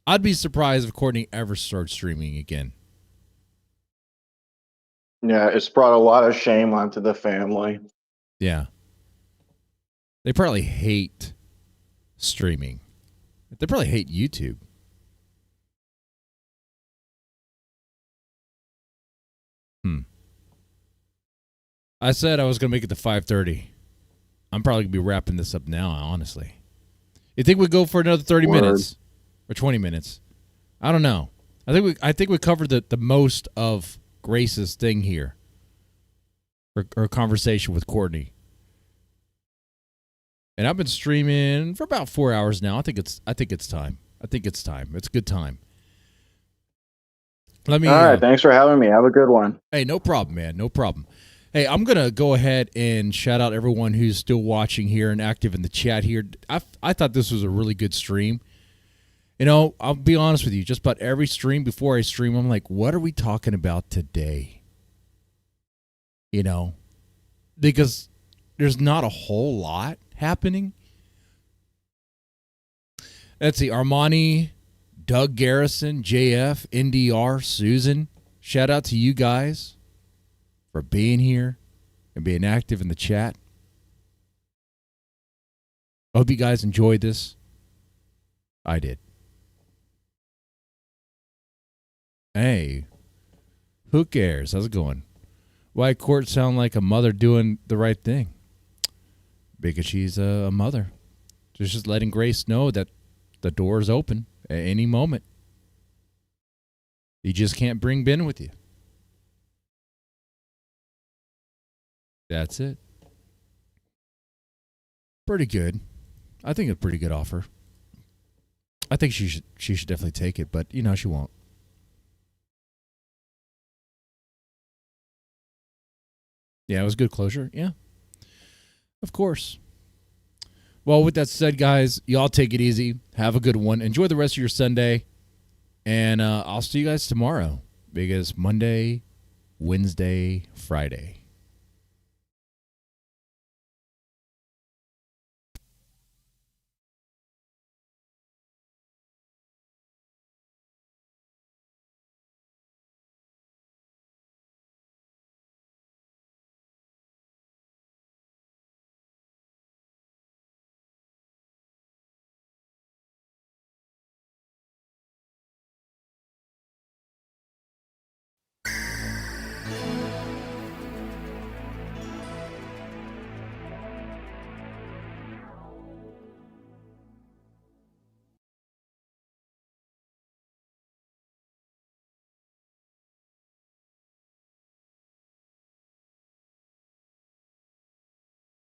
I'd be surprised if Courtney ever starts streaming again. Yeah, it's brought a lot of shame onto the family. Yeah. They probably hate streaming. They probably hate YouTube. I said I was going to make it to 5:30. I'm probably going to be wrapping this up now, honestly. You think we go for another 30 minutes or 20 minutes? I don't know. I think we covered the most of Grace's thing here. Her conversation with Courtney. And I've been streaming for about 4 hours now. I think it's time. It's a good time. All right, thanks for having me. Have a good one. Hey, no problem, man. No problem. Hey, I'm going to go ahead and shout out everyone who's still watching here and active in the chat here. I thought this was a really good stream. You know, I'll be honest with you. Just about every stream before I stream, I'm like, what are we talking about today? You know, because there's not a whole lot happening. Let's see. Armani, Doug Garrison, JF, NDR, Susan. Shout out to you guys for being here and being active in the chat. I hope you guys enjoyed this. I did. Hey, who cares? How's it going? Why Court sound like a mother doing the right thing? Because she's a mother. Just letting Grace know that the door is open at any moment. You just can't bring Ben with you. That's it. Pretty good. I think it's a pretty good offer. I think she should definitely take it, but you know she won't. Yeah, it was good closure. Yeah. Of course. Well, with that said, guys, y'all take it easy. Have a good one. Enjoy the rest of your Sunday. And I'll see you guys tomorrow because Monday, Wednesday, Friday.